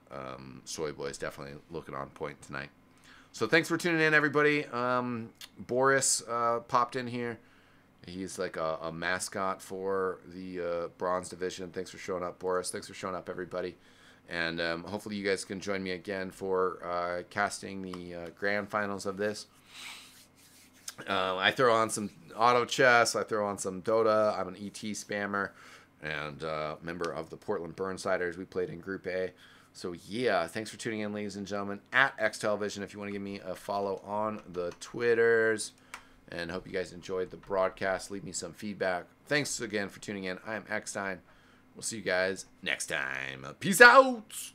Soybois definitely looking on point tonight. So thanks for tuning in, everybody. Boris popped in here. He's like a mascot for the Bronze Division. Thanks for showing up, Boris. Thanks for showing up, everybody. And hopefully you guys can join me again for casting the grand finals of this. I throw on some auto chess. I throw on some Dota. I'm an ET spammer and member of the Portland Burnsiders. We played in Group A. So, yeah, thanks for tuning in, ladies and gentlemen, at XTelevision. If you want to give me a follow on the Twitters. And hope you guys enjoyed the broadcast. Leave me some feedback. Thanks again for tuning in. I am eXtine. We'll see you guys next time. Peace out.